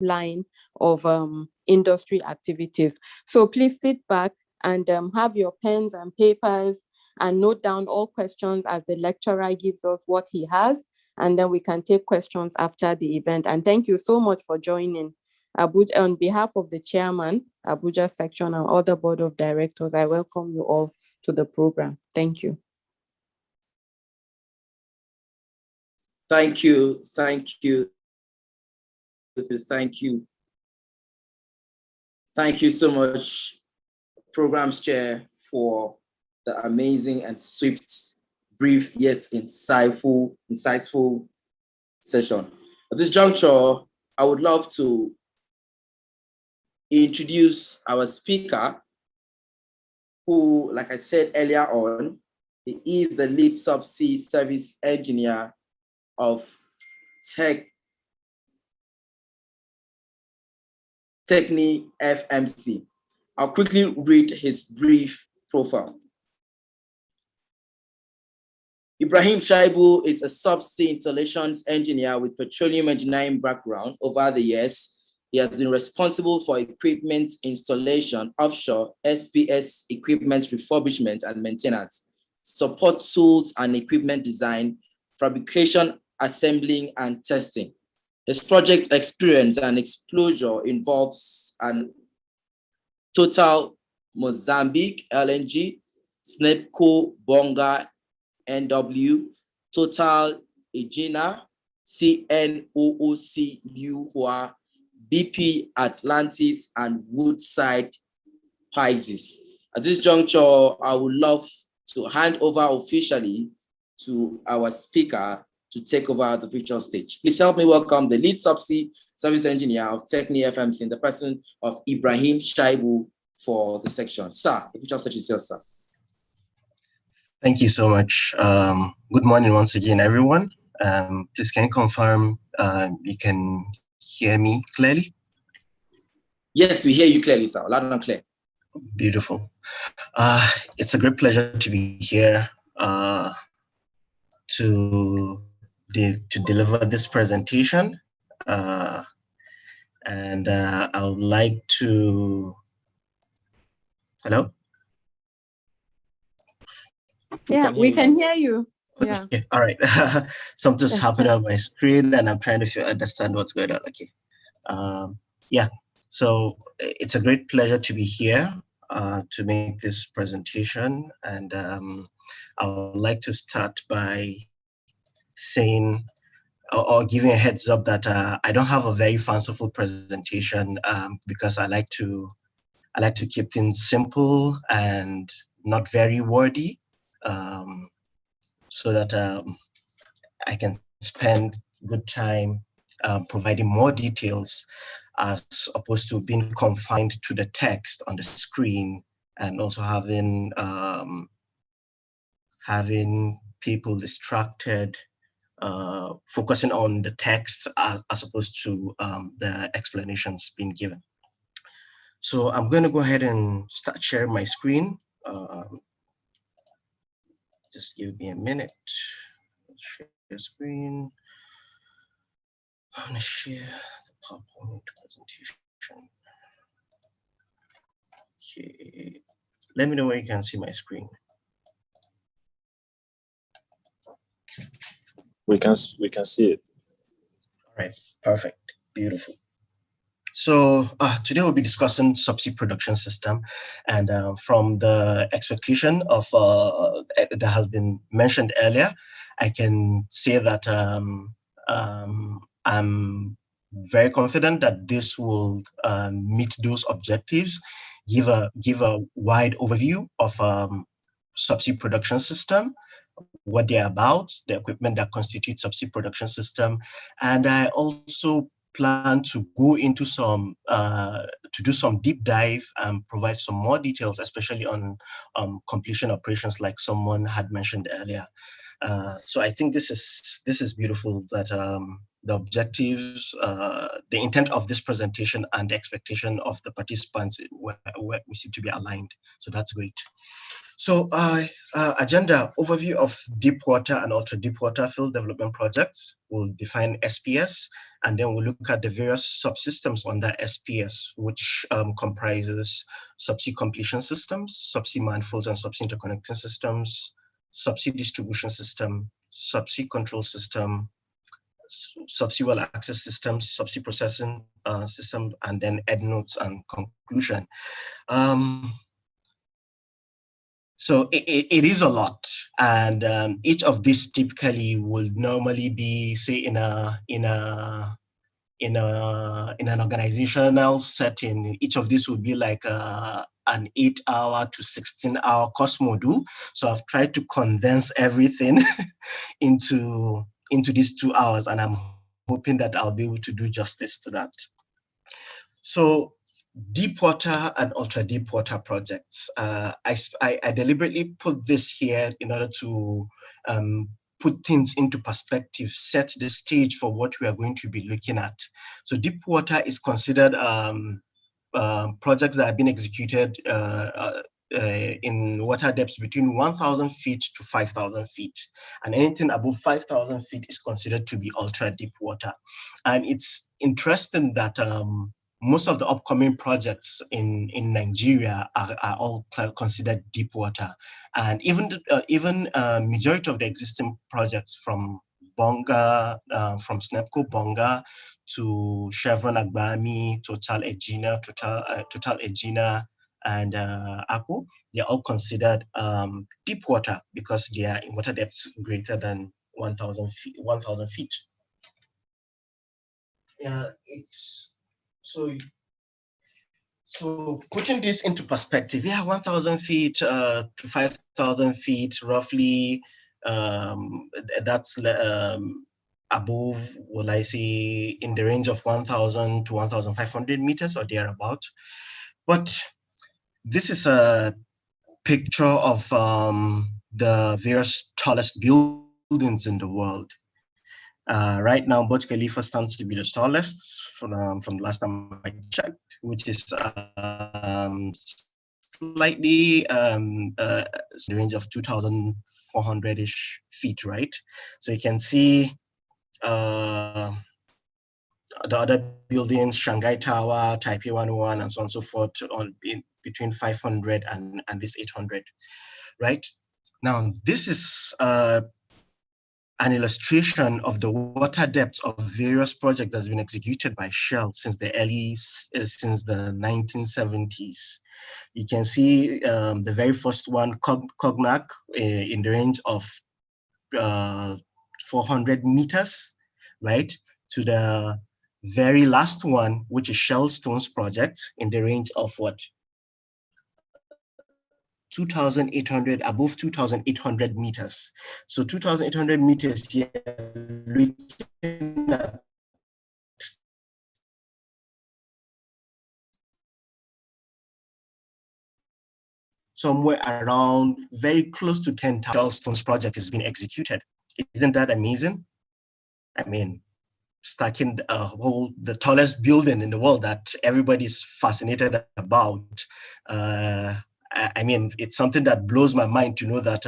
line of industry activities. So please sit back and have your pens and papers and note down all questions as the lecturer gives us what he has, and then we can take questions after the event. And thank you so much for joining. Abuja, on behalf of the chairman, Abuja section, and other board of directors, I welcome you all to the program. Thank you. Thank you, thank you, thank you. Thank you so much, Programs Chair, for the amazing and swift, brief yet insightful session. At this juncture, I would love to introduce our speaker, who, like I said earlier on, he is the lead subsea service engineer of Techni FMC. I'll quickly read his brief profile. Ibrahim Shaibu is a subsea installations engineer with petroleum engineering background. Over the years, he has been responsible for equipment installation, offshore, SPS equipment refurbishment and maintenance, support tools and equipment design, fabrication, assembling, and testing. His project experience and exposure involves an Total Mozambique LNG, Snepco Bonga NW, Total Egina, CNOOC Liuhua, BP Atlantis, and Woodside Pisces. At this juncture, I would love to hand over officially to our speaker to take over the virtual stage. Please help me welcome the lead subsea service engineer of Techni FMC in the person of Ibrahim Shaibu for the section. Sir, the virtual stage is yours, sir. Thank you so much. Good morning once again, everyone. Please can you confirm you can hear me clearly? Yes, we hear you clearly, sir. Loud and clear. Beautiful. It's a great pleasure to be here to deliver this presentation. And I would like to, hello? Yeah, we can hear you. Yeah. Okay, all right. Something's happening on my screen and I'm trying to understand what's going on. Okay. Yeah, so it's a great pleasure to be here to make this presentation. And I would like to start by saying or giving a heads up that I don't have a very fanciful presentation because I like to keep things simple and not very wordy, so that I can spend good time providing more details as opposed to being confined to the text on the screen and also having people distracted, focusing on the text as opposed to the explanations being given. So I'm going to go ahead and start sharing my screen. Just give me a minute. Share the screen. I'm going to share the PowerPoint presentation. Okay. Let me know where you can see my screen. We can see it. All right, perfect, beautiful. So today we'll be discussing subsea production system, and from the expectation of that has been mentioned earlier, I can say that I'm very confident that this will meet those objectives, give a wide overview of subsea production system, what they're about, the equipment that constitutes subsea production system, and I also plan to go into some to do some deep dive and provide some more details, especially on completion operations, like someone had mentioned earlier. So I think this is beautiful that the objectives, the intent of this presentation and the expectation of the participants we seem to be aligned. So that's great. So agenda overview of deep water and ultra deep water field development projects. We'll define SPS, and then we'll look at the various subsystems under SPS, which comprises subsea completion systems, subsea manifolds and subsea interconnecting systems, subsea distribution system, subsea control system, subsea well access systems, subsea processing system, and then end notes and conclusion. So it is a lot, and each of these typically will normally be, say, in an organizational setting. Each of these would be like an 8-hour to 16-hour course module. So I've tried to condense everything into these 2 hours, and I'm hoping that I'll be able to do justice to that. So deep water and ultra deep water projects. I deliberately put this here in order to put things into perspective, set the stage for what we are going to be looking at. So deep water is considered projects that have been executed in water depths between 1,000 feet to 5,000 feet. And anything above 5,000 feet is considered to be ultra deep water. And it's interesting that most of the upcoming projects in Nigeria are all considered deep water. And even majority of the existing projects from Bonga, from SNEPCO Bonga to Chevron Agbami, Total Egina, Total Egina, and ACO, they're all considered deep water because they are in water depths greater than 1,000 feet. 1,000 feet. Yeah, it's so putting this into perspective, yeah, 1,000 feet to 5,000 feet, roughly, that's above, will I say, in the range of 1,000 to 1,500 meters or thereabout. But this is a picture of the various tallest buildings in the world. Right now, Burj Khalifa stands to be the tallest from the last time I checked, which is slightly in the range of 2,400-ish feet, right? So you can see the other buildings, Shanghai Tower, Taipei 101, and so on and so forth, on between 500 and this 800, right? Now, this is an illustration of the water depths of various projects that's been executed by Shell since the 1970s. You can see the very first one, Cognac, in the range of 400 meters, right? To the very last one, which is Shell Stones project, in the range of what? 2,800, above 2,800 meters. So 2,800 meters here, looking at somewhere around very close to 10,000 Stones project is being executed. Isn't that amazing? I mean, stacking the tallest building in the world that everybody's fascinated about. I mean, it's something that blows my mind to know that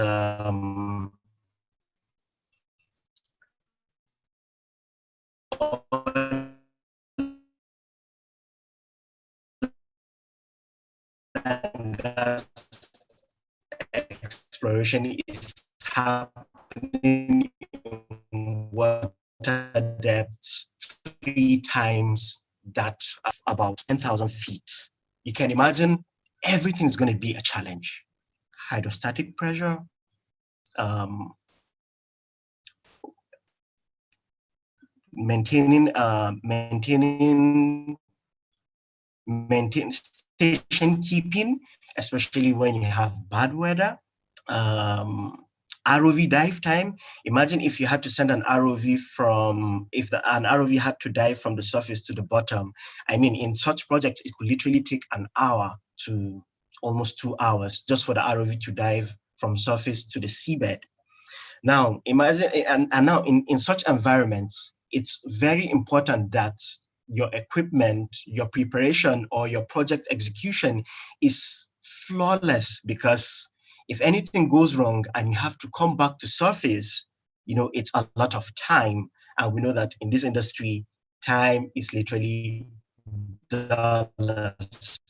exploration is happening in water depths 3 times that of about 10,000 feet. You can imagine everything's going to be a challenge. Hydrostatic pressure, maintaining station keeping, especially when you have bad weather. ROV dive time. Imagine if you had to send an ROV from, an ROV had to dive from the surface to the bottom. I mean, in such projects, it could literally take an hour to almost 2 hours just for the ROV to dive from surface to the seabed. Now, imagine, and now in such environments, it's very important that your equipment, your preparation, or your project execution is flawless, because if anything goes wrong and you have to come back to surface, it's a lot of time. And we know that in this industry, time is literally dollars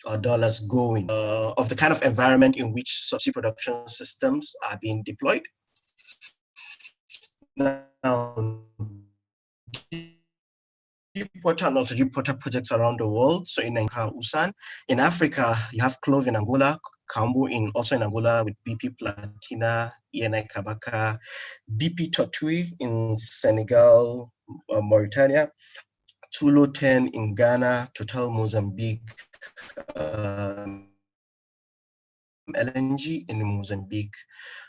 or dollars going of the kind of environment in which subsea production systems are being deployed. Now, deepwater and also deepwater projects around the world. So in Usan, in Africa, you have Clove in Angola, Kambu also in Angola with BP Platina, ENI Kabaka, BP Tortue in Senegal, Mauritania, Tulo 10 in Ghana, Total Mozambique, LNG in Mozambique.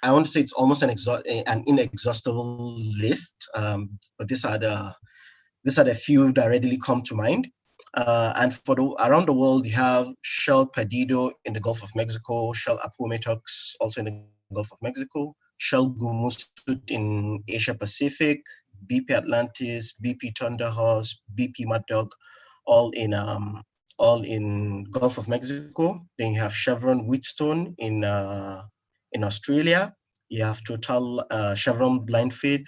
I want to say it's almost an inexhaustible list, but these are the few that readily come to mind. And around the world, you have Shell Perdido in the Gulf of Mexico, Shell Appomattox also in the Gulf of Mexico, Shell Gumusut in Asia Pacific, BP Atlantis, BP Thunder Horse, BP Mad Dog, all in Gulf of Mexico. Then you have Chevron Wheatstone in Australia. You have Total Chevron Blind Faith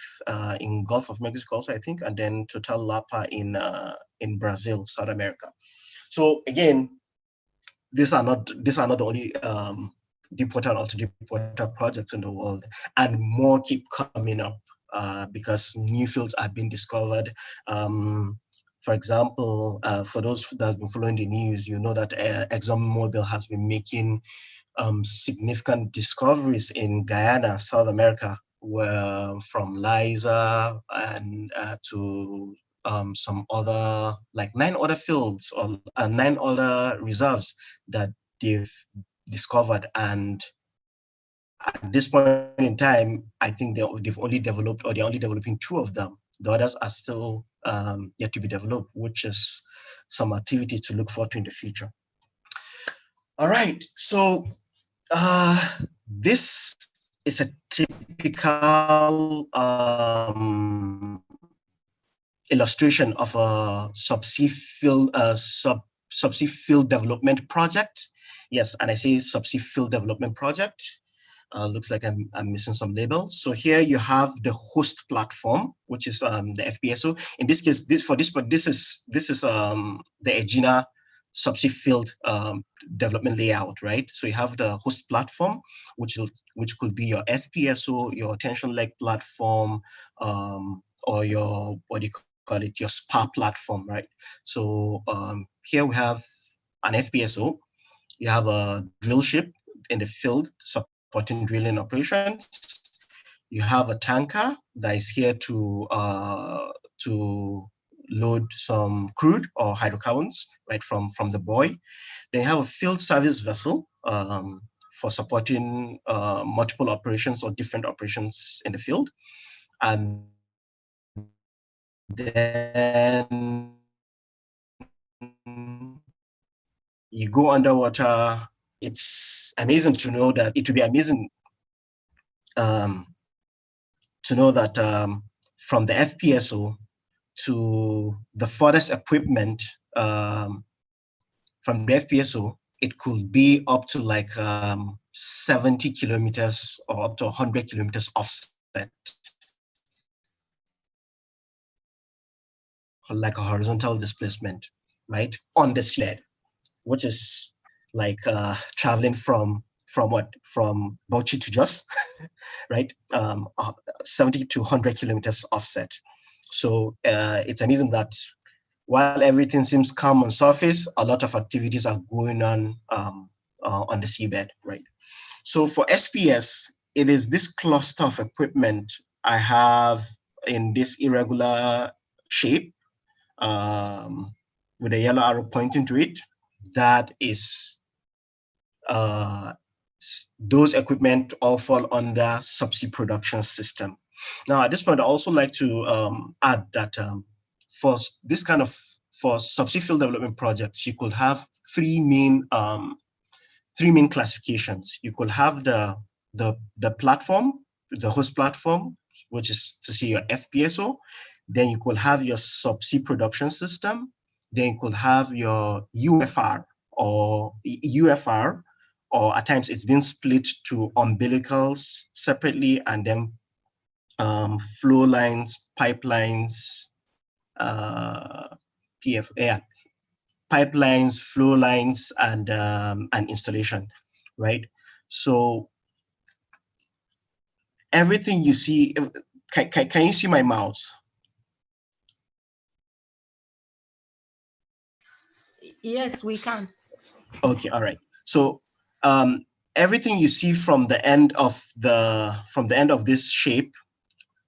in Gulf of Mexico also, I think, and then Total Lapa in Brazil, South America. So again, these are not the only deepwater and ultra deepwater projects in the world, and more keep coming up because new fields are being discovered. For example, for those that have been following the news, you know that ExxonMobil has been making significant discoveries in Guyana, South America, where from Liza and to some other, like 9 other fields or 9 other reserves that they've discovered. And at this point in time, I think they're only developing 2 of them. The others are still yet to be developed, which is some activity to look forward to in the future. All right, so this is a typical illustration of a subsea field development project. Yes, and I say subsea field development project. Looks like I'm missing some labels. So here you have the host platform, which is the FPSO. In this case, this is the Egina subsea field development layout, right? So you have the host platform, which could be your FPSO, your tension leg platform, or your, what do you call it, your SPA platform, right? So here we have an FPSO. You have a drill ship in the field supporting drilling operations. You have a tanker that is here to load some crude or hydrocarbons, right, from the buoy. Then you have a field service vessel for supporting multiple operations or different operations in the field. And then you go underwater. It's amazing to know that it would be amazing to know that from the FPSO to the furthest equipment from the FPSO, it could be up to like 70 kilometers or up to 100 kilometers offset, like a horizontal displacement, right, on the seabed, which is like traveling from Bauchi to Jos, right? 70 to 100 kilometers offset. So it's amazing that while everything seems calm on surface, a lot of activities are going on the seabed, right? So for SPS, it is this cluster of equipment I have in this irregular shape with a yellow arrow pointing to it. That is those equipment all fall under subsea production system. Now, at this point, I also like to add that for this kind of subsea field development projects, you could have three main classifications. You could have the platform, the host platform, which is to see your FPSO. Then you could have your subsea production system. Then you could have your UFR or UFR, or at times it's been split to umbilicals separately, and then flow lines, pipelines, pipelines, flow lines, and installation, right? So everything you see, can you see my mouse? Yes, we can. Okay, all right. So everything you see from the end of this shape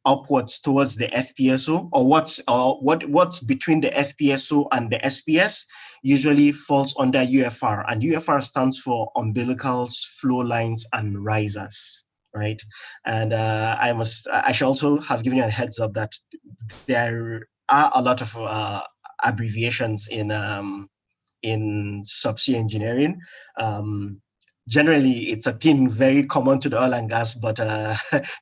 upwards towards the FPSO, or what's between the FPSO and the SPS, usually falls under UFR, and UFR stands for umbilicals, flow lines, and risers, right? And I should also have given you a heads up that there are a lot of abbreviations in subsea engineering. Generally, it's a thing very common to the oil and gas, but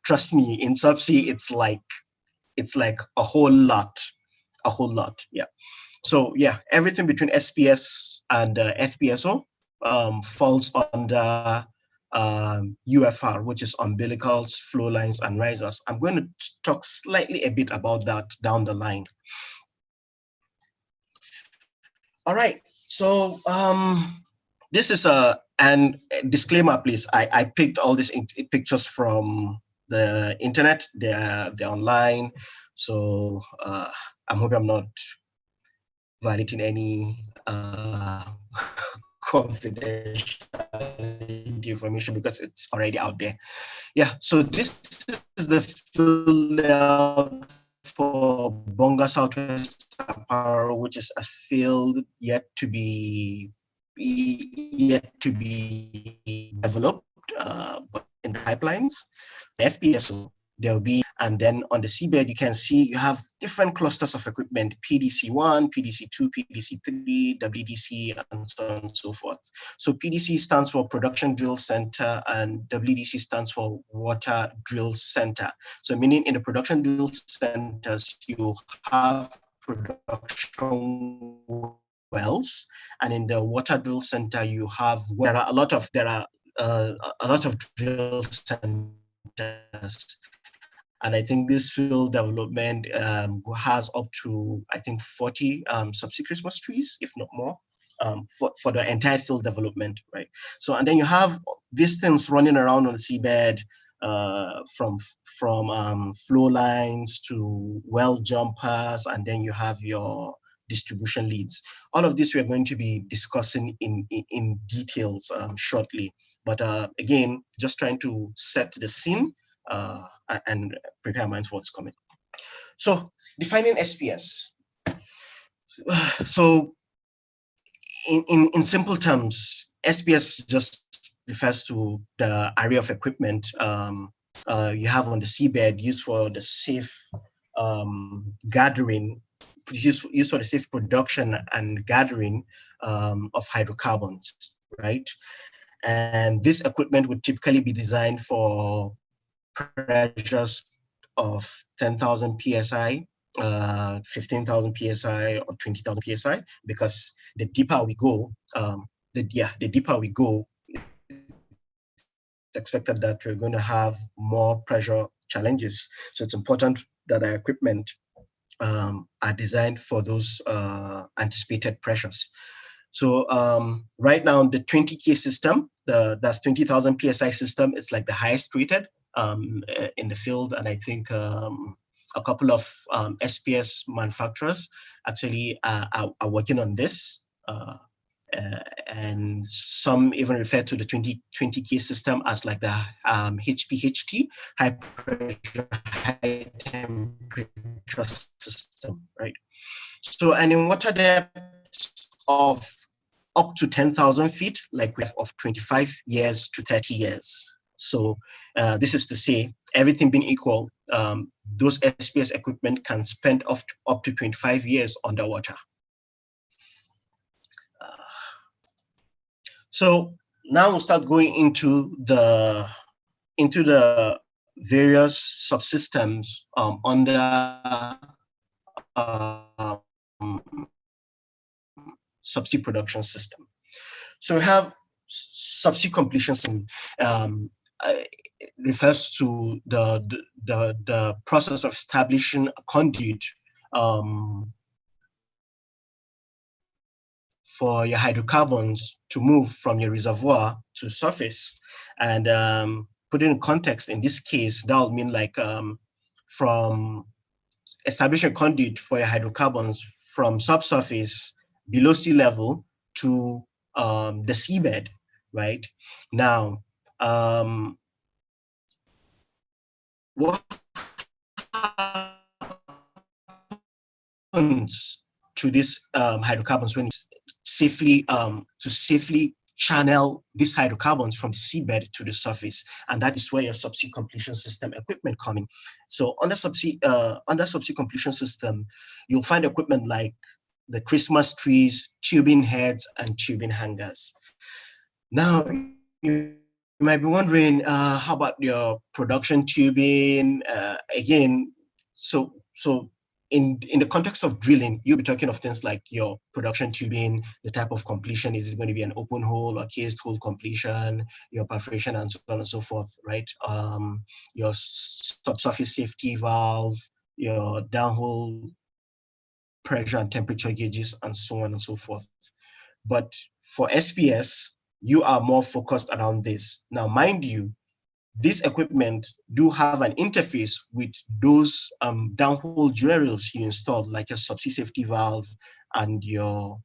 trust me, in subsea, it's like a whole lot, yeah. So yeah, everything between SPS and FPSO falls under UFR, which is umbilicals, flow lines, and risers. I'm going to talk slightly a bit about that down the line. All right, so this is and disclaimer, please. I picked all these pictures from the internet. They're online, so I'm hoping I'm not violating any confidential information because it's already out there. Yeah, so this is the field layout for Bonga Southwest Aparo, which is a field yet to be developed, but in the pipelines. The FPSO, there'll be, and then on the seabed, you can see you have different clusters of equipment: PDC1, PDC2, PDC3, WDC, and so on and so forth. So PDC stands for Production Drill Center, and WDC stands for Water Drill Center. So meaning in the production drill centers, you have production wells, and in the water drill center, you have, there are a lot of drill centers. And I think this field development has up to, I think, 40 subsea Christmas trees, if not more, for the entire field development, right? So, and then you have these things running around on the seabed, from flow lines to well jumpers, and then you have your distribution leads. All of this we are going to be discussing in details shortly. But again, just trying to set the scene and prepare minds for what's coming. So defining SPS. So in simple terms, SPS just refers to the array of equipment you have on the seabed used for the safe gathering, used for the safe production and gathering of hydrocarbons, right? And this equipment would typically be designed for pressures of 10,000 psi, 15,000 psi, or 20,000 psi, because the deeper we go, the deeper we go, it's expected that we're going to have more pressure challenges. So it's important that our equipment are designed for those anticipated pressures. So right now, the 20K system, that's 20,000 PSI system, it's like the highest rated in the field. And I think a couple of SPS manufacturers actually are working on this. And some even refer to the 20K system as like the HPHT, high pressure, high temperature system, right? So, and in water depths of up to 10,000 feet, like we have of 25 years to 30 years. So this is to say, everything being equal, those SPS equipment can spend up to 25 years underwater. So now we'll start going into the various subsystems under subsea production system. So we have subsea completion system. Refers to the process of establishing a conduit for your hydrocarbons to move from your reservoir to surface. And put it in context, in this case, that would mean like from establishing a conduit for your hydrocarbons from subsurface below sea level to the seabed, right? Now, what happens to these hydrocarbons when it's safely to safely channel these hydrocarbons from the seabed to the surface? And that is where your subsea completion system equipment coming. So under subsea completion system, you'll find equipment like the Christmas trees, tubing heads, and tubing hangers. Now, you might be wondering, how about your production tubing? Again, so in the context of drilling, you'll be talking of things like your production tubing, the type of completion. Is it going to be an open hole or cased hole completion, your perforation, and so on and so forth, right? Your subsurface safety valve, your downhole pressure and temperature gauges, and so on and so forth. But for SPS, you are more focused around this. Now, mind you, this equipment do have an interface with those downhole drills you installed, like your subsea safety valve and your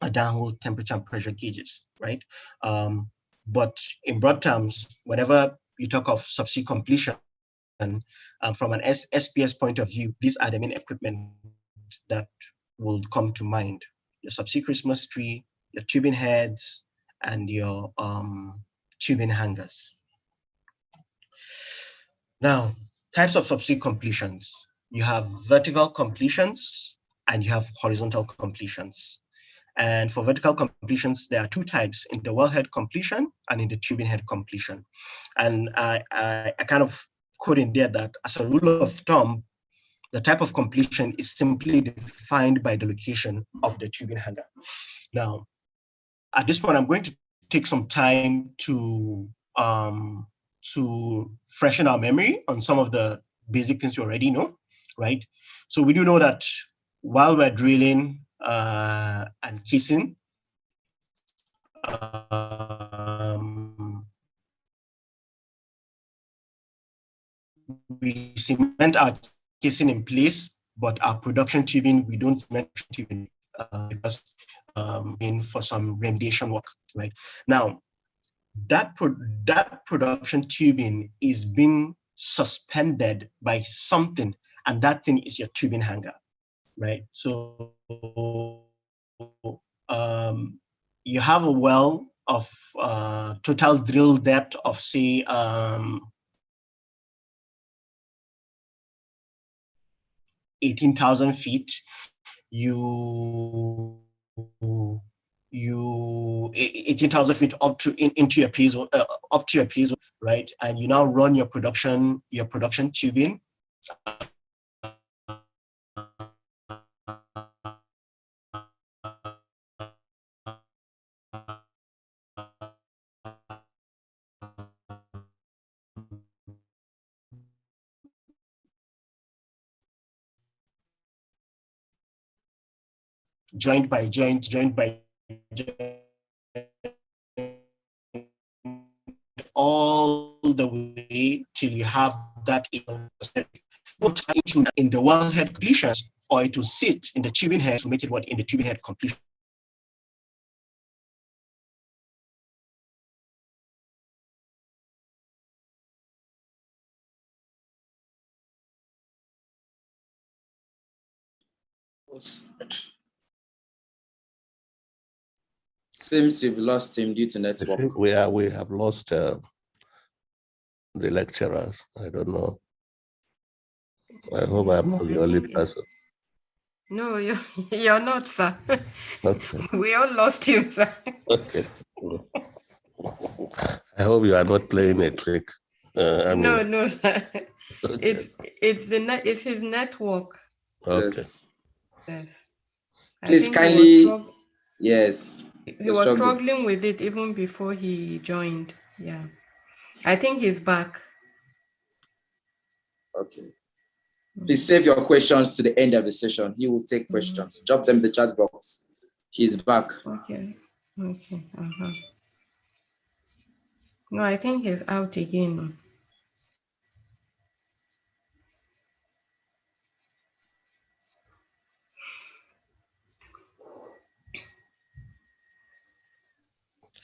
downhole temperature and pressure gauges, right? But in broad terms, whenever you talk of subsea completion, from an SPS point of view, these are the main equipment that will come to mind: your subsea Christmas tree, your tubing heads, and your tubing hangers. Now, types of subsea completions. You have vertical completions and you have horizontal completions. And for vertical completions, there are two types: in the wellhead completion and in the tubing head completion. And I kind of quote in there that as a rule of thumb, the type of completion is simply defined by the location of the tubing hanger. Now, at this point, I'm going to take some time to freshen our memory on some of the basic things you already know, right? So we do know that while we're drilling and casing, we cement our casing in place, but our production tubing, we don't cement tubing because in for some remediation work, right? Now, that production tubing is being suspended by something, and that thing is your tubing hanger, right? So you have a well of total drill depth of, say, 18,000 feet. You 18,000 feet up to into your piezo, up to your piezo, right? And you now run your production tubing. Joint by joint, all the way till you have that put into in the wellhead completions, or it will sit in the tubing head to make it what in the tubing head completion. Seems you've lost him due to network. We have lost the lecturers. I don't know. I hope I'm not the only person. No, you're not, sir. Okay. We all lost you, sir. Okay. I hope you are not playing a trick. No, sir. Okay. It's his network. Okay. Yes. Yes. I Please think kindly, yes. he was struggling with it even before he joined. Yeah. I think he's back. Okay. Please save your questions to the end of the session. He will take questions. Drop them in the chat box. He's back. Okay. Okay. No, I think he's out again.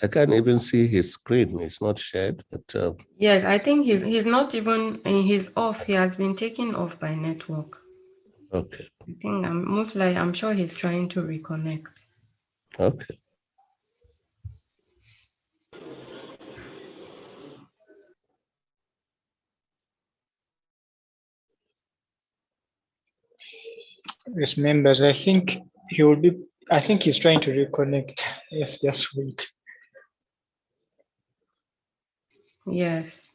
I can't even see his screen. It's not shared, but Yes, I think he's not even he's off. He has been taken off by network. okay. I think I'm sure he's trying to reconnect. Okay. Yes, members, I think he's trying to reconnect. Yes, just wait. Yes.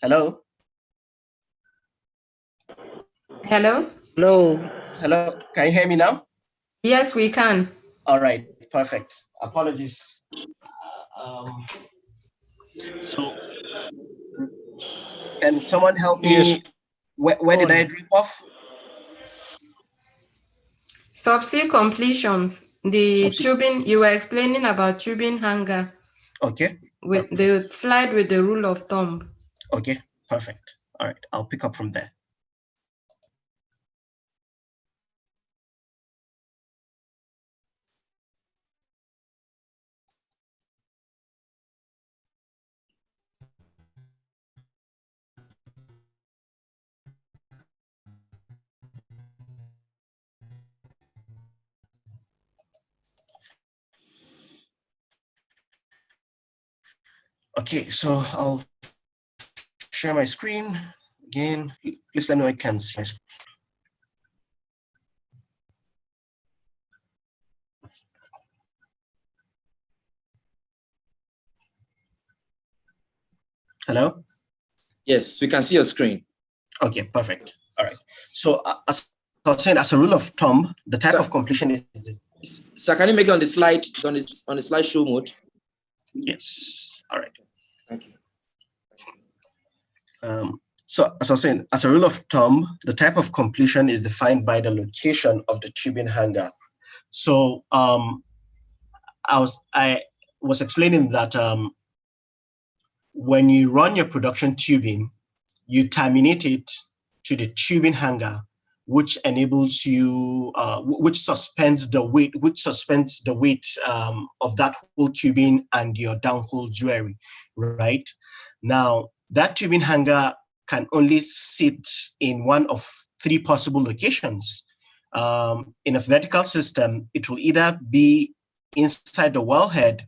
Hello? Hello? Hello. Hello, can you hear me now? Yes, we can. All right, perfect. Apologies. Um, so can someone help Yes. me? Where did I On. drop off? Subsea completions. The Subsea. tubing, you were explaining about tubing hanger Okay. with the slide with the rule of thumb. Okay, perfect. All right, I'll pick up from there. Okay, so I'll share my screen again. Please let me know I can see my screen. Hello? Yes, we can see your screen. Okay, perfect. All right. So as I was saying, as a rule of thumb, the type of completion is So can you make it on the slide? It's on the slideshow mode. yes. All right. Thank you. So as I was saying, as a rule of thumb, the type of completion is defined by the location of the tubing hanger. So I was explaining that when you run your production tubing, you terminate it to the tubing hanger, which enables you, which suspends the weight of that whole tubing and your downhole jewelry, right? Now, that tubing hanger can only sit in one of three possible locations. In a vertical system, it will either be inside the wellhead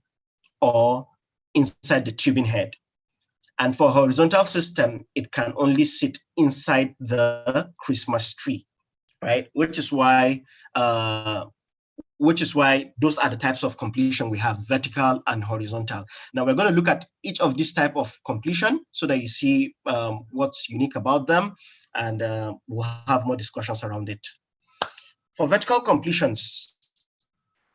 or inside the tubing head. And for horizontal system, it can only sit inside the Christmas tree, right? Which is why those are the types of completion we have, vertical and horizontal. Now we're going to look at each of these type of completion so that you see what's unique about them, and we'll have more discussions around it. For vertical completions,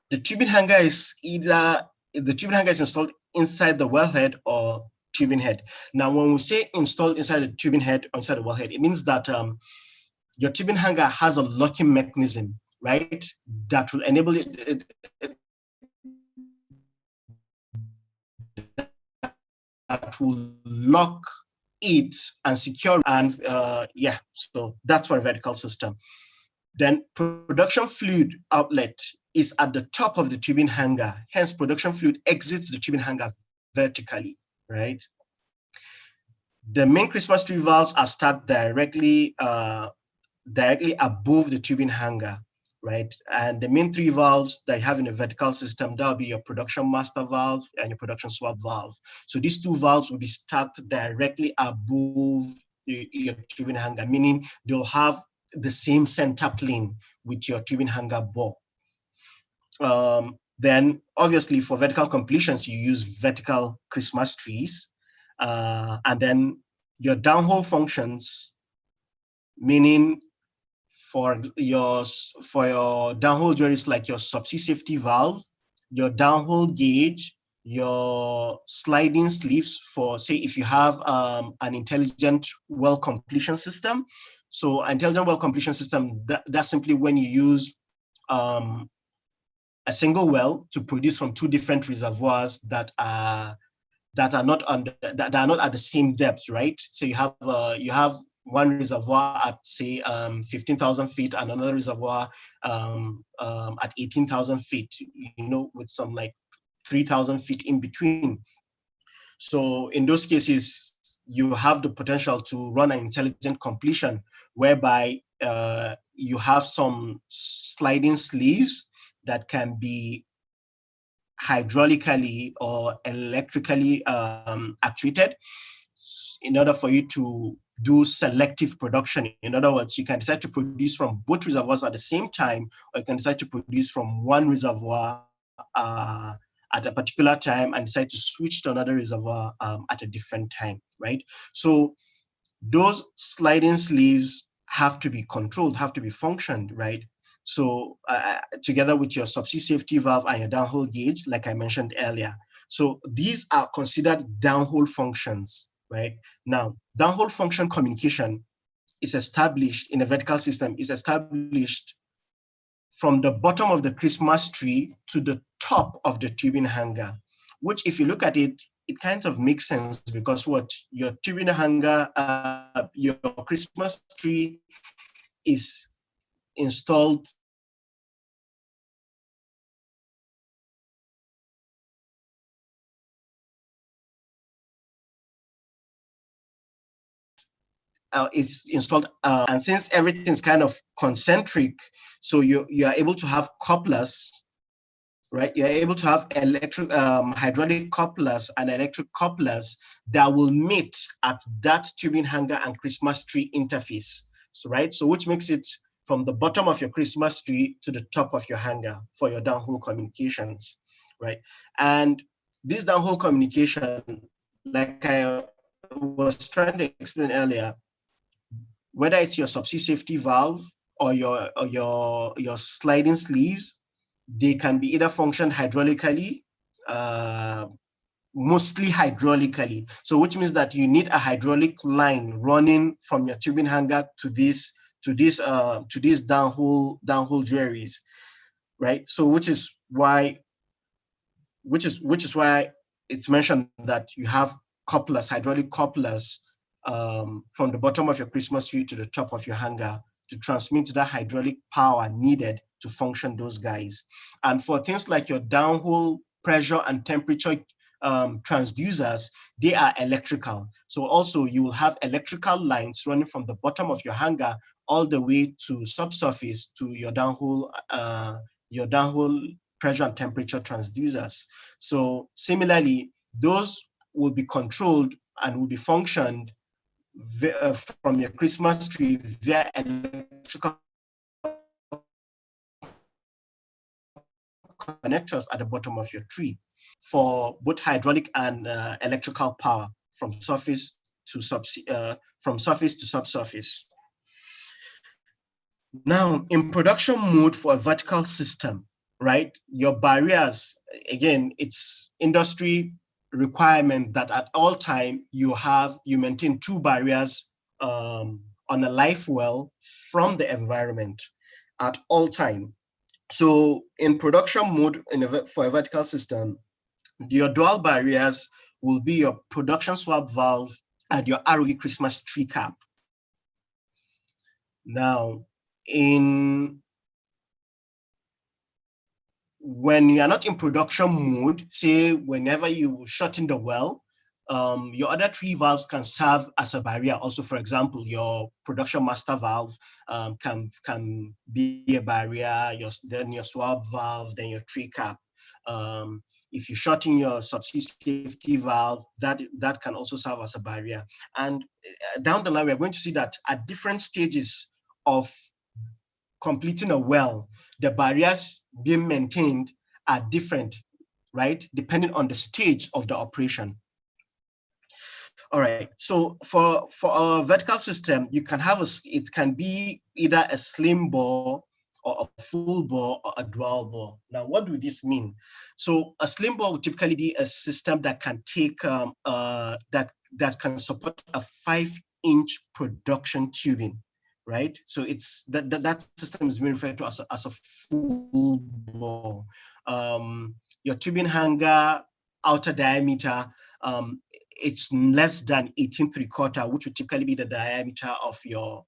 the tubing hanger is installed inside the wellhead or tubing head. Now, when we say installed inside the tubing head or inside the wellhead, it means that your tubing hanger has a locking mechanism, right? That will enable it that will lock it and secure. And so that's for a vertical system. Then production fluid outlet is at the top of the tubing hanger. Hence, production fluid exits the tubing hanger vertically, right? The main Christmas tree valves are stacked directly above the tubing hanger, right? And the main three valves that you have in a vertical system, that'll be your production master valve and your production swap valve. So these two valves will be stacked directly above your tubing hanger, meaning they'll have the same center plane with your tubing hanger bore. Then obviously for vertical completions, you use vertical Christmas trees. And then your downhole functions, meaning for your downhole journeys like your subsea safety valve, your downhole gauge, your sliding sleeves for, say, if you have an intelligent well completion system. So intelligent well completion system, that's simply when you use a single well to produce from two different reservoirs that are not at the same depth, right? So you have one reservoir at, say, 15,000 feet and another reservoir at 18,000 feet, with some like 3,000 feet in between. So in those cases, you have the potential to run an intelligent completion whereby you have some sliding sleeves that can be hydraulically or electrically actuated in order for you to do selective production. In other words, you can decide to produce from both reservoirs at the same time, or you can decide to produce from one reservoir at a particular time and decide to switch to another reservoir at a different time, right? So those sliding sleeves have to be controlled, have to be functioned, right? So together with your subsea safety valve and your downhole gauge, like I mentioned earlier. So these are considered downhole functions, right? Now, downhole function communication is established in a vertical system, is established from the bottom of the Christmas tree to the top of the tubing hanger, which if you look at it, it kind of makes sense because your tubing hanger, your Christmas tree is installed and since everything's kind of concentric, so you are able to have couplers, right? You're able to have hydraulic couplers and electric couplers that will meet at that tubing hanger and Christmas tree interface. So, right? So which makes it from the bottom of your Christmas tree to the top of your hanger for your downhole communications, right? And this downhole communication, like I was trying to explain earlier, whether it's your subsea safety valve or your sliding sleeves, they can be either functioned hydraulically, mostly hydraulically. So which means that you need a hydraulic line running from your tubing hanger to these downhole juries, right? So which is why it's mentioned that you have couplers, hydraulic couplers, from the bottom of your Christmas tree to the top of your hanger to transmit that hydraulic power needed to function those guys. And for things like your downhole pressure and temperature transducers, they are electrical. So also you will have electrical lines running from the bottom of your hanger all the way to subsurface to your downhole pressure and temperature transducers. So similarly, those will be controlled and will be functioned from your Christmas tree via electrical connectors at the bottom of your tree for both hydraulic and electrical power from surface to subsurface. Now, in production mode for a vertical system, right, your barriers, again, it's industry requirement that at all time you maintain 2 barriers on a live well from the environment at all time. So in production mode for a vertical system, your dual barriers will be your production swap valve and your ROV Christmas tree cap. Now, when you are not in production mode, say whenever you shut in the well, your other 3 valves can serve as a barrier. Also, for example, your production master valve can be a barrier, then your swap valve, then your tree cap. If you shut in your subsea safety valve, that can also serve as a barrier. And down the line, we're going to see that at different stages of completing a well, the barriers being maintained are different, right? Depending on the stage of the operation. All right, so for a vertical system, you can have it can be either a slim bore or a full bore or a dual bore. Now, what do this mean? So a slim bore would typically be a system that can take that can support a 5-inch production tubing, right? So it's that system is being referred to as a full bore. Your tubing hanger outer diameter, it's less than 18¾ which would typically be the diameter of your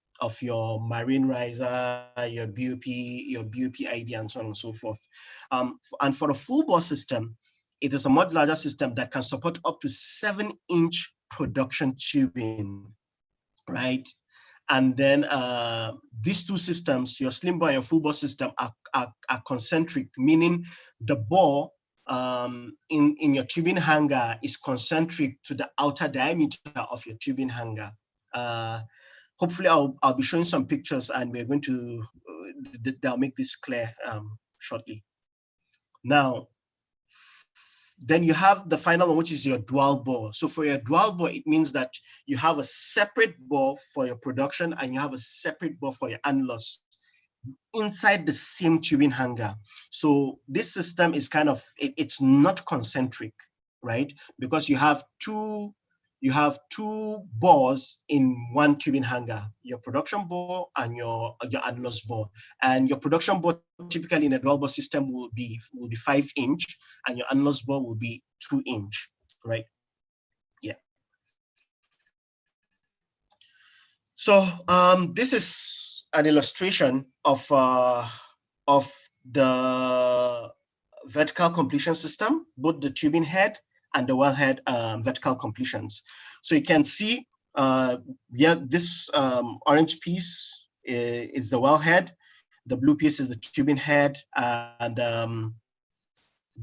marine riser, your BOP ID, and so on and so forth. And for a full bore system, it is a much larger system that can support up to 7-inch production tubing, right? And then these 2 systems, your slim bore and your full bore system, are concentric, meaning the bore in your tubing hanger is concentric to the outer diameter of your tubing hanger. Hopefully, I'll be showing some pictures, and we're going to that'll make this clear shortly. Now, then you have the final one, which is your dual bore. So for your dual bore, it means that you have a separate bore for your production and you have a separate bore for your annulus inside the same tubing hanger. So this system is it's not concentric, right? Because you have two bores in one tubing hanger, your production bore and your annulus bore. And your production bore typically in a dual bore system will be 5-inch, and your annulus bore will be 2-inch, right? Yeah. So this is an illustration of the vertical completion system, both the tubing head and the wellhead vertical completions. So you can see, this orange piece is the wellhead, the blue piece is the tubing head, and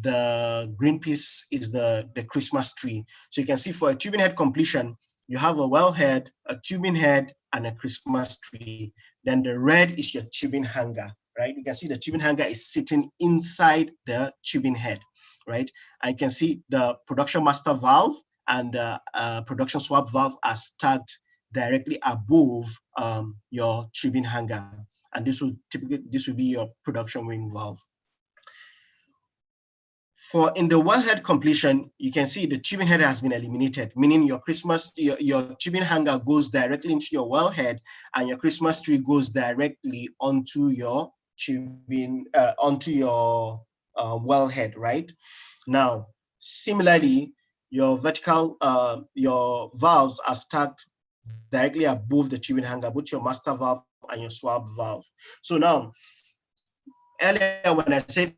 the green piece is the Christmas tree. So you can see for a tubing head completion, you have a wellhead, a tubing head, and a Christmas tree. Then the red is your tubing hanger, right? You can see the tubing hanger is sitting inside the tubing head, right? I can see the production master valve and the production swap valve are stacked directly above your tubing hanger. And this will be your production wing valve. In the wellhead completion, you can see the tubing head has been eliminated, meaning your tubing hanger goes directly into your wellhead, and your Christmas tree goes directly onto your tubing, onto your wellhead, right? Now, similarly, your your valves are stacked directly above the tubing hanger, both your master valve and your swap valve. So now, earlier when I said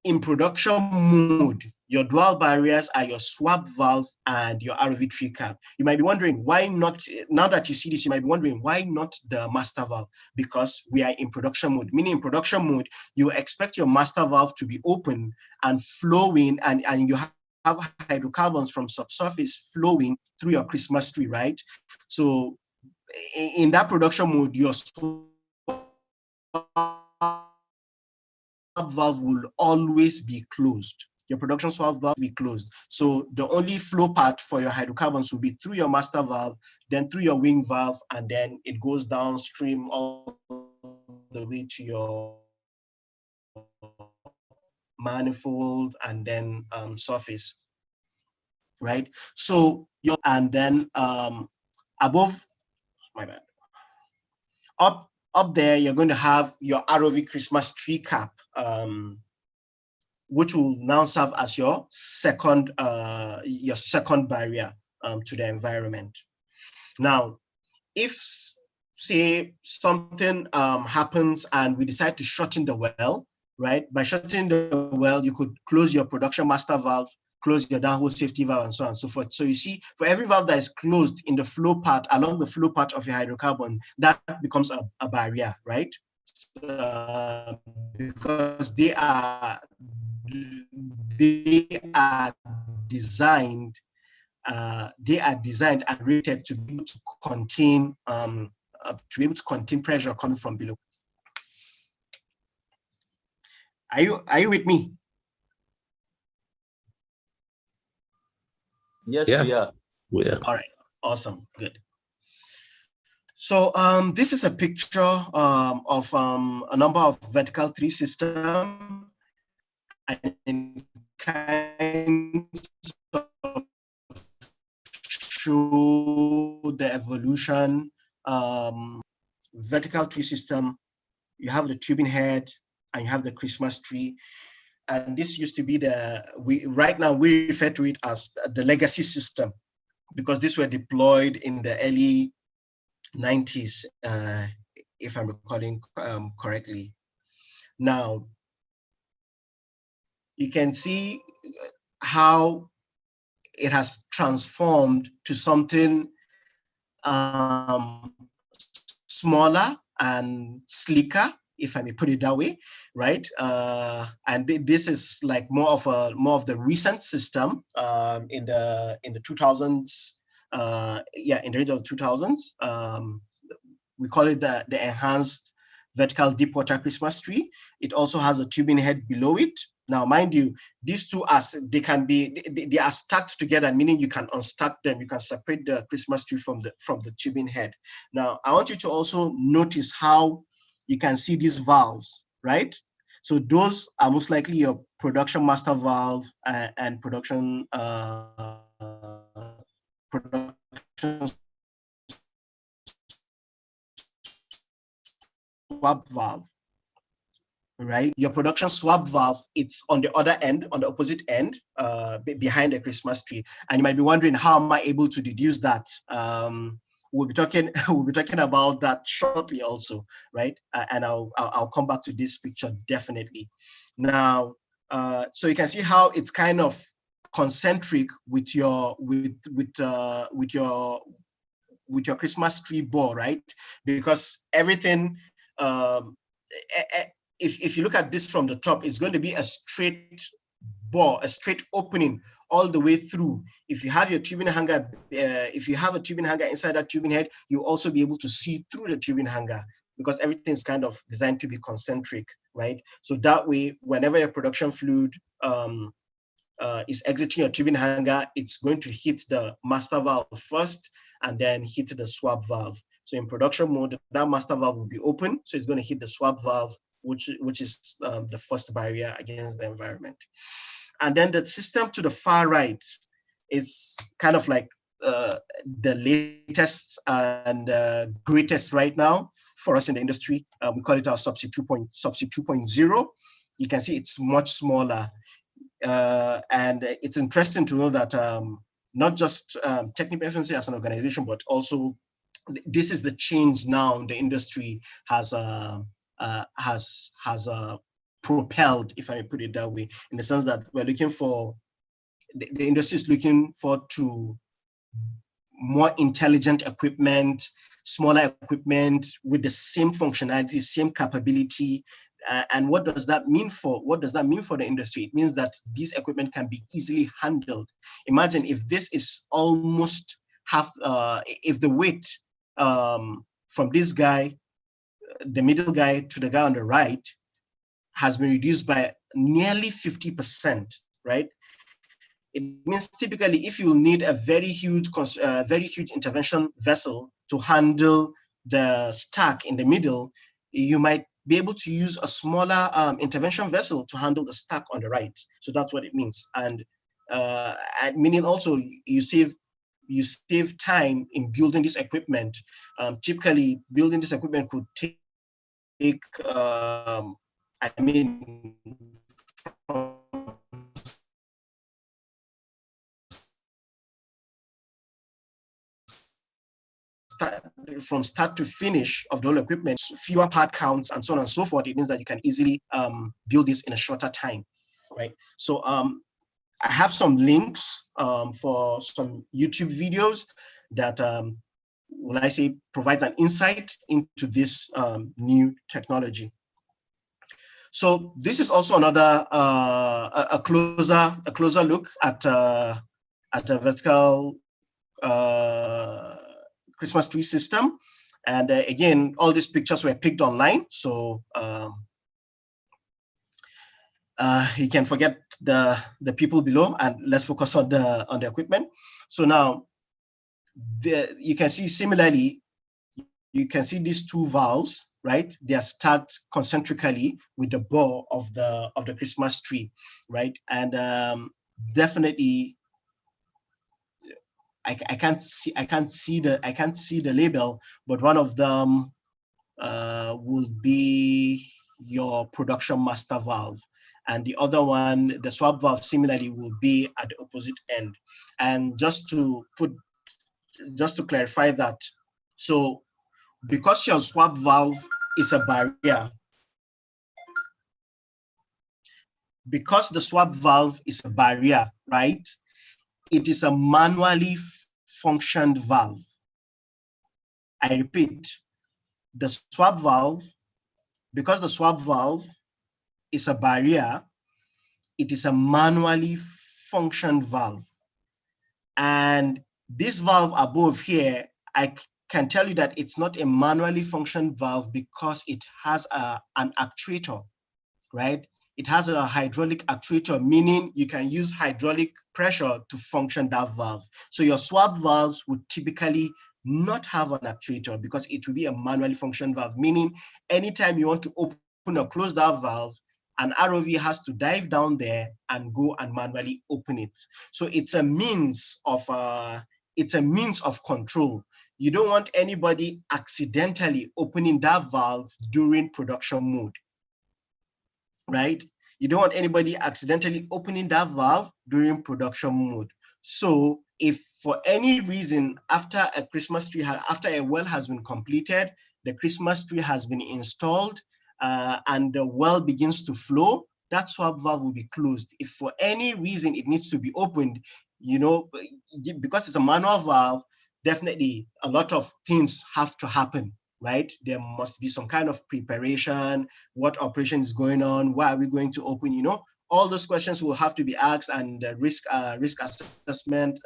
in production mode, your dual barriers are your swap valve and your ROV tree cap. You might be wondering why not, now that you see this, you might be wondering why not the master valve? Because we are in production mode, meaning in production mode, you expect your master valve to be open and flowing, and you have have hydrocarbons from subsurface flowing through your Christmas tree, right? So in that production mode, your valve will always be closed. Your production swap valve will be closed. So the only flow path for your hydrocarbons will be through your master valve, then through your wing valve, and then it goes downstream all the way to your manifold and then surface, right? So and then above, my bad, up there, you're going to have your ROV Christmas tree cap, which will now serve as your second barrier to the environment. Now, if say something happens and we decide to shorten the well, right? By shortening the well, you could close your production master valve, close your downhole safety valve, and so on and so forth. So you see, for every valve that is closed in the flow path, along the flow path of your hydrocarbon, that becomes a barrier, right? Because they are designed and rated to be able to contain pressure coming from below. Are you with me? Yes, Yeah. we are. Yeah. All right, awesome, good. So this is a picture of a number of vertical tree systems and kind of show the evolution. Vertical tree system, you have the tubing head and you have the Christmas tree. And this used to be right now we refer to it as the legacy system, because these were deployed in the early 90s, if I'm recalling correctly. Now, you can see how it has transformed to something smaller and sleeker, if I may put it that way, right? And this is like more of the recent system in the 2000s. In the range of 2000s. We call it the enhanced vertical deep water Christmas tree. It also has a tubing head below it. Now, mind you, these two they are stacked together, meaning you can unstack them. You can separate the Christmas tree from the tubing head. Now, I want you to also notice how you can see these valves, right? So those are most likely your production master valve and production swap valve, right? Your production swap valve, it's on the other end, on the opposite end, behind the Christmas tree. And you might be wondering, how am I able to deduce that? We'll be talking about that shortly also, right? And I'll come back to this picture definitely. Now, so you can see how it's kind of concentric with your Christmas tree bore, right? Because everything, if you look at this from the top, it's going to be a straight bore, a straight opening all the way through. If you have your tubing hanger, if you have a tubing hanger inside that tubing head, you'll also be able to see through the tubing hanger, because everything's kind of designed to be concentric, right? So that way, whenever your production fluid is exiting your tubing hanger, it's going to hit the master valve first and then hit the swap valve. So in production mode, that master valve will be open, so it's going to hit the swap valve, which is the first barrier against the environment. And then the system to the far right is kind of like the latest and greatest right now for us in the industry. We call it our Subsea 2.0. You can see it's much smaller. And it's interesting to know that not just Technip FMC as an organization, but also this is the change now the industry has propelled, if I may put it that way, in the sense that we're looking for, the industry is looking for to more intelligent equipment, smaller equipment with the same functionality, same capability, And what does that mean for the industry? It means that this equipment can be easily handled. Imagine if this is almost half, if the weight from this guy, the middle guy, to the guy on the right has been reduced by nearly 50%, right? It means typically if you need a very huge intervention vessel to handle the stack in the middle, you might be able to use a smaller intervention vessel to handle the stack on the right. So that's what it means. And meaning also you save time in building this equipment. Typically, building this equipment could take, from start to finish of the whole equipment, fewer part counts and so on and so forth. It means that you can easily build this in a shorter time, right? So I have some links for some YouTube videos that, provides an insight into this new technology. So this is also another a closer look at a vertical Christmas tree system. And again, all these pictures were picked online, so you can forget the people below and let's focus on the equipment. So now you can see similarly, you can see these two valves, right? They are stacked concentrically with the bore of the Christmas tree, right? And definitely, I can't see the label, but one of them will be your production master valve, and the other one, the swap valve, similarly will be at the opposite end. And just to clarify that, so because your swap valve is a barrier, because the swap valve is a barrier, right? It is a manually functioned valve. I repeat, the swap valve, because the swap valve is a barrier, it is a manually functioned valve. And this valve above here, I can tell you that it's not a manually functioned valve because it has an actuator, right? It has a hydraulic actuator, meaning you can use hydraulic pressure to function that valve. So your swap valves would typically not have an actuator because it will be a manually functioned valve, meaning anytime you want to open or close that valve, an ROV has to dive down there and go and manually open it. So it's a means of control. You don't want anybody accidentally opening that valve during production mode, right? You don't want anybody accidentally opening that valve during production mode. So if for any reason after a well has been completed, the Christmas tree has been installed, and the well begins to flow, that swap valve will be closed. If for any reason it needs to be opened, because it's a manual valve, definitely a lot of things have to happen, right? There must be some kind of preparation, what operation is going on, why are we going to open, all those questions will have to be asked, and risk assessment,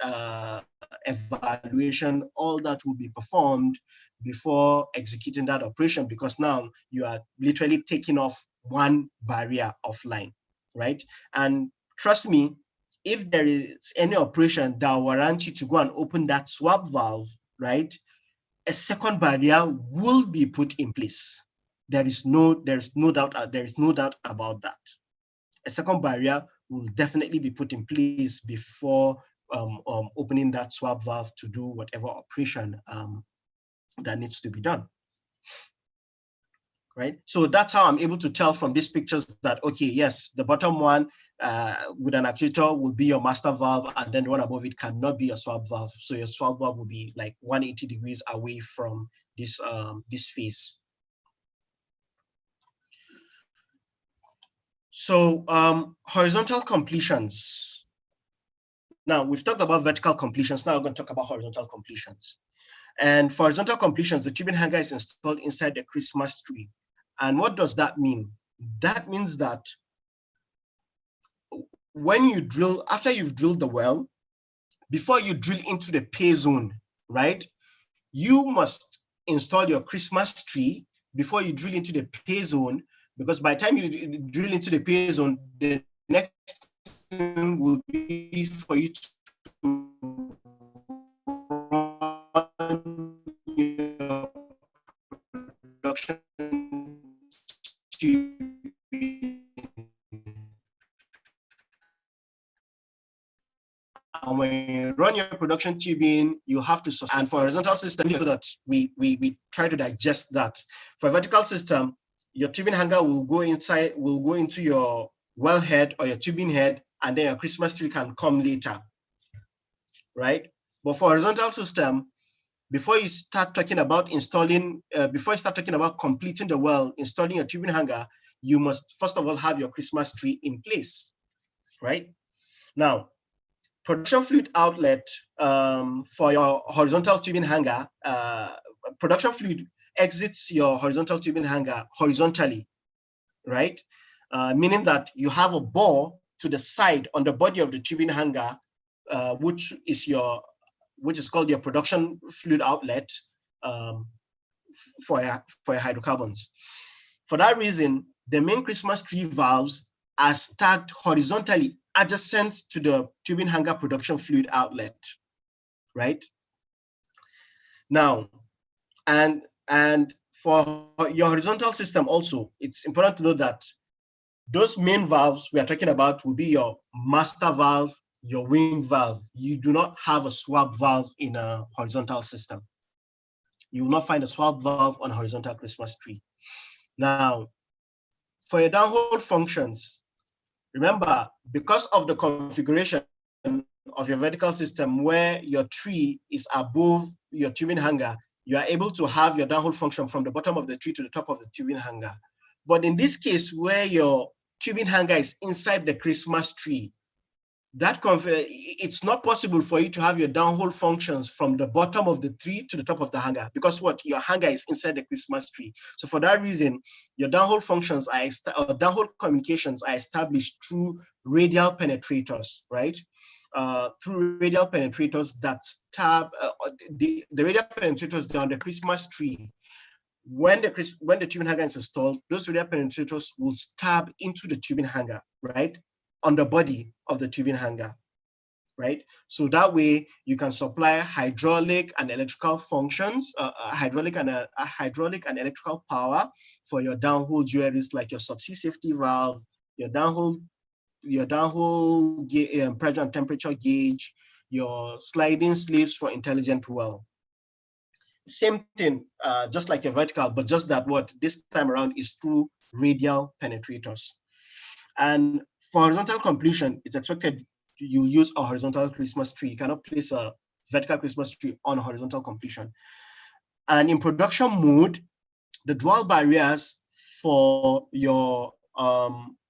evaluation, all that will be performed before executing that operation, because now you are literally taking off one barrier offline, right? And trust me, if there is any operation that will warrant you to go and open that swap valve, right, a second barrier will be put in place. There is no doubt about that. A second barrier will definitely be put in place before opening that swap valve to do whatever operation that needs to be done, right? So that's how I'm able to tell from these pictures that, okay, yes, the bottom one with an actuator will be your master valve, and then the one above it cannot be a swap valve. So your swap valve will be like 180 degrees away from this face. So horizontal completions. Now we've talked about vertical completions. Now we're going to talk about horizontal completions. And for horizontal completions, the tubing hanger is installed inside the Christmas tree. And what does that mean? That means that when you drill, after you've drilled the well, before you drill into the pay zone, right, you must install your Christmas tree before you drill into the pay zone, because by the time you drill into the pay zone, the next thing will be for you to run your production tubing. And when you run your production tubing, you have to, and for a horizontal system, so that we try to digest that. For a vertical system, your tubing hanger will go into your wellhead or your tubing head, and then your Christmas tree can come later, right? But for a horizontal system, before you start talking about completing the well, installing your tubing hanger, you must first of all have your Christmas tree in place, right? Now, production fluid outlet for your horizontal tubing hanger, production fluid exits your horizontal tubing hanger horizontally, right? Meaning that you have a bore to the side on the body of the tubing hanger, which is called your production fluid outlet for your hydrocarbons. For that reason, the main Christmas tree valves are stacked horizontally adjacent to the tubing hanger production fluid outlet, right? Now, and for your horizontal system also, it's important to know that those main valves we are talking about will be your master valve, your wing valve. You do not have a swap valve in a horizontal system. You will not find a swap valve on a horizontal Christmas tree. Now, for your downhole functions, remember, because of the configuration of your vertical system where your tree is above your tubing hanger, you are able to have your downhole function from the bottom of the tree to the top of the tubing hanger. But in this case, where your tubing hanger is inside the Christmas tree, it's not possible for you to have your downhole functions from the bottom of the tree to the top of the hanger, because your hanger is inside the Christmas tree. So for that reason, your downhole functions downhole communications are established through radial penetrators, right? Through radial penetrators that stab the radial penetrators down the Christmas tree. When the tubing hanger is installed, those radial penetrators will stab into the tubing hanger, right, on the body of the tubing hanger, right? So that way you can supply hydraulic and electrical functions, hydraulic and electrical power for your downhole jewelries like your subsea safety valve, your downhole pressure and temperature gauge, your sliding sleeves for intelligent well. Same thing, just like a vertical, but just that this time around is through radial penetrators. And for horizontal completion, it's expected you use a horizontal Christmas tree. You cannot place a vertical Christmas tree on a horizontal completion. And in production mode, the dual barriers for your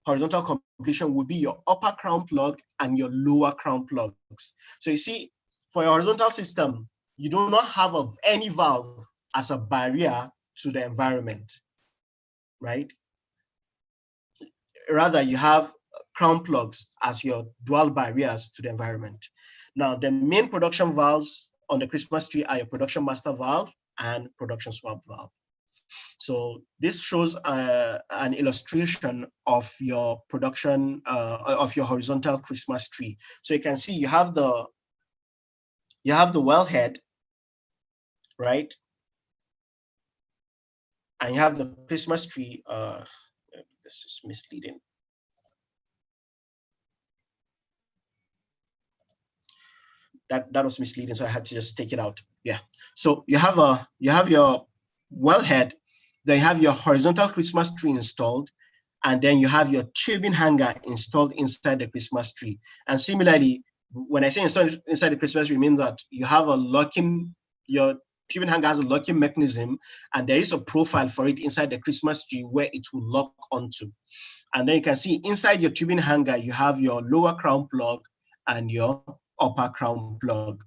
horizontal completion will be your upper crown plug and your lower crown plugs. So you see, for your horizontal system, you do not have any valve as a barrier to the environment, right? Rather, you have crown plugs as your dual barriers to the environment. Now, the main production valves on the Christmas tree are your production master valve and production swap valve. So this shows an illustration of your production, of your horizontal Christmas tree. So you can see you have the wellhead, right? And you have the Christmas tree. This is misleading. That was misleading, so I had to just take it out. Yeah. So you have your wellhead, then you have your horizontal Christmas tree installed, and then you have your tubing hanger installed inside the Christmas tree. And similarly, when I say installed inside the Christmas tree, it means that you have your tubing hanger has a locking mechanism, and there is a profile for it inside the Christmas tree where it will lock onto. And then you can see inside your tubing hanger, you have your lower crown plug and your upper crown plug.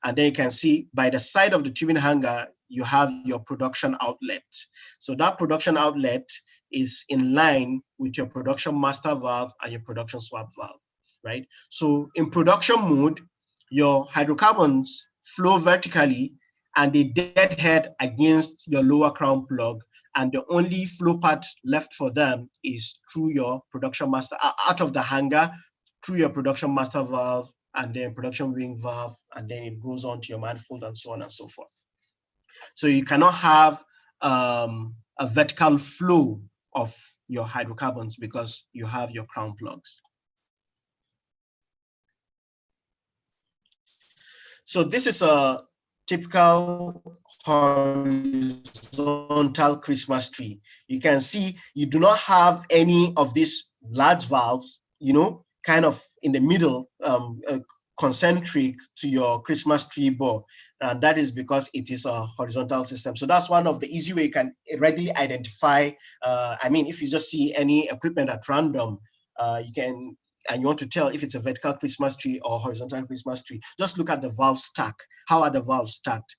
And then you can see by the side of the tubing hanger, you have your production outlet. So that production outlet is in line with your production master valve and your production swap valve, right? So in production mode, your hydrocarbons flow vertically and they deadhead against your lower crown plug, and the only flow path left for them is through your production master, out of the hangar, through your production master valve, and then production wing valve, and then it goes on to your manifold and so on and so forth. So you cannot have a vertical flow of your hydrocarbons because you have your crown plugs. So this is a typical horizontal Christmas tree. You can see you do not have any of these large valves, kind of in the middle, concentric to your Christmas tree bore. And that is because it is a horizontal system. So that's one of the easy way you can readily identify. If you just see any equipment at random, and you want to tell if it's a vertical Christmas tree or horizontal Christmas tree, just look at the valve stack. How are the valves stacked?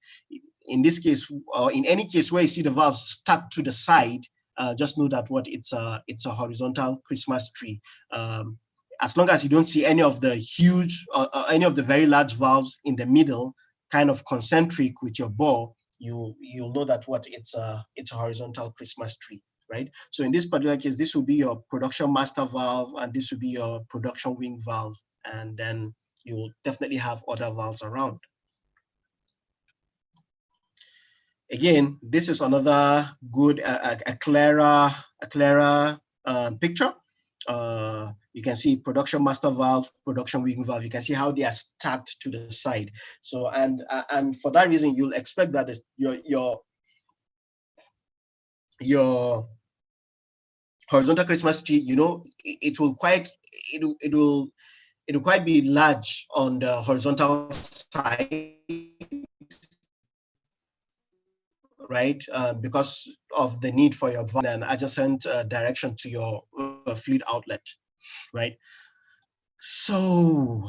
In this case, or in any case where you see the valves stacked to the side, just know that it's a horizontal Christmas tree. As long as you don't see any of the huge, any of the very large valves in the middle, kind of concentric with your bore, you'll know that it's a horizontal Christmas tree. Right? So in this particular case, this will be your production master valve, and this will be your production wing valve, and then you will definitely have other valves around. Again, this is another good, a clearer picture. You can see production master valve, production wing valve. You can see how they are stacked to the side. So and for that reason, you'll expect that your horizontal Christmas tree, it will quite be large on the horizontal side, right? Because of the need for your valve and adjacent direction to your fluid outlet, right? So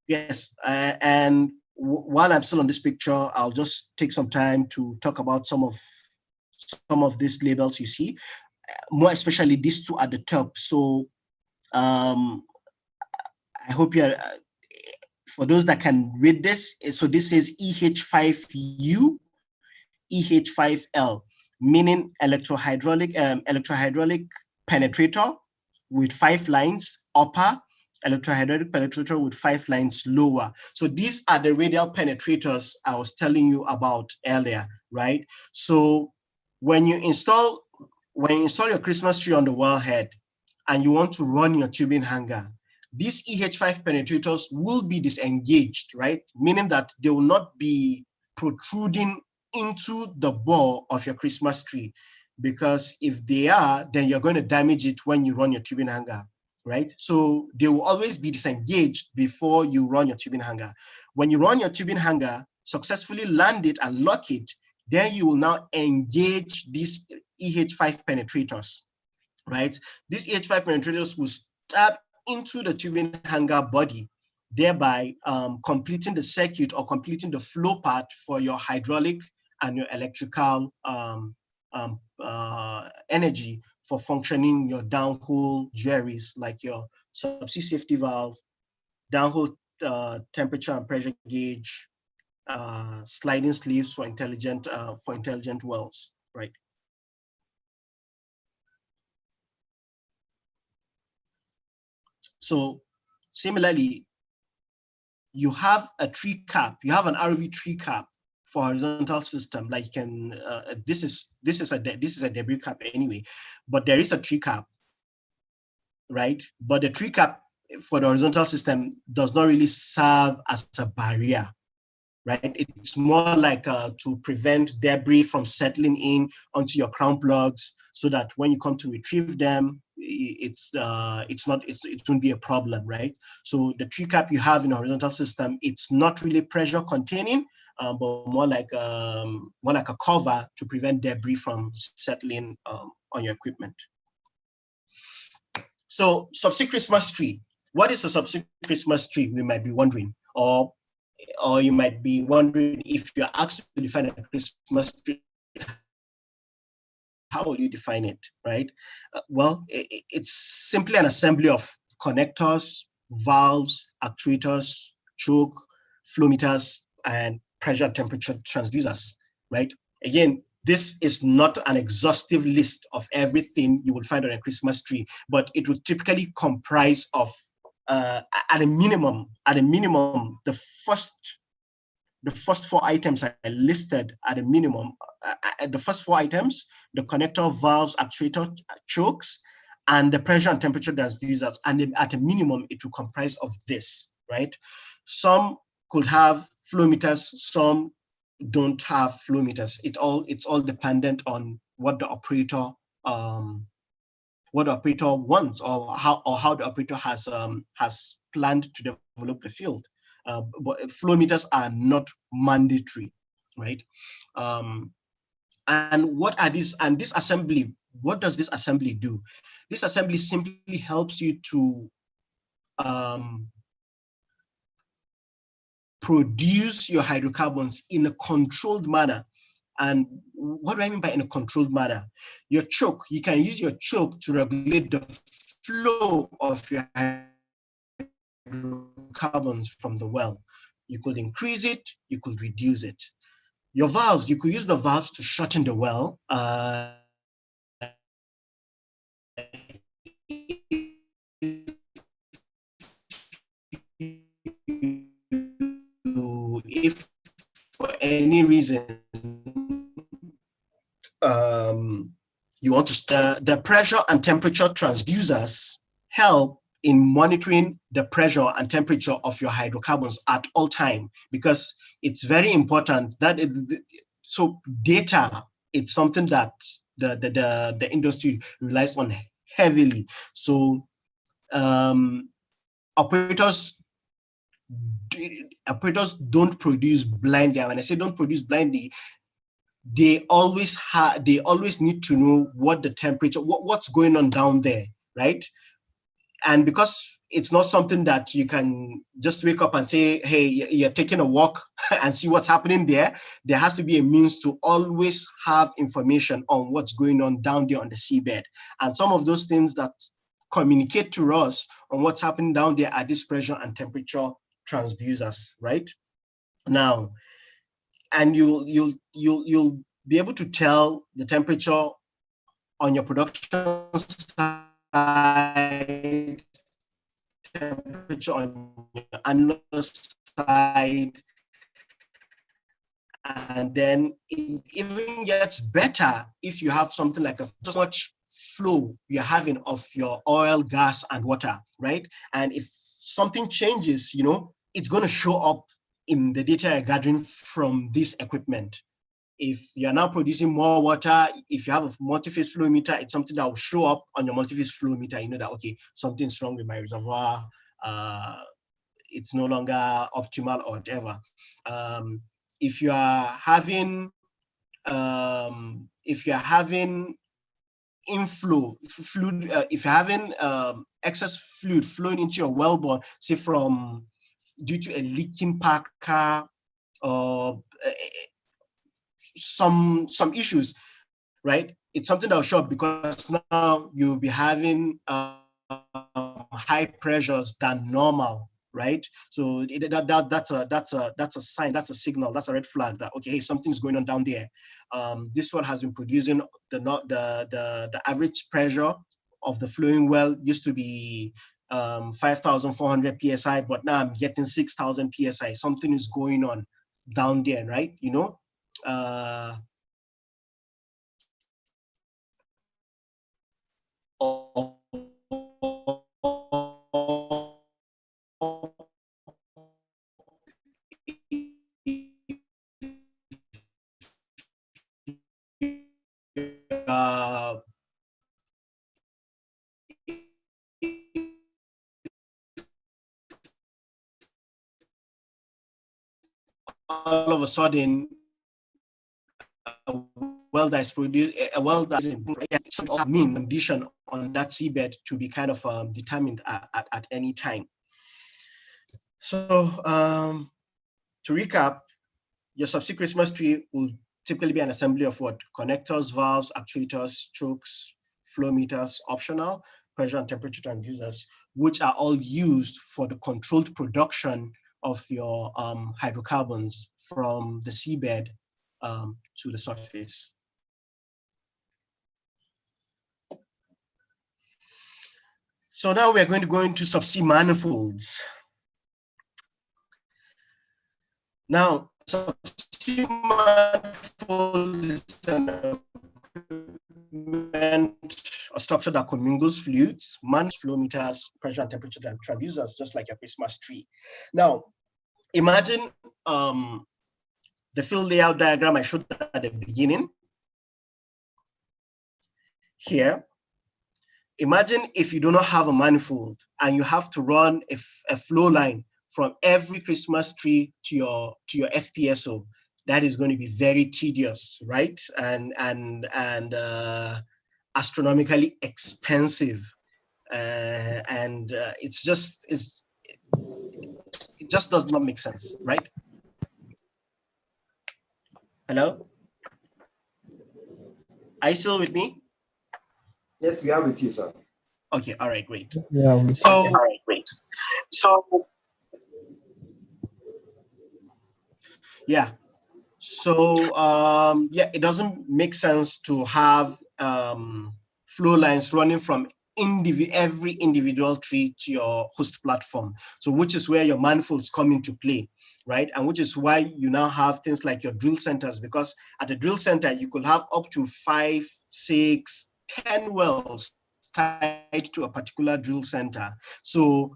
yes, and while I'm still on this picture, I'll just take some time to talk about some of these labels you see, more especially these two at the top. So I hope you're, for those that can read this, so this is EH5U, EH5L, meaning electrohydraulic penetrator with 5 lines upper, electrohydraulic penetrator with 5 lines lower. So these are the radial penetrators I was telling you about earlier, right? So when you install your Christmas tree on the wellhead and you want to run your tubing hanger, these EH5 penetrators will be disengaged, right? Meaning that they will not be protruding into the bore of your Christmas tree, because if they are, then you're going to damage it when you run your tubing hanger, right? So they will always be disengaged before you run your tubing hanger. When you run your tubing hanger, successfully land it and lock it, then you will now engage these EH5 penetrators, right? These EH5 penetrators will stab into the tubing hanger body, thereby completing the circuit or completing the flow path for your hydraulic and your electrical energy for functioning your downhole jewelries like your subsea safety valve, downhole temperature and pressure gauge, sliding sleeves for intelligent wells, right? So similarly, you have a tree cap, you have an ROV tree cap for horizontal system. Like you can, this is a debris cap anyway, but there is a tree cap, right? But the tree cap for the horizontal system does not really serve as a barrier, right? It's more like to prevent debris from settling in onto your crown plugs, so that when you come to retrieve them, it won't be a problem, right? So the tree cap you have in a horizontal system, it's not really pressure containing, but more like a cover to prevent debris from settling on your equipment. So subsea Christmas tree. What is a subsea Christmas tree? We might be wondering. Or or you might be wondering, if you're asked to define a Christmas tree, how will you define it, right? Well, it's simply an assembly of connectors, valves, actuators, choke, flow meters, and pressure and temperature transducers, right? Again, this is not an exhaustive list of everything you will find on a Christmas tree, but it would typically comprise of, at a minimum, the first four items I listed at a minimum. The first four items: the connector, valves, actuator, chokes, and the pressure and temperature transducers. And at a minimum, it will comprise of this, right? Some could have flow meters, some don't have flow meters. It's all dependent on what the operator wants, or how the operator has planned to develop the field. But flow meters are not mandatory, right? And what are these? And this assembly, what does this assembly do? This assembly simply helps you to produce your hydrocarbons in a controlled manner. And what do I mean by in a controlled manner? Your choke, you can use your choke to regulate the flow of your hydrocarbons from the well. You could increase it, you could reduce it. Your valves, you could use the valves to shorten the well. If for any reason you want to start, the pressure and temperature transducers help in monitoring the pressure and temperature of your hydrocarbons at all time, because it's very important that so data, it's something that the industry relies on heavily. So operators don't produce blindly. And when I say don't produce blindly, they always need to know what the temperature, what's going on down there, right? And because it's not something that you can just wake up and say, hey, you're taking a walk and see what's happening there. There has to be a means to always have information on what's going on down there on the seabed. And some of those things that communicate to us on what's happening down there are these pressure and temperature transducers, right? Now, and you'll be able to tell the temperature on your production side, temperature on your annual side, and then it even gets better if you have something like just much flow you're having of your oil, gas, and water, right? And if something changes, it's going to show up in the data you're gathering from this equipment. If you're now producing more water, if you have a multi-phase flow meter, it's something that will show up on your multi-phase flow meter. You know that, okay, something's wrong with my reservoir. It's no longer optimal or whatever. If you are having inflow fluid, if you're having excess fluid flowing into your wellbore, say due to a leaking packer or some issues, right? It's something that will show up because now you'll be having high pressures than normal, right? So that's a sign, that's a signal, that's a red flag that, okay, hey, something's going on down there. This one has been producing the average pressure of the flowing well used to be 5,400 psi, but now I'm getting 6,000 psi. Something is going on down there, right? All of a sudden, a well that's produced, a well that's a mean condition on that seabed to be kind of determined at any time. So to recap, your Subsea Christmas tree will typically be an assembly of what? Connectors, valves, actuators, chokes, flow meters, optional, pressure and temperature transducers, which are all used for the controlled production of your hydrocarbons from the seabed to the surface. So now we're going to go into subsea manifolds. Now, subsea manifold is an a structure that commingles fluids, flow meters, pressure and temperature transducers, just like a Christmas tree. Now, imagine the field layout diagram I showed at the beginning. Here, imagine if you do not have a manifold and you have to run a flow line from every Christmas tree to your FPSO. That is going to be very tedious, right? And astronomically expensive, it just does not make sense, right? Hello, are you still with me? Yes, we are with you, sir. Okay, all right, great. Yeah. Yeah, yeah, it doesn't make sense to have flow lines running from every individual tree to your host platform. So which is where your manifolds come into play, right? And which is why you now have things like your drill centers, because at a drill center, you could have up to 5, 6, 10 wells tied to a particular drill center. So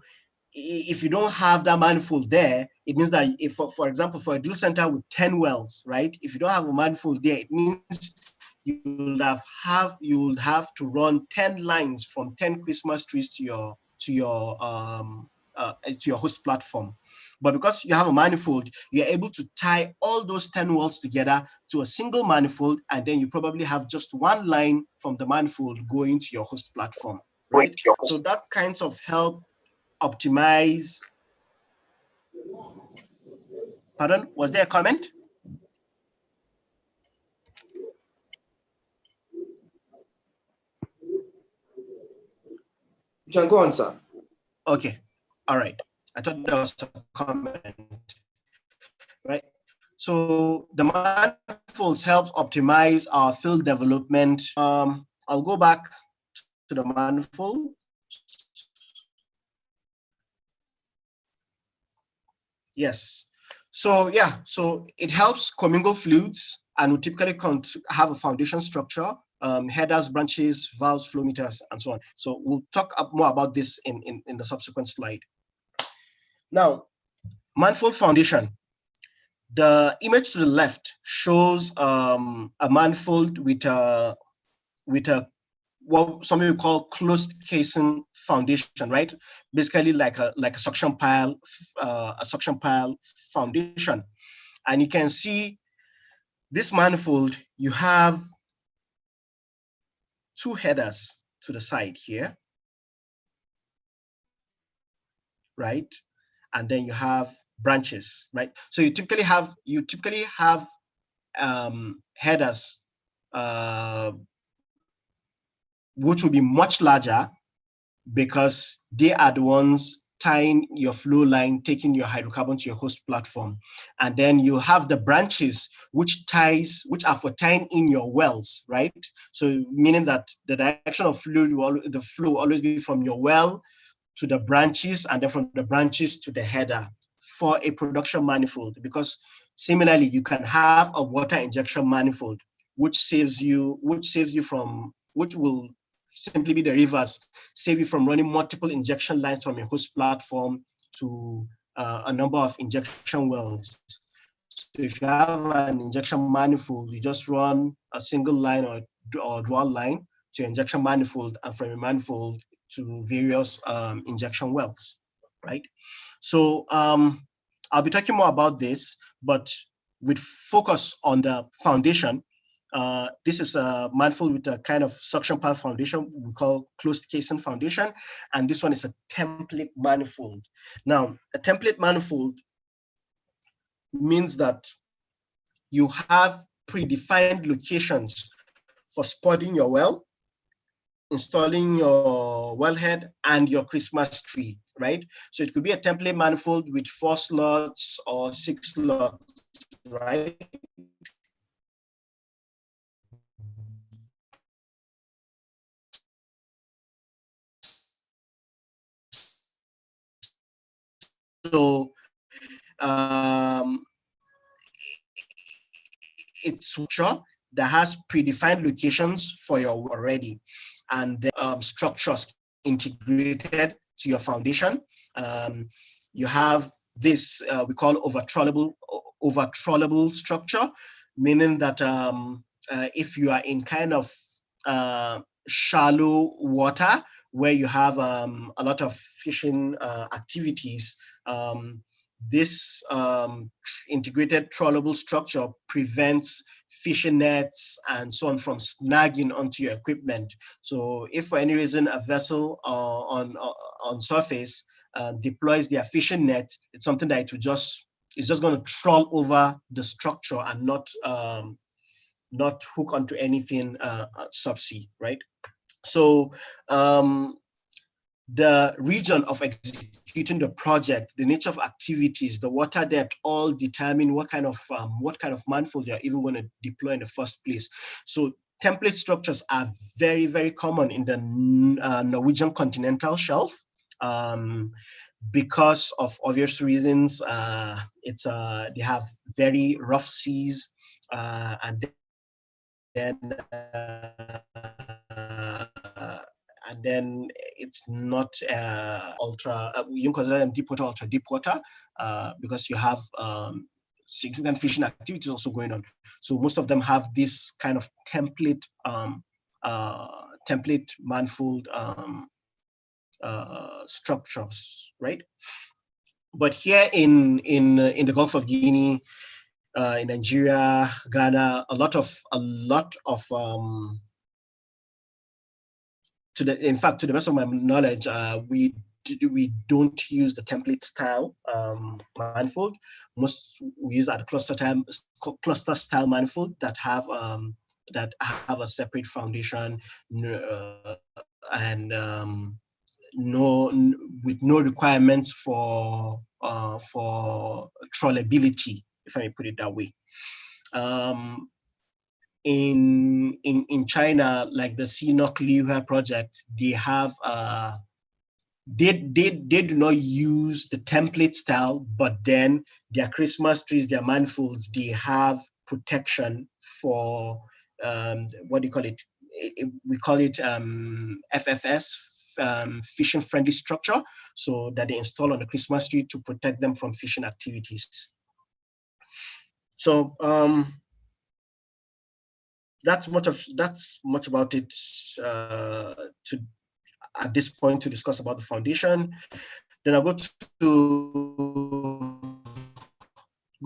if you don't have that manifold there, it means that if, for example, for a drill center with 10 wells, right? If you don't have a manifold there, it means you would have to run 10 lines from 10 Christmas trees to your host platform. But because you have a manifold, you're able to tie all those 10 wells together to a single manifold, and then you probably have just one line from the manifold going to your host platform, right? So that kinds of help optimize. Pardon, was there a comment? You can go on, sir. Okay, all right. I thought there was a comment, right? So the manifolds help optimize our field development. I'll go back to the manifold. Yes. So yeah, so it helps commingle fluids, and we typically have a foundation structure, headers, branches, valves, flow meters, and so on. So we'll talk more about this in the subsequent slide. Now, manifold foundation. The image to the left shows a manifold with a what some people call closed casing foundation, right? Basically like a suction pile, foundation. And you can see this manifold, you have 2 headers to the side here, right? And then you have branches, right? So you typically have headers which will be much larger because they are the ones tying your flow line, taking your hydrocarbon to your host platform. And then you have the branches which are for tying in your wells, right? So meaning that the direction of the flow will always be from your well to the branches, and then from the branches to the header for a production manifold. Because similarly, you can have a water injection manifold, which will simply be the reverse, save you from running multiple injection lines from a host platform to a number of injection wells. So if you have an injection manifold, you just run a single line or dual line to injection manifold, and from a manifold to various injection wells, right? So I'll be talking more about this, but with focus on the foundation. This is a manifold with a kind of suction pile foundation we call closed casing foundation, and this one is a template manifold. Now, a template manifold means that you have predefined locations for spotting your well, installing your wellhead, and your Christmas tree, right? So it could be a template manifold with 4 slots or 6 slots, right? So it's structure that has predefined locations for your already, and structures integrated to your foundation. You have this we call over-trollable structure, meaning that if you are in kind of shallow water where you have a lot of fishing activities, this integrated trollable structure prevents fishing nets and so on from snagging onto your equipment. So if for any reason a vessel on surface deploys their fishing net, it's something that it's just going to troll over the structure and not hook onto anything subsea, right? So the region of executing the project, the nature of activities, the water depth, all determine what kind of manifold you're even going to deploy in the first place. So template structures are very, very common in the Norwegian continental shelf. Because of obvious reasons, they have very rough seas, and then it's not ultra, you can consider them deep water, ultra deep water, because you have significant fishing activities also going on. So most of them have this kind of template manifold structures, right? But here in the Gulf of Guinea, in Nigeria, Ghana, a lot of in fact, to the best of my knowledge, we don't use the template style manifold. Most we use are the cluster style manifold that have a separate foundation and with no requirements for trollability, if I may put it that way. In China, like the CNOC Liuhe project, they have they do not use the template style, but then their Christmas trees, their manifolds, they have protection for what do you call it? We call it FFS, fishing friendly structure, so that they install on the Christmas tree to protect them from fishing activities. So that's much about it at this point to discuss about the foundation. Then I'll go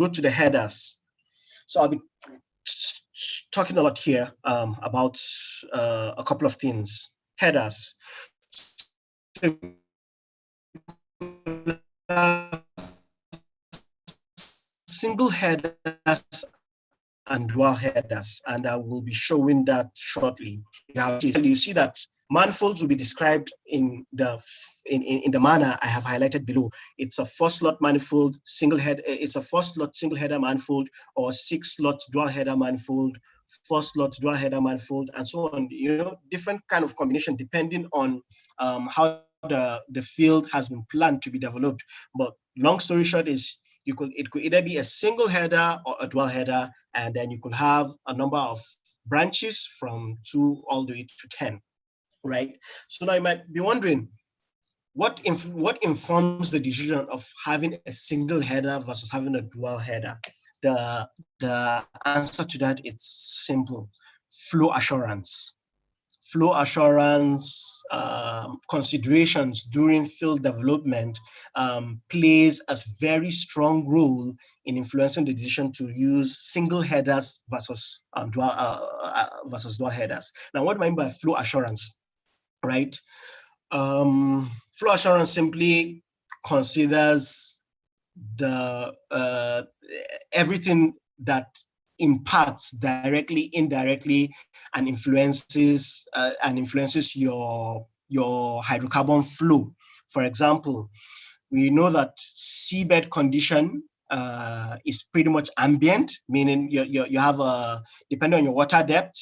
to the headers. So I'll be talking a lot here about a couple of things. Headers. Single headers and dual headers, and I will be showing that shortly. You see that manifolds will be described in the manner I have highlighted below. It's a 4-slot manifold, single head. It's a 4-slot single header manifold, or 6-slot dual header manifold, 4-slot dual header manifold, and so on. You know, different kind of combination depending on how the field has been planned to be developed. But long story short is it could either be a single header or a dual header, and then you could have a number of branches from 2 all the way to 10, right? So now you might be wondering, what informs the decision of having a single header versus having a dual header? The answer to that is simple: flow assurance. Flow assurance considerations during field development plays a very strong role in influencing the decision to use single headers versus dual headers. Now, what do I mean by flow assurance, right? Flow assurance simply considers the everything that impacts directly, indirectly, and influences your hydrocarbon flow. For example, we know that seabed condition is pretty much ambient, meaning you have a, depending on your water depth,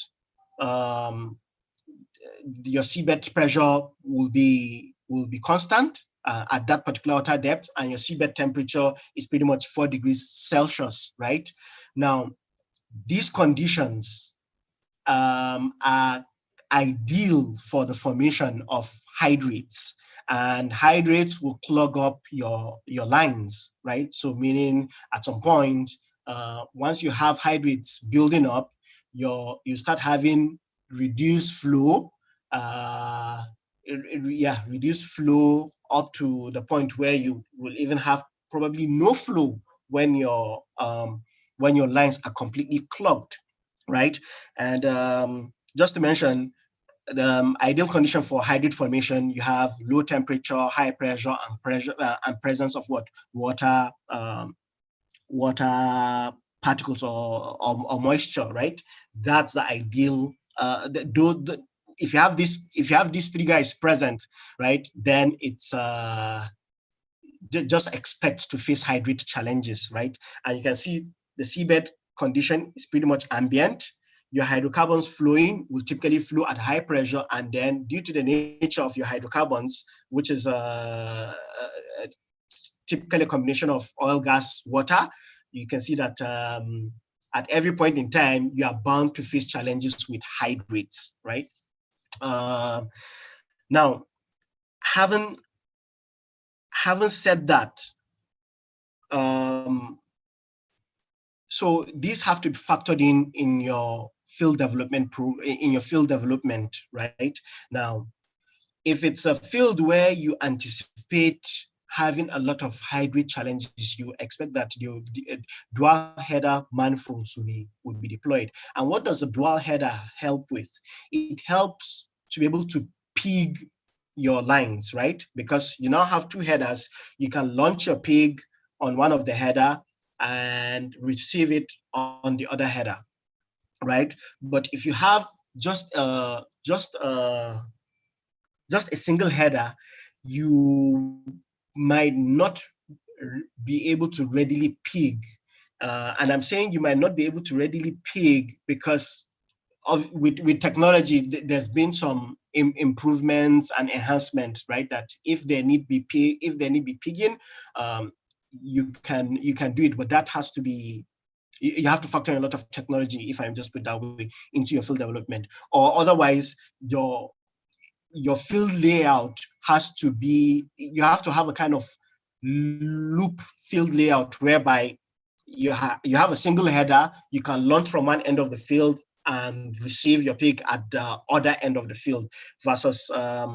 your seabed pressure will be constant at that particular water depth, and your seabed temperature is pretty much 4 degrees Celsius, right? Now, these conditions are ideal for the formation of hydrates, and hydrates will clog up your lines, right? So meaning at some point, once you have hydrates building up, you start having reduced flow, reduced flow up to the point where you will even have probably no flow when your lines are completely clogged, right? And just to mention, the ideal condition for hydrate formation, you have low temperature, high pressure, and presence of what? Water, water particles or moisture, right? That's the ideal. If you have these three guys present, right, then it's just expect to face hydrate challenges, right? And you can see the seabed condition is pretty much ambient. Your hydrocarbons flowing will typically flow at high pressure, and then due to the nature of your hydrocarbons, which is typically a combination of oil, gas, water, you can see that at every point in time, you are bound to face challenges with hydrates, right? Now, having said that, so these have to be factored in your field development right? Now, if it's a field where you anticipate having a lot of hydrate challenges, you expect that the dual header manifolds will be deployed. And what does a dual header help with? It helps to be able to pig your lines, right? Because you now have two headers. You can launch your pig on one of the header and receive it on the other header, right? But if you have just a single header, you might not be able to readily pig. And I'm saying you might not be able to readily pig because with technology, there's been some improvements and enhancements, right? That if there need be pigging, you can do it, but that has to be, you have to factor in a lot of technology, if I'm just put that way, into your field development, or otherwise your field layout has to be, you have to have a kind of loop field layout whereby you have a single header, you can launch from one end of the field and receive your pig at the other end of the field, versus a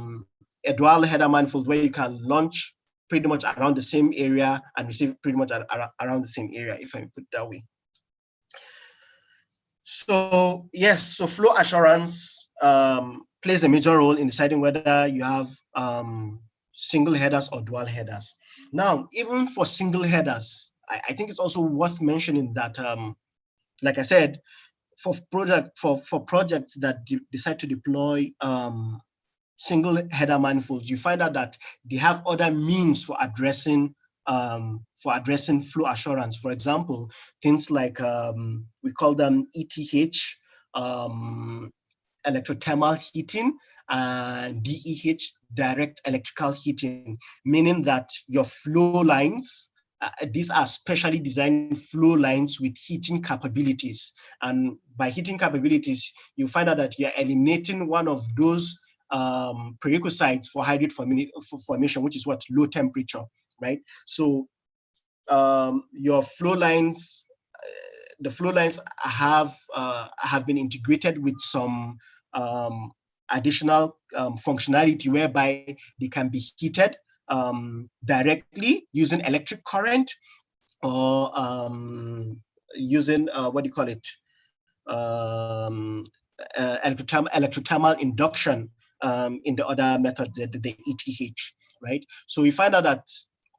dual header manifold where you can launch pretty much around the same area and receive pretty much around the same area, if I put it that way. So yes, so flow assurance plays a major role in deciding whether you have single headers or dual headers. Now, even for single headers, I think it's also worth mentioning that, like I said, for projects that decide to deploy single header manifolds, you find out that they have other means for addressing flow assurance. For example, things like we call them ETH, electrothermal heating, and DEH, direct electrical heating, meaning that your flow lines, these are specially designed flow lines with heating capabilities. And by heating capabilities, you find out that you're eliminating one of those prerequisites for hydrate formation, which is what? Low temperature, right? So your flow lines, the flow lines have been integrated with some additional functionality whereby they can be heated directly using electric current, or using what do you call it? Electrothermal induction in the other method, the ETH, right? So we find out that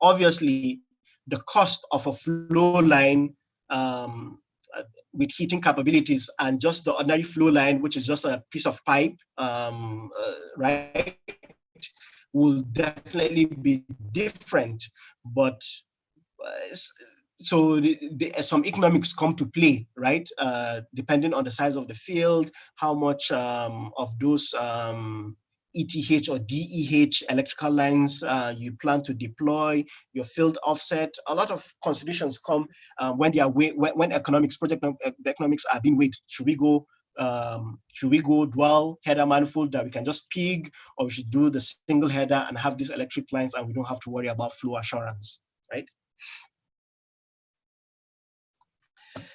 obviously the cost of a flow line with heating capabilities, and just the ordinary flow line, which is just a piece of pipe, right, will definitely be different. But so some economics come to play, right? Depending on the size of the field, how much of those ETH or DEH electrical lines you plan to deploy, your field offset. A lot of considerations come when they are when project economics are being weighed. Should we go dual header manifold that we can just pig, or we should do the single header and have these electric lines and we don't have to worry about flow assurance, right?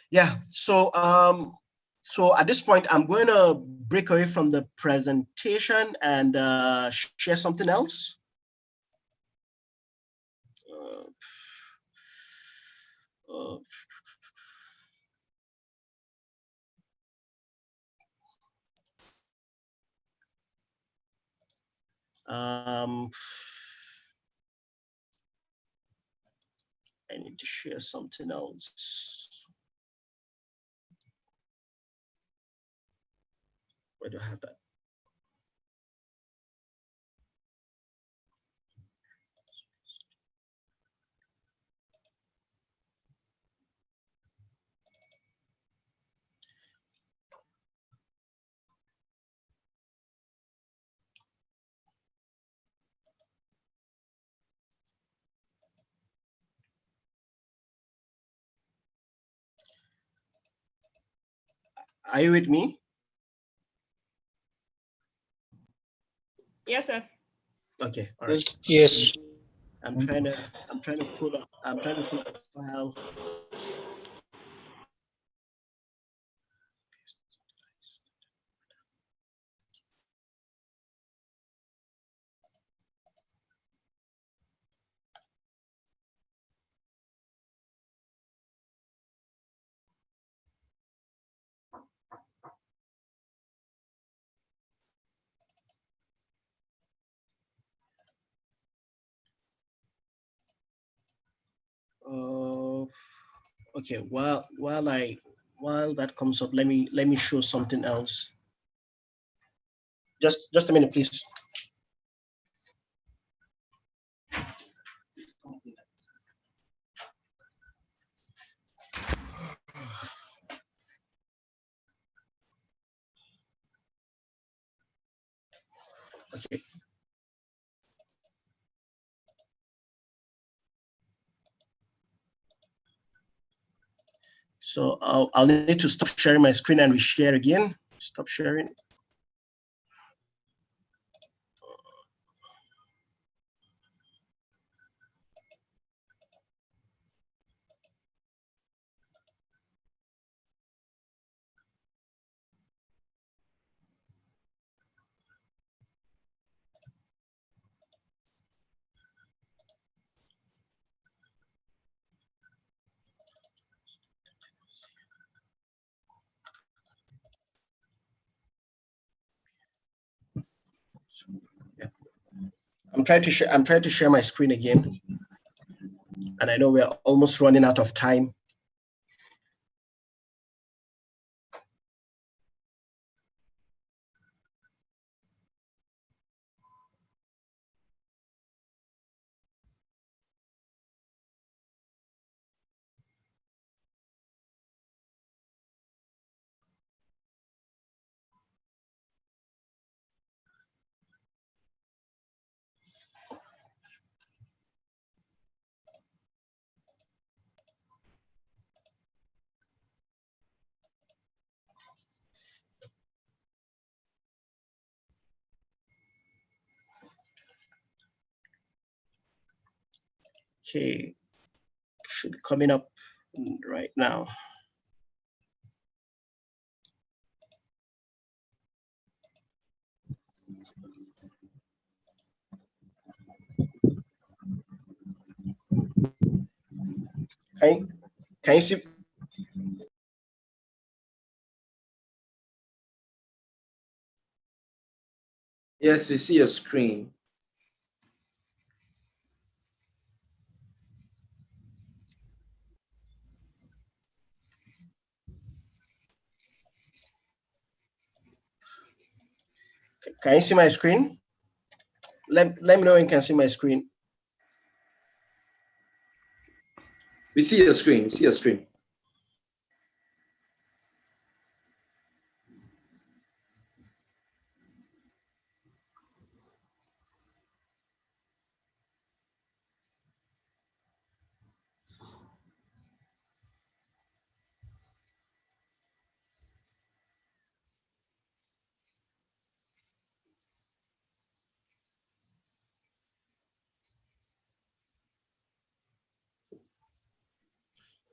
Yeah, so so at this point, I'm going to break away from the presentation and share something else. I need to share something else. Where do I have that? Are you with me? Yes, sir. Okay, all right. Yes. I'm trying to pull up the file. Okay, while that comes up, let me show something else. Just a minute, please. Okay. So I'll need to stop sharing my screen and reshare again. Stop sharing. Yeah. I'm trying to share my screen again. And I know we're almost running out of time. Okay, should be coming up right now. Can you see? Yes, we see your screen. Can you see my screen? Let me know when you can see my screen. We see your screen. We see your screen.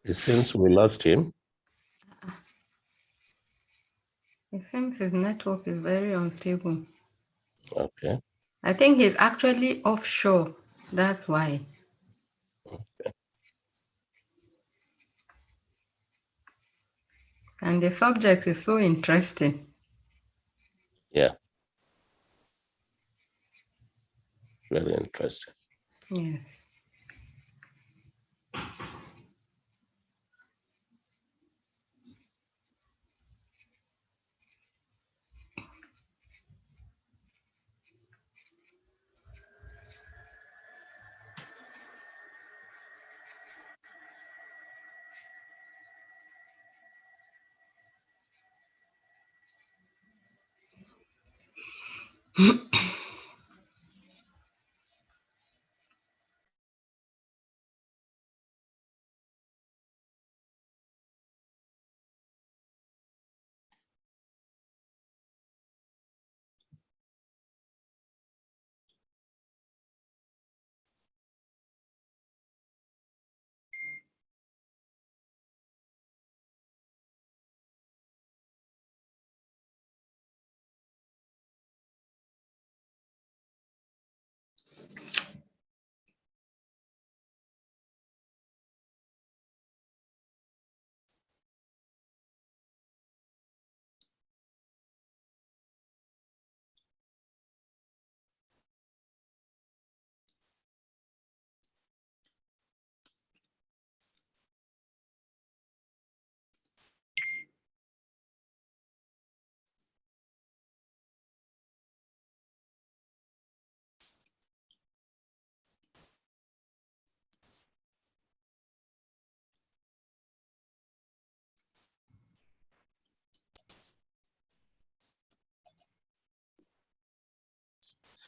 It seems we lost him. It seems his network is very unstable. Okay. I think he's actually offshore. That's why. And the subject is so interesting. Yeah. Very interesting. Yes.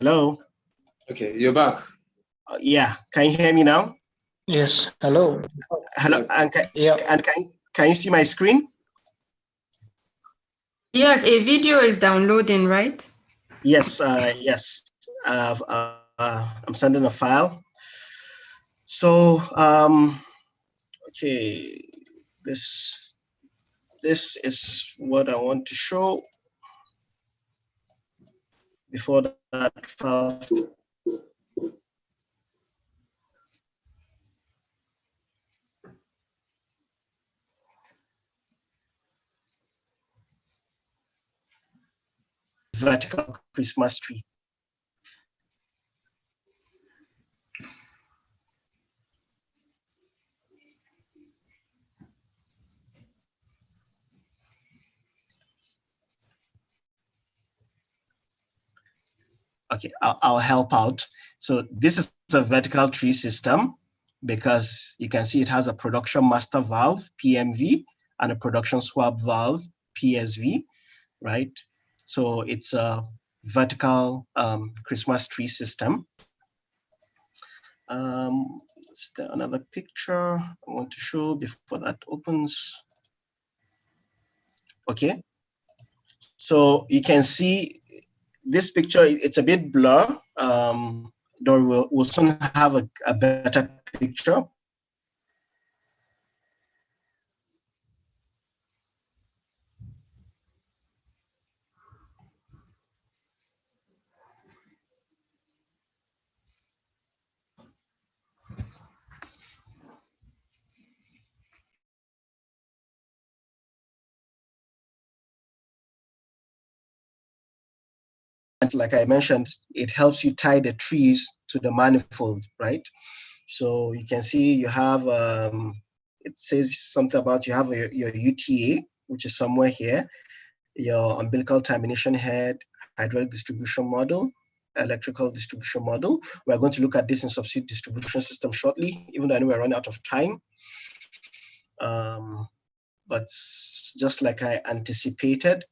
Hello. Okay, you're back. Yeah, can you hear me now? Yes. Hello. Hello, and Yeah. can you see my screen? Yes, a video is downloading, right? Yes, yes. I'm sending a file. So, okay, this is what I want to show. Before that file. Vertical Christmas tree. Okay, I'll help out. So this is a vertical tree system because you can see it has a production master valve, PMV, and a production swap valve, PSV, right? So it's a vertical Christmas tree system. Is there another picture I want to show before that opens? Okay, so you can see this picture, it's a bit blur. Though we'll soon have a better picture. And like I mentioned, it helps you tie the trees to the manifold, right? So you can see you have, it says something about you have your UTA, which is somewhere here, your umbilical termination head, hydraulic distribution model, electrical distribution model. We're going to look at this in subsea distribution system shortly, even though I know we're running out of time. But just like I anticipated,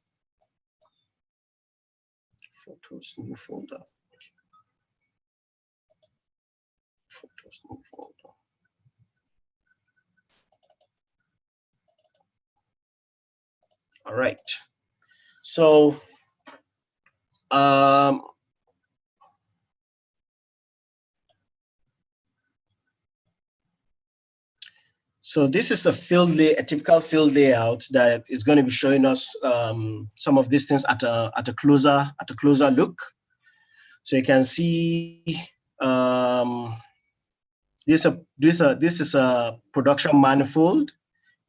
photos, new folder. Photos, new folder. All right. So, so this is a typical field layout that is going to be showing us some of these things at a closer look. So you can see this is a production manifold.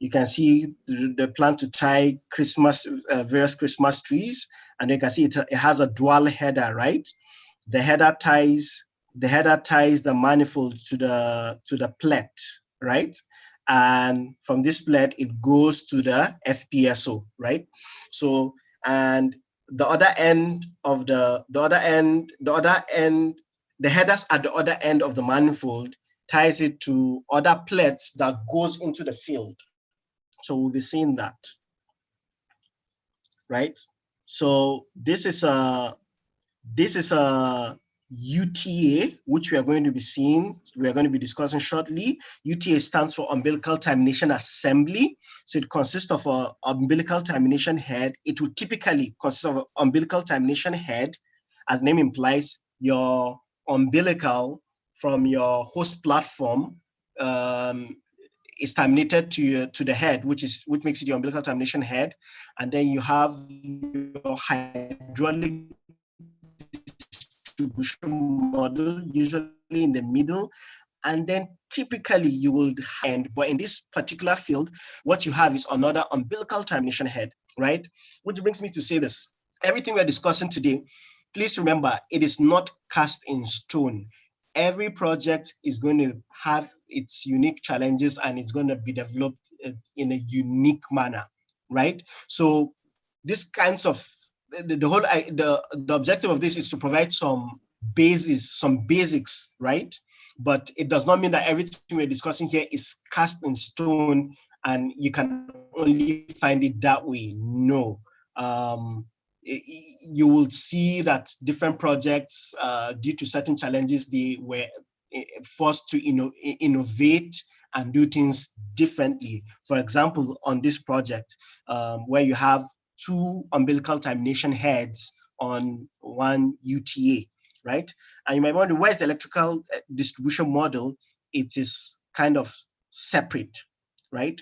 You can see the plan to tie various Christmas trees, and you can see it has a dual header, right? The header ties the manifold to the plate, right? And from this plate, it goes to the FPSO, right? So, and the headers at the other end of the manifold ties it to other plates that goes into the field. So we'll be seeing that, right? So this is a UTA, which we are going to be seeing, we are going to be discussing shortly. UTA stands for umbilical termination assembly. So it consists of an umbilical termination head. It would typically consist of an umbilical termination head. As the name implies, your umbilical from your host platform is terminated to the head, which makes it your umbilical termination head. And then you have your hydraulic distribution model, usually in the middle, and then typically you will end, but in this particular field, what you have is another umbilical termination head, right? Which brings me to say this. Everything we're discussing today, please remember, it is not cast in stone. Every project is going to have its unique challenges and it's going to be developed in a unique manner, right? So this kinds of the objective of this is to provide some basics, right? But it does not mean that everything we're discussing here is cast in stone and you can only find it that way. No. You will see that different projects, due to certain challenges, they were forced to innovate and do things differently. For example, on this project, where you have two umbilical termination heads on one UTA, right? And you might wonder, where's the electrical distribution model? It is kind of separate, right?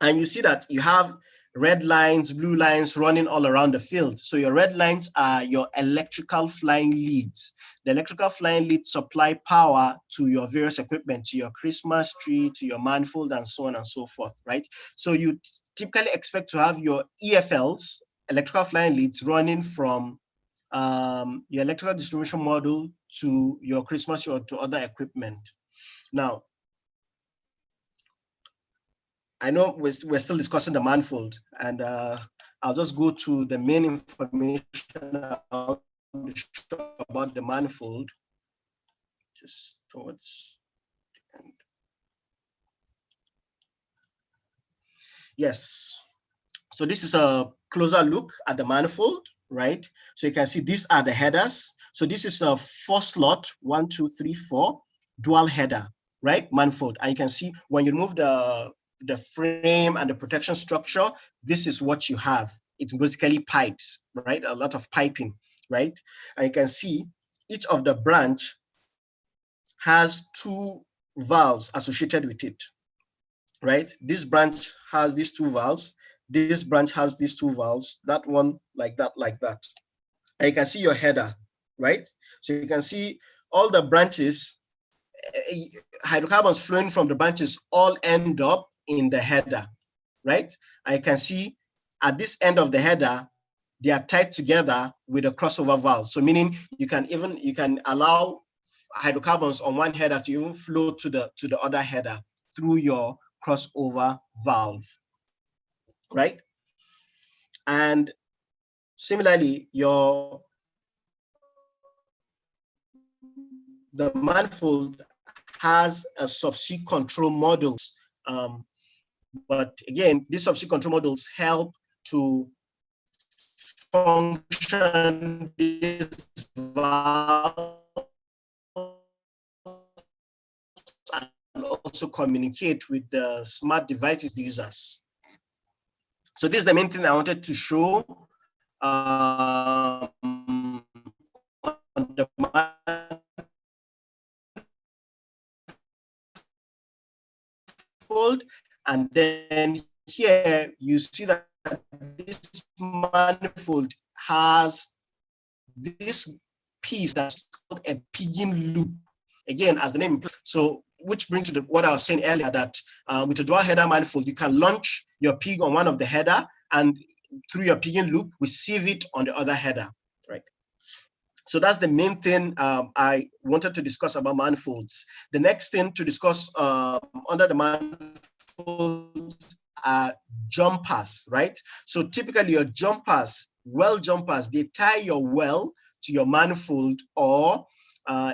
And you see that you have red lines, blue lines running all around the field. So your red lines are your electrical flying leads. The electrical flying leads supply power to your various equipment, to your Christmas tree, to your manifold, and so on and so forth, right? So you typically expect to have your EFLs, electrical flying leads, running from your electrical distribution model to your Christmas or to other equipment. Now, I know we're still discussing the manifold, and I'll just go to the main information about the manifold just towards the end. Yes, so this is a closer look at the manifold, right? So you can see these are the headers. So this is a 4-slot, 1, 2, 3, 4 dual header, right? Manifold, and you can see when you remove the frame and the protection structure, this is what you have. It's basically pipes, right? A lot of piping, right? And you can see each of the branch has 2 valves associated with it, right? This branch has these 2 valves. This branch has these 2 valves. That one like that, like that. And you can see your header, right? So you can see all the branches, hydrocarbons flowing from the branches all end up in the header, right? I can see at this end of the header, they are tied together with a crossover valve. So meaning you can allow hydrocarbons on one header to even flow to the other header through your crossover valve, right? And Similarly, the manifold has a subsea control models, but again, these subsea control models help to function this valve and also communicate with the smart devices users. So this is the main thing I wanted to show on the manifold. And then here you see that this manifold has this piece that's called a piggin loop. Again, as the name implies. So which brings to what I was saying earlier, that with a dual header manifold, you can launch your pig on one of the header and through your piggin loop, receive it on the other header, right? So that's the main thing I wanted to discuss about manifolds. The next thing to discuss under the manifolds are jumpers, right? So typically your jumpers, well jumpers, they tie your well to your manifold, or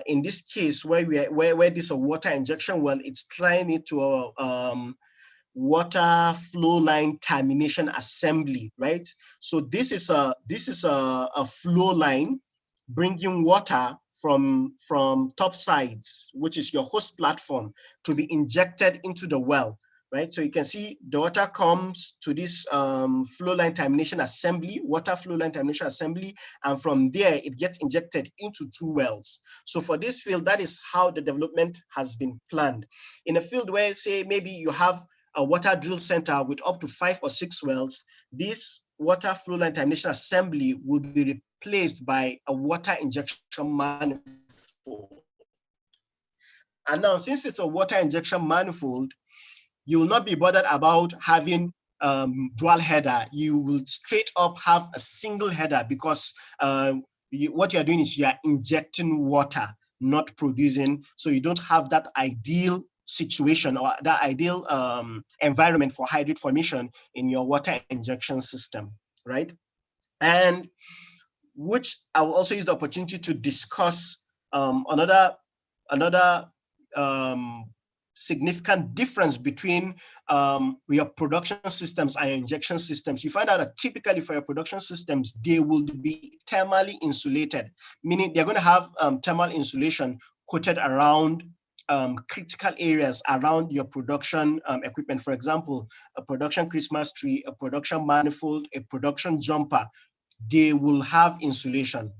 in this case, where this is a water injection well, it's tying it to a water flow line termination assembly, right? So this is a flow line bringing water from top sides, which is your host platform, to be injected into the well, right? So you can see the water comes to this flow line termination assembly, water flow line termination assembly, and from there it gets injected into two wells. So for this field, that is how the development has been planned. In a field where, say, maybe you have a water drill center with up to 5 or 6 wells, this water flow line termination assembly would be replaced by a water injection manifold. And now, since it's a water injection manifold, you will not be bothered about having dual header. You will straight up have a single header, because what you're doing is you are injecting water, not producing. So you don't have that ideal situation or that ideal environment for hydrate formation in your water injection system, right? And which I will also use the opportunity to discuss another significant difference between your production systems and your injection systems. You find out that typically for your production systems, they will be thermally insulated, meaning they're going to have thermal insulation coated around critical areas around your production equipment. For example, a production Christmas tree, a production manifold, a production jumper, they will have insulation,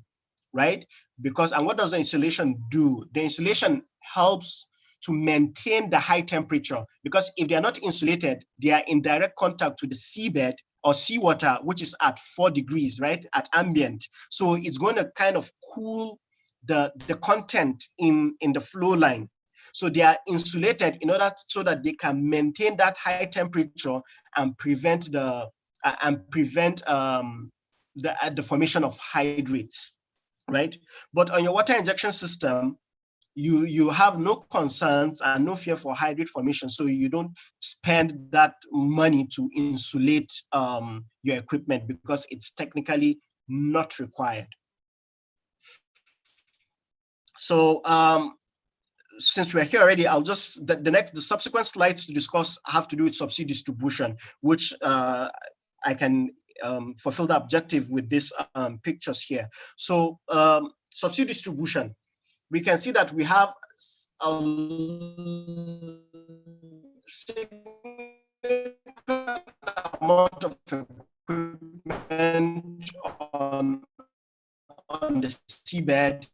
right? Because, and what does the insulation do? The insulation helps to maintain the high temperature, because if they are not insulated, they are in direct contact with the seabed or seawater, which is at 4 degrees, right, at ambient. So it's going to kind of cool the content in the flow line. So they are insulated in order so that they can maintain that high temperature and prevent the formation of hydrates, right? But on your water injection system, you have no concerns and no fear for hydrate formation, so you don't spend that money to insulate your equipment, because it's technically not required. So since we're here already, I'll just, the subsequent slides to discuss have to do with subsea distribution, which I can fulfill the objective with these pictures here. So subsea distribution, we can see that we have a significant amount of equipment on the seabed,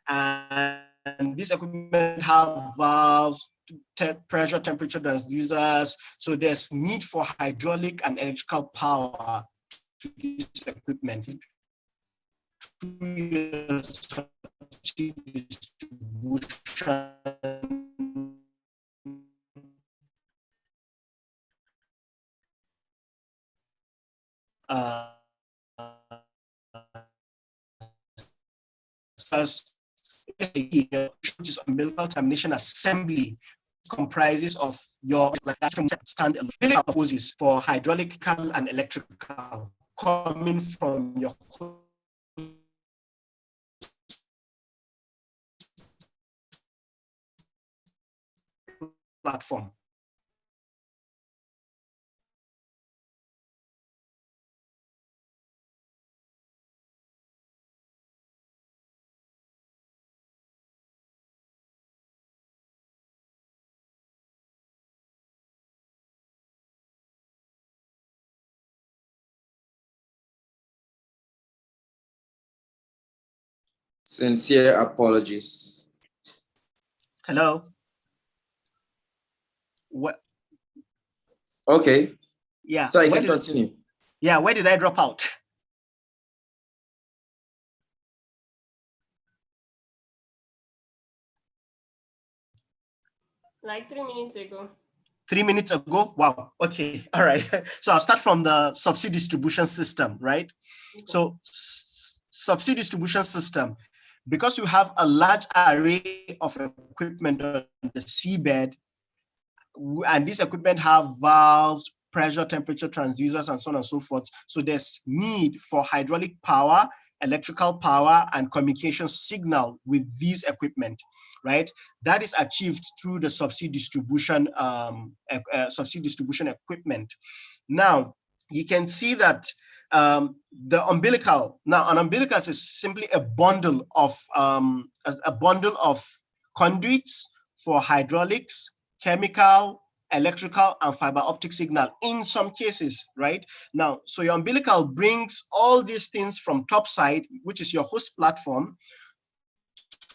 and this equipment have valves, pressure, temperature transducers. So there's need for hydraulic and electrical power to this equipment. Which is umbilical termination assembly, comprises of your stand poses for hydraulical and electrical coming from your platform. Sincere apologies. Hello? What? Okay, Yeah. so you can continue. Yeah, where did I drop out? Like 3 minutes ago. 3 minutes ago? Wow. Okay. All right. So I'll start from the subsea distribution system, right? Okay. So subsea distribution system, because you have a large array of equipment on the seabed, and this equipment have valves, pressure, temperature transducers, and so on and so forth. So there's need for hydraulic power, electrical power, and communication signal with these equipment, right? That is achieved through the subsea distribution equipment. Now, you can see that the umbilical. Now, an umbilical is simply a bundle of conduits for hydraulics, chemical, electrical, and fiber optic signal in some cases, right? Now, so your umbilical brings all these things from topside, which is your host platform,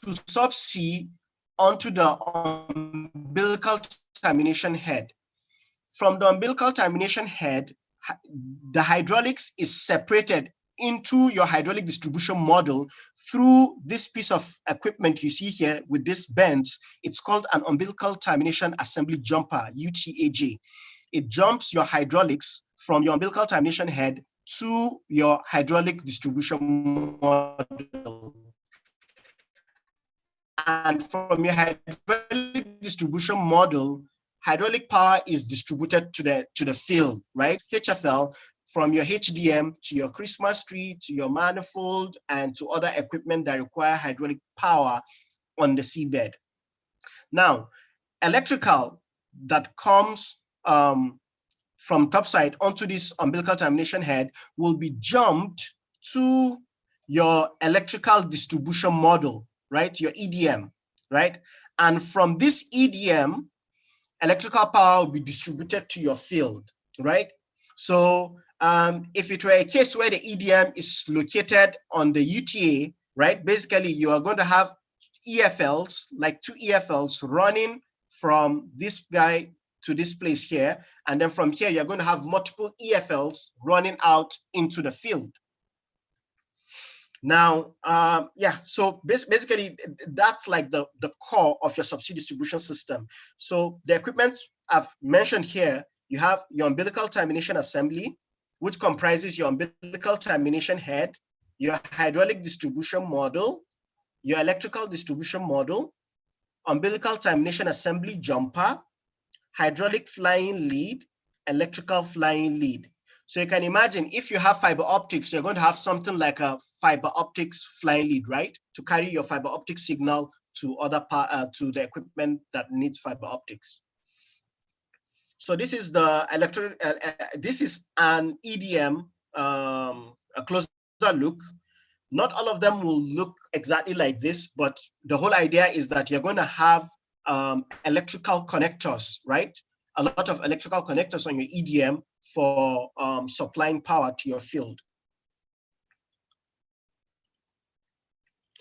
to subsea onto the umbilical termination head. From the umbilical termination head, the hydraulics is separated into your hydraulic distribution model through this piece of equipment you see here with this bench. It's called an umbilical termination assembly jumper, UTAJ. It jumps your hydraulics from your umbilical termination head to your hydraulic distribution model. And from your hydraulic distribution model, hydraulic power is distributed to the field, right? HFL, from your HDM to your Christmas tree, to your manifold, and to other equipment that require hydraulic power on the seabed. Now, electrical that comes from topside onto this umbilical termination head will be jumped to your electrical distribution model, right? Your EDM, right? And from this EDM, electrical power will be distributed to your field, right? So if it were a case where the EDM is located on the UTA, right? Basically, you are going to have EFLs, like 2 EFLs running from this guy to this place here. And then from here, you're going to have multiple EFLs running out into the field. Now, so basically, that's like the core of your subsea distribution system. So the equipment I've mentioned here, you have your umbilical termination assembly, which comprises your umbilical termination head, your hydraulic distribution model, your electrical distribution model, umbilical termination assembly jumper, hydraulic flying lead, electrical flying lead. So you can imagine if you have fiber optics, you're going to have something like a fiber optics flying lead, right? To carry your fiber optic signal to to the equipment that needs fiber optics. So this is the this is an EDM, a closer look. Not all of them will look exactly like this, but the whole idea is that you're going to have electrical connectors, right? A lot of electrical connectors on your EDM for supplying power to your field.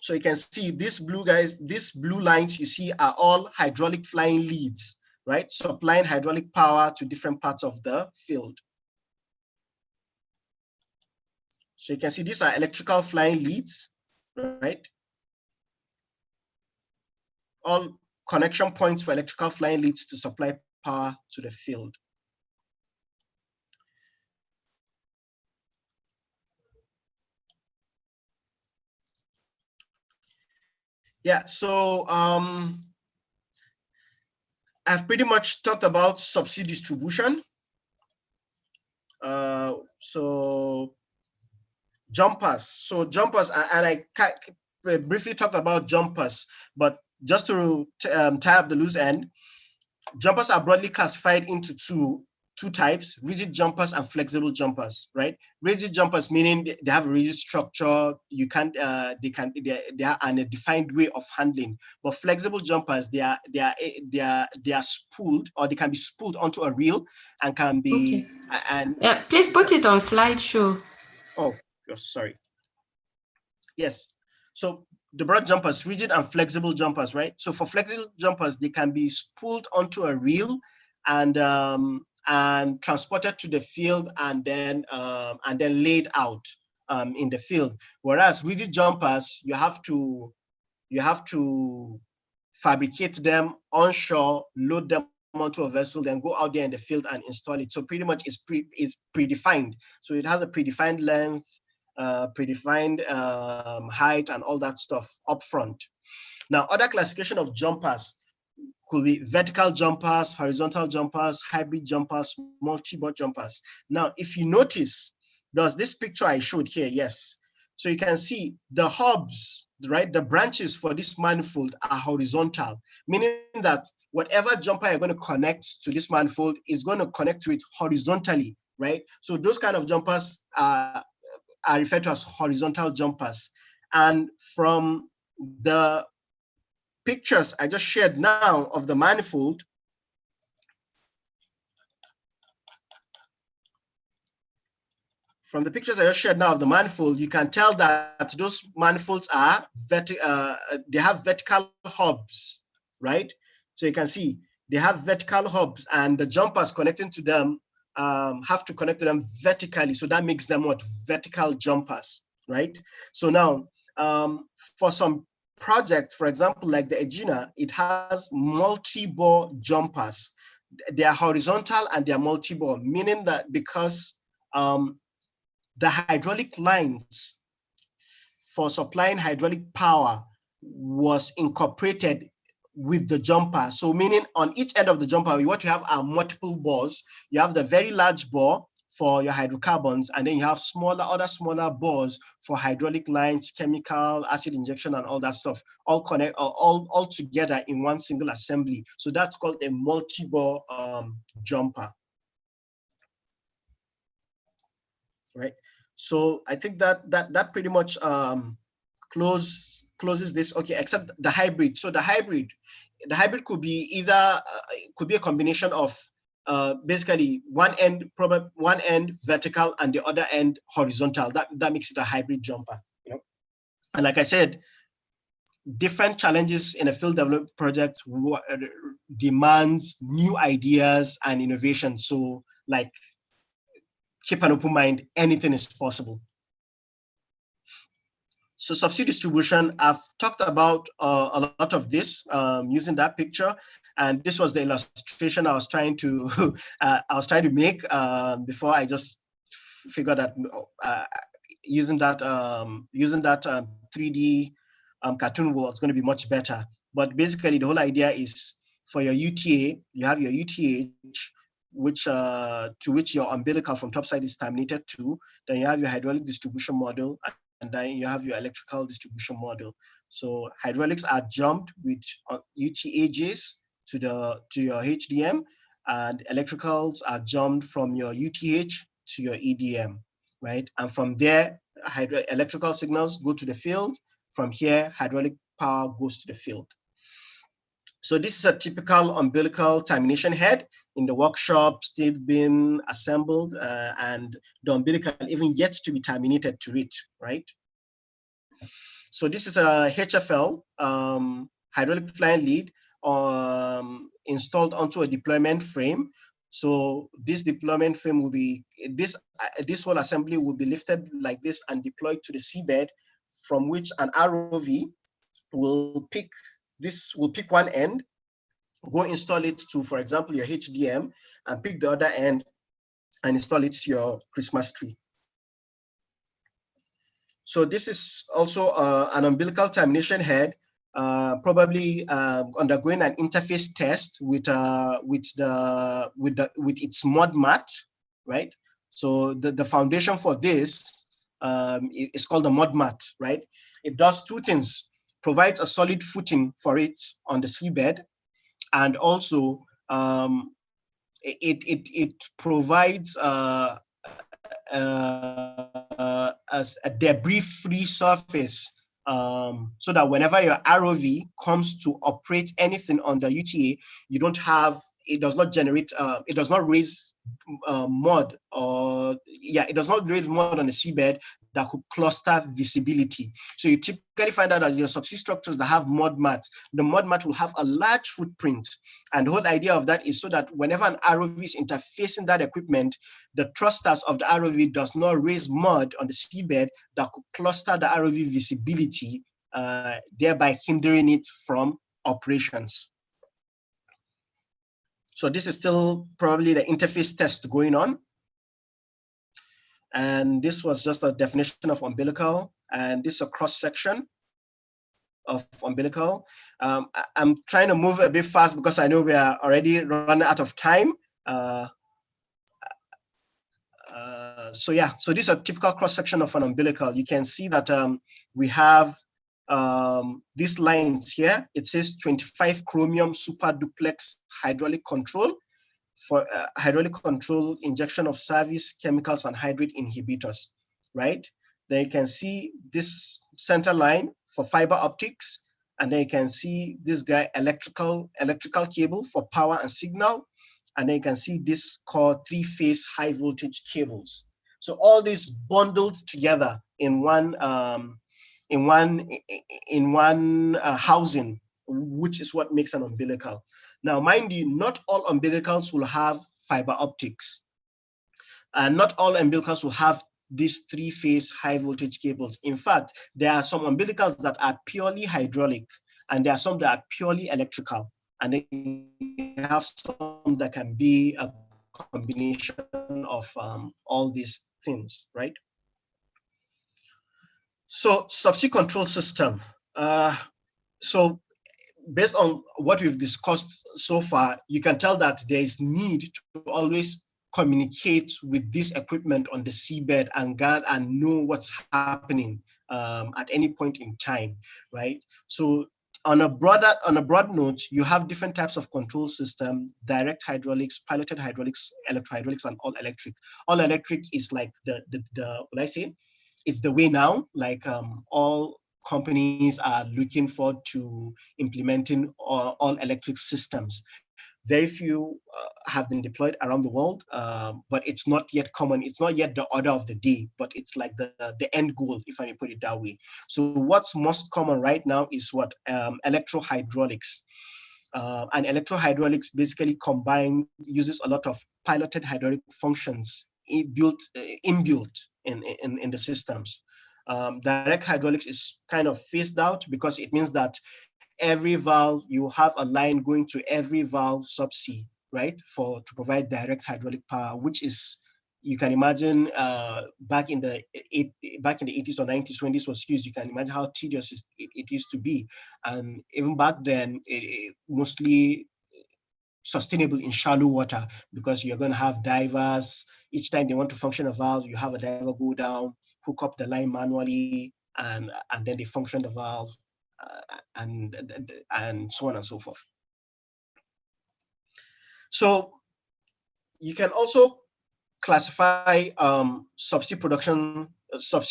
So you can see these blue guys, these blue lines you see are all hydraulic flying leads, right? Supplying hydraulic power to different parts of the field. So you can see these are electrical flying leads, right? All connection points for electrical flying leads to supply power to the field. Yeah, so I've pretty much talked about subsea distribution. So jumpers. So jumpers, and I briefly talked about jumpers, but just to tie up the loose end, jumpers are broadly classified into two types: rigid jumpers and flexible jumpers, right? Rigid jumpers meaning they have a rigid structure, you can't they are in a defined way of handling. But flexible jumpers, they are spooled, or they can be spooled onto a reel and can be and Yeah, please put it on slideshow. oh, sorry. Yes. So the broad jumpers, rigid and flexible jumpers, right? So for flexible jumpers, they can be spooled onto a reel and transported to the field and then laid out in the field. Whereas rigid jumpers, you have to fabricate them onshore, load them onto a vessel, then go out there in the field and install it. So pretty much it's predefined. So it has a predefined length, predefined height, and all that stuff up front. Now, other classification of jumpers could be vertical jumpers, horizontal jumpers, hybrid jumpers, multi-board jumpers. Now, if you notice, there's this picture I showed here, yes. So you can see the hubs, right? The branches for this manifold are horizontal, meaning that whatever jumper you're going to connect to this manifold is going to connect to it horizontally, right? So those kind of jumpers are referred to as horizontal jumpers. And from the pictures I just shared now of the manifold, you can tell that those manifolds are they have vertical hubs, right? So you can see they have vertical hubs, and the jumpers connecting to them have to connect to them vertically. So that makes them what? Vertical jumpers, right? So now for some projects, for example, like the Egina, it has multi-bore jumpers. They are horizontal and they are multi-bore, meaning that because the hydraulic lines for supplying hydraulic power was incorporated with the jumper. So meaning on each end of the jumper, what you have are multiple bores. You have the very large bore for your hydrocarbons, and then you have other smaller bores for hydraulic lines, chemical, acid injection, and all that stuff, all together in one single assembly. So that's called a multi-bore jumper, right? So I think that pretty much closes this. Okay, except the hybrid. So the hybrid could be either could be a combination of basically one end vertical and the other end horizontal. That makes it a hybrid jumper. You know? And like I said, different challenges in a field development project demands new ideas and innovation. So like, keep an open mind, anything is possible. So Subsea distribution, I've talked about a lot of this using that picture, and this was the illustration I was trying to make before I just figured that using that 3D cartoon was going to be much better. But basically, the whole idea is for your UTA, you have your UTH, which to which your umbilical from topside is terminated to. Then you have your hydraulic distribution model, and then you have your electrical distribution model. So hydraulics are jumped with UTAJs to your HDM, and electricals are jumped from your UTH to your EDM, right? And from there, electrical signals go to the field. From here, hydraulic power goes to the field. So this is a typical umbilical termination head in the workshop, still being assembled, and the umbilical even yet to be terminated to it, right? So this is a HFL, hydraulic flying lead, installed onto a deployment frame. So this deployment frame will be, this whole assembly will be lifted like this and deployed to the seabed, from which an ROV will pick one end, go install it to, for example, your HDM, and pick the other end and install it to your Christmas tree. So this is also an umbilical termination head, probably undergoing an interface test with its mud mat, right? So the foundation for this It's called the mud mat, right? It does two things: provides a solid footing for it on the seabed, and also it provides as a debris-free surface, so that whenever your ROV comes to operate anything on the UTA, you don't have, it does not generate, it does not raise mud, or it does not raise mud on the seabed that could cluster visibility. So you typically find out that your subsea structures that have mud mats, the mud mat will have a large footprint. And the whole idea of that is so that whenever an ROV is interfacing that equipment, the thrusters of the ROV does not raise mud on the seabed that could cluster the ROV visibility, thereby hindering it from operations. So this is still probably the interface test going on. And this was just a definition of umbilical, and this is a cross section of umbilical. I'm trying to move a bit fast because I know we are already running out of time. So this is a typical cross section of an umbilical. You can see that we have these lines here. It says 25 chromium super duplex hydraulic control for hydraulic control, injection of service chemicals and hydrate inhibitors, right? Then you can see this center line for fiber optics, and then you can see this guy electrical cable for power and signal, and then you can see this core 3-phase high voltage cables. So all these bundled together in one housing, which is what makes an umbilical. Now, mind you, not all umbilicals will have fiber optics, and not all umbilicals will have these 3-phase high voltage cables. In fact, there are some umbilicals that are purely hydraulic, and there are some that are purely electrical, and they have some that can be a combination of all these things, right? So subsea control system. So based on what we've discussed so far, you can tell that there is need to always communicate with this equipment on the seabed and guard and know what's happening at any point in time, right? So on a broad note, you have different types of control system: direct hydraulics, piloted hydraulics, electrohydraulics, and all electric. All electric is like what I say, it's the way now, like all companies are looking forward to implementing all electric systems. Very few have been deployed around the world, but it's not yet common. It's not yet the order of the day, but it's like the end goal, if I may put it that way. So what's most common right now is what? Electrohydraulics. And electrohydraulics basically uses a lot of piloted hydraulic functions inbuilt in the systems. Direct hydraulics is kind of phased out because it means that every valve, you have a line going to every valve subsea, right? To provide direct hydraulic power, which is, you can imagine back in the 80s or 90s when this was used, you can imagine how tedious it used to be. And even back then, it mostly sustainable in shallow water, because you're going to have divers. Each time they want to function a valve, you have a diver go down, hook up the line manually, and then they function the valve, and so on and so forth. So you can also classify subsea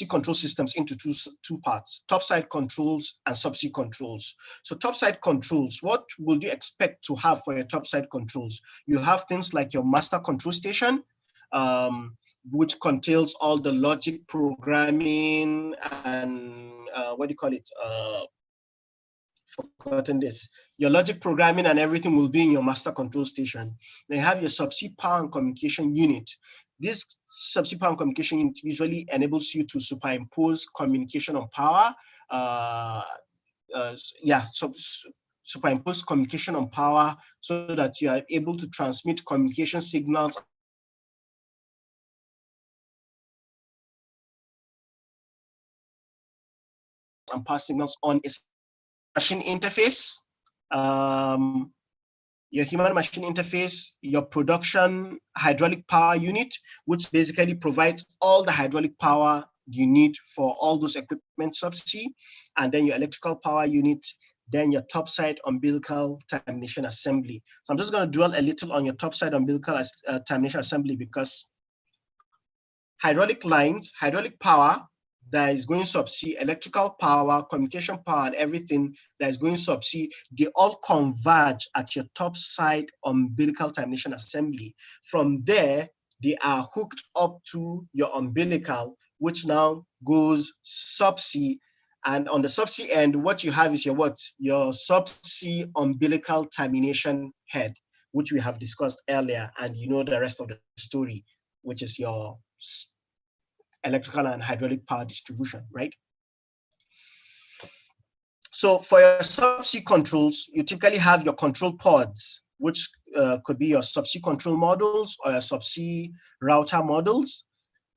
control systems into two parts: topside controls and subsea controls. So topside controls, what would you expect to have for your topside controls? You have things like your master control station, which contains all the logic programming and forgotten this. Your logic programming and everything will be in your master control station. Then you have your subsea power and communication unit. This subsea power and communication unit usually enables you to superimpose communication on power. Superimpose communication on power so that you are able to transmit communication signals and power signals on a machine interface, your human machine interface, your production hydraulic power unit, which basically provides all the hydraulic power you need for all those equipment subsea, and then your electrical power unit, then your topside umbilical termination assembly. So I'm just going to dwell a little on your topside umbilical termination assembly, because hydraulic lines, hydraulic power that is going subsea, electrical power, communication power, and everything that is going subsea, they all converge at your topside umbilical termination assembly. From there, they are hooked up to your umbilical, which now goes subsea. And on the subsea end, what you have is your what? Your subsea umbilical termination head, which we have discussed earlier, and you know the rest of the story, which is your electrical and hydraulic power distribution, right? So for your subsea controls, you typically have your control pods, which could be your subsea control modules or your subsea router modules.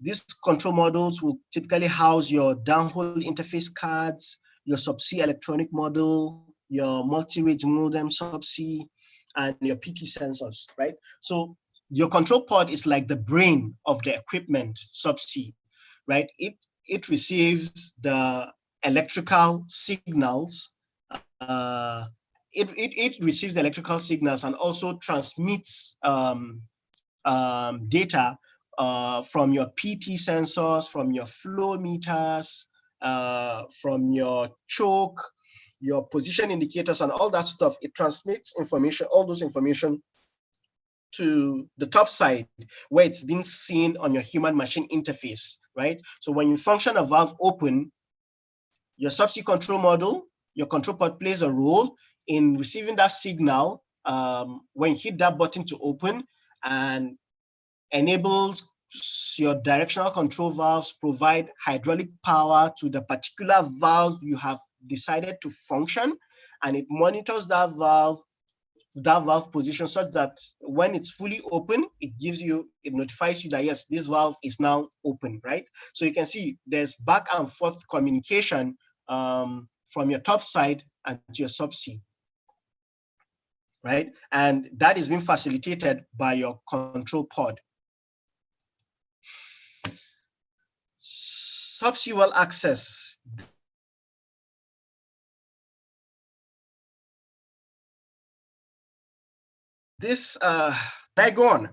These control modules will typically house your downhole interface cards, your subsea electronic module, your multi-range modem subsea, and your PT sensors, right? So your control pod is like the brain of the equipment subsea, right? It receives the electrical signals. It receives the electrical signals and also transmits data from your PT sensors, from your flow meters, from your choke, your position indicators, and all that stuff. It transmits information, all those information, to the top side where it's being seen on your human machine interface, right? So when you function a valve open, your subsea control module, your control pod plays a role in receiving that signal when you hit that button to open, and enables your directional control valves provide hydraulic power to the particular valve you have decided to function, and it monitors that valve position such that when it's fully open, it notifies you that yes, this valve is now open, right? So you can see there's back and forth communication from your top side and to your subsea, right? And that is being facilitated by your control pod. Subsea well access. This, I go on.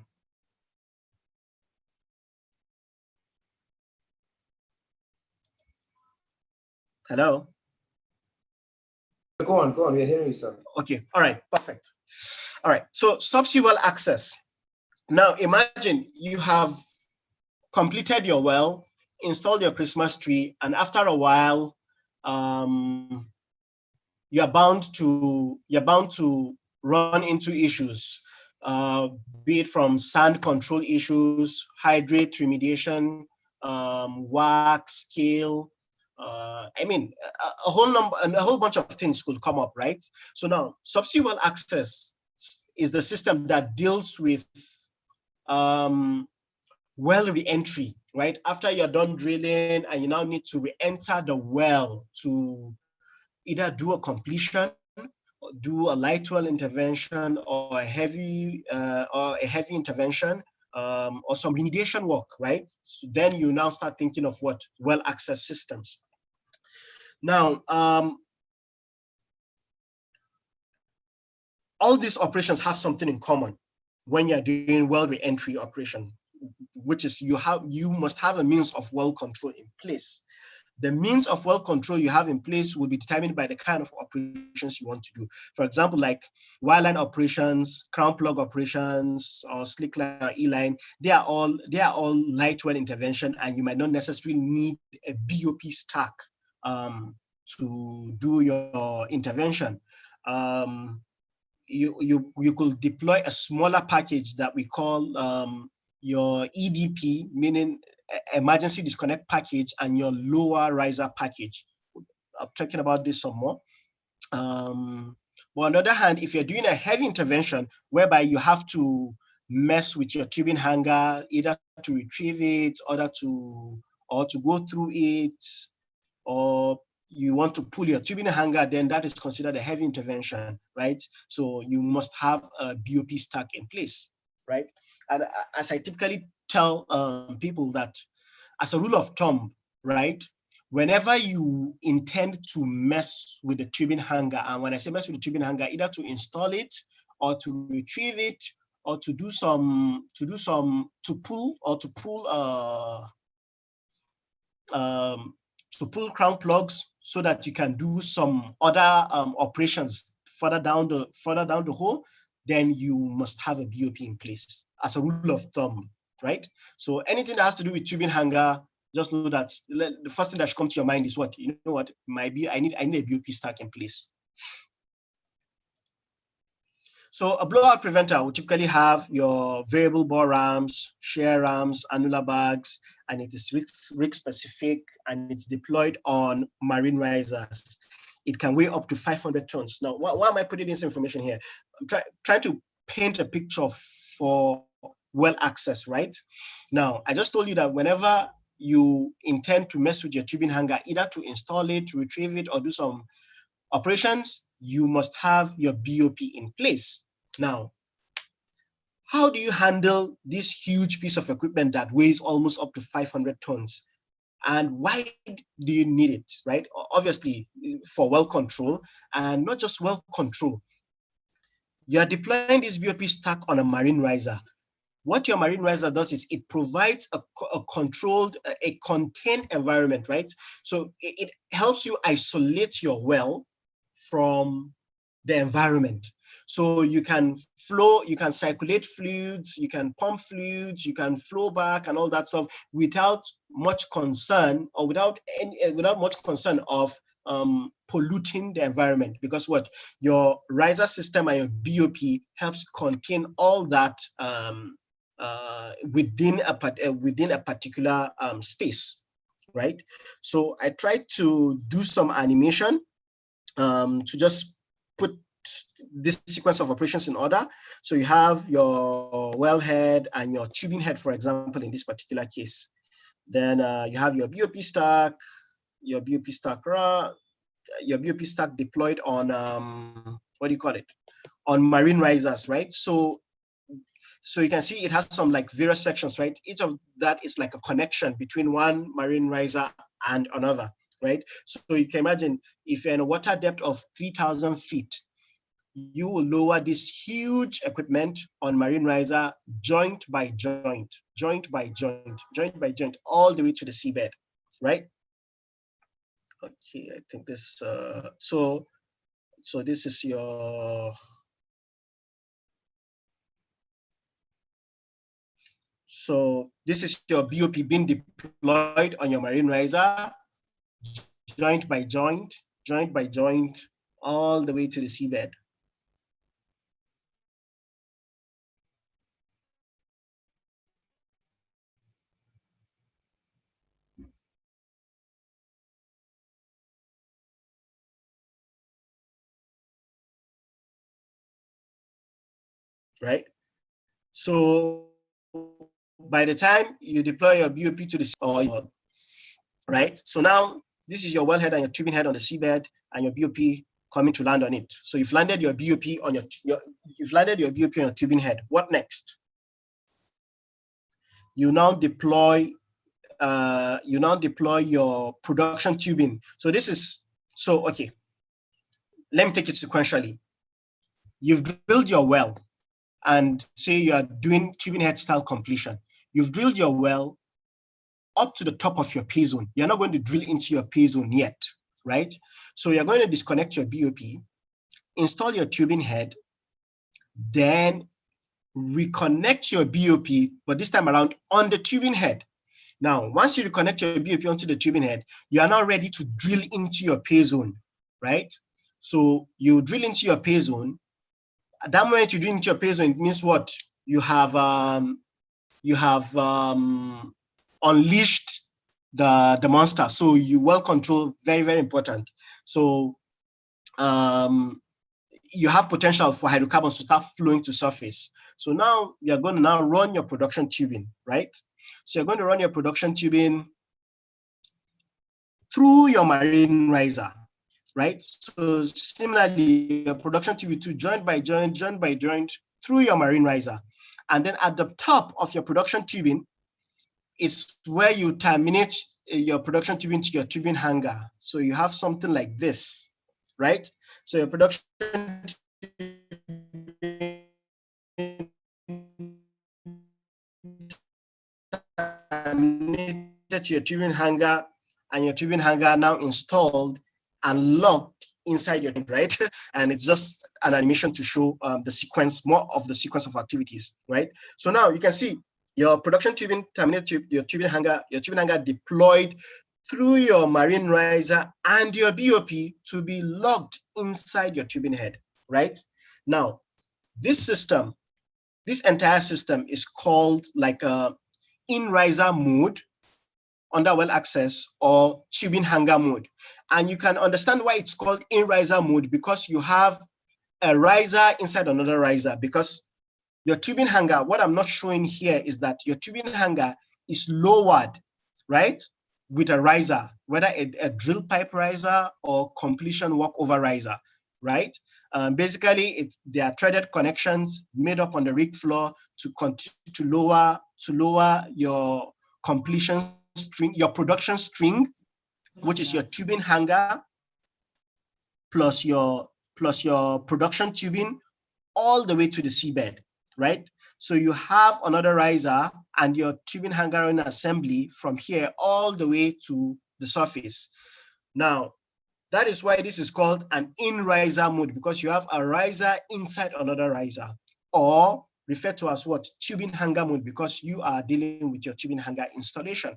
Hello? Go on, we're hearing you, sir. Okay, all right, perfect. All right, so subsea well access. Now imagine you have completed your well, installed your Christmas tree, and after a while, you're bound to run into issues, be it from sand control issues, hydrate remediation, wax, scale. I mean, a whole bunch of things could come up, right? So now, subsea well access is the system that deals with well re-entry, right? After you're done drilling and you now need to re-enter the well to either do a completion, do a light well intervention, or a heavy intervention, or some remediation work, right? So then you now start thinking of what? Well access systems. Now, all these operations have something in common when you're doing well re-entry operation, which is you must have a means of well control in place. The means of well control you have in place will be determined by the kind of operations you want to do. For example, like wireline operations, crown plug operations, or slick line or E-line, they are all light well intervention, and you might not necessarily need a BOP stack to do your intervention. You could deploy a smaller package that we call your EDP, meaning emergency disconnect package, and your lower riser package. I'm talking about this some more. But on the other hand, if you're doing a heavy intervention whereby you have to mess with your tubing hanger, either to retrieve it or to go through it, or you want to pull your tubing hanger, then that is considered a heavy intervention, right? So you must have a BOP stack in place, right? And as I typically tell people that as a rule of thumb, right? Whenever you intend to mess with the tubing hanger, and when I say mess with the tubing hanger, either to install it or to retrieve it or to pull crown plugs so that you can do some other operations further down the hole, then you must have a BOP in place as a rule of thumb, right? So anything that has to do with tubing hanger, just know that the first thing that should come to your mind is what, you know what, I need a BOP stack in place. So a blowout preventer will typically have your variable bore rams, shear rams, annular bags, and it is rig specific, and it's deployed on marine risers. It can weigh up to 500 tons. Now, why am I putting this information here? I'm trying to paint a picture for well access, right? Now, I just told you that whenever you intend to mess with your tubing hanger, either to install it, retrieve it, or do some operations, you must have your BOP in place. Now, how do you handle this huge piece of equipment that weighs almost up to 500 tons? And why do you need it, right? Obviously, for well control, and not just well control. You're deploying this BOP stack on a marine riser. What your marine riser does is it provides a controlled, a contained environment, right? So it helps you isolate your well from the environment. So you can circulate fluids, you can pump fluids, you can flow back and all that stuff without much concern, or without much concern of polluting the environment, because what your riser system and your BOP helps contain all that within a particular space, right? So I tried to do some animation to just put this sequence of operations in order. So you have your wellhead and your tubing head, for example, in this particular case. Then you have your BOP stack, your BOP stack deployed on what do you call it? On marine risers, right? So you can see it has some like various sections, right? Each of that is like a connection between one marine riser and another, right? So you can imagine if you're in a water depth of 3,000 feet, you will lower this huge equipment on marine riser joint by joint, all the way to the seabed, right? Okay, I think this, so this is your, so this is your BOP being deployed on your marine riser, joint by joint, all the way to the seabed. Right? So by the time you deploy your BOP to the right? So now this is your wellhead and your tubing head on the seabed, and your BOP coming to land on it. So you've landed your BOP on your tubing head. What next? You now deploy your production tubing. So okay. Let me take it sequentially. You've drilled your well, and say you are doing tubing head style completion. You've drilled your well up to the top of your pay zone. You're not going to drill into your pay zone yet, right? So you're going to disconnect your BOP, install your tubing head, then reconnect your BOP, but this time around on the tubing head. Now, once you reconnect your BOP onto the tubing head, you are now ready to drill into your pay zone, right? So you drill into your pay zone. At that moment you drill into your pay zone, it means what? You have unleashed the monster. So you well control, very, very important. So you have potential for hydrocarbons to start flowing to surface. So now you're going to now run your production tubing, right? So you're going to run your production tubing through your marine riser, right? So similarly, your production tubing to joint by joint through your marine riser. And then at the top of your production tubing is where you terminate your production tubing to your tubing hanger. So you have something like this, right? So your production to your tubing hanger, and your tubing hanger now installed and locked inside your tank, right? And it's just an animation to show the sequence, more of the sequence of activities, right? So now you can see your production tubing terminated tube, your tubing hanger deployed through your marine riser and your BOP to be locked inside your tubing head, right? Now, this system, this entire system is called like a in-riser mode, under well access, or tubing hanger mode. And you can understand why it's called in-riser mode, because you have a riser inside another riser, because your tubing hanger, what I'm not showing here is that your tubing hanger is lowered, right, with a riser, whether a drill pipe riser or completion walkover riser, right? Basically, they are threaded connections made up on the rig floor to continue to lower your completion string, your production string, which is your tubing hanger plus your production tubing all the way to the seabed, right? So you have another riser and your tubing hanger in assembly from here all the way to the surface. Now, that is why this is called an in-riser mode, because you have a riser inside another riser, or referred to as what? Tubing hanger mode, because you are dealing with your tubing hanger installation.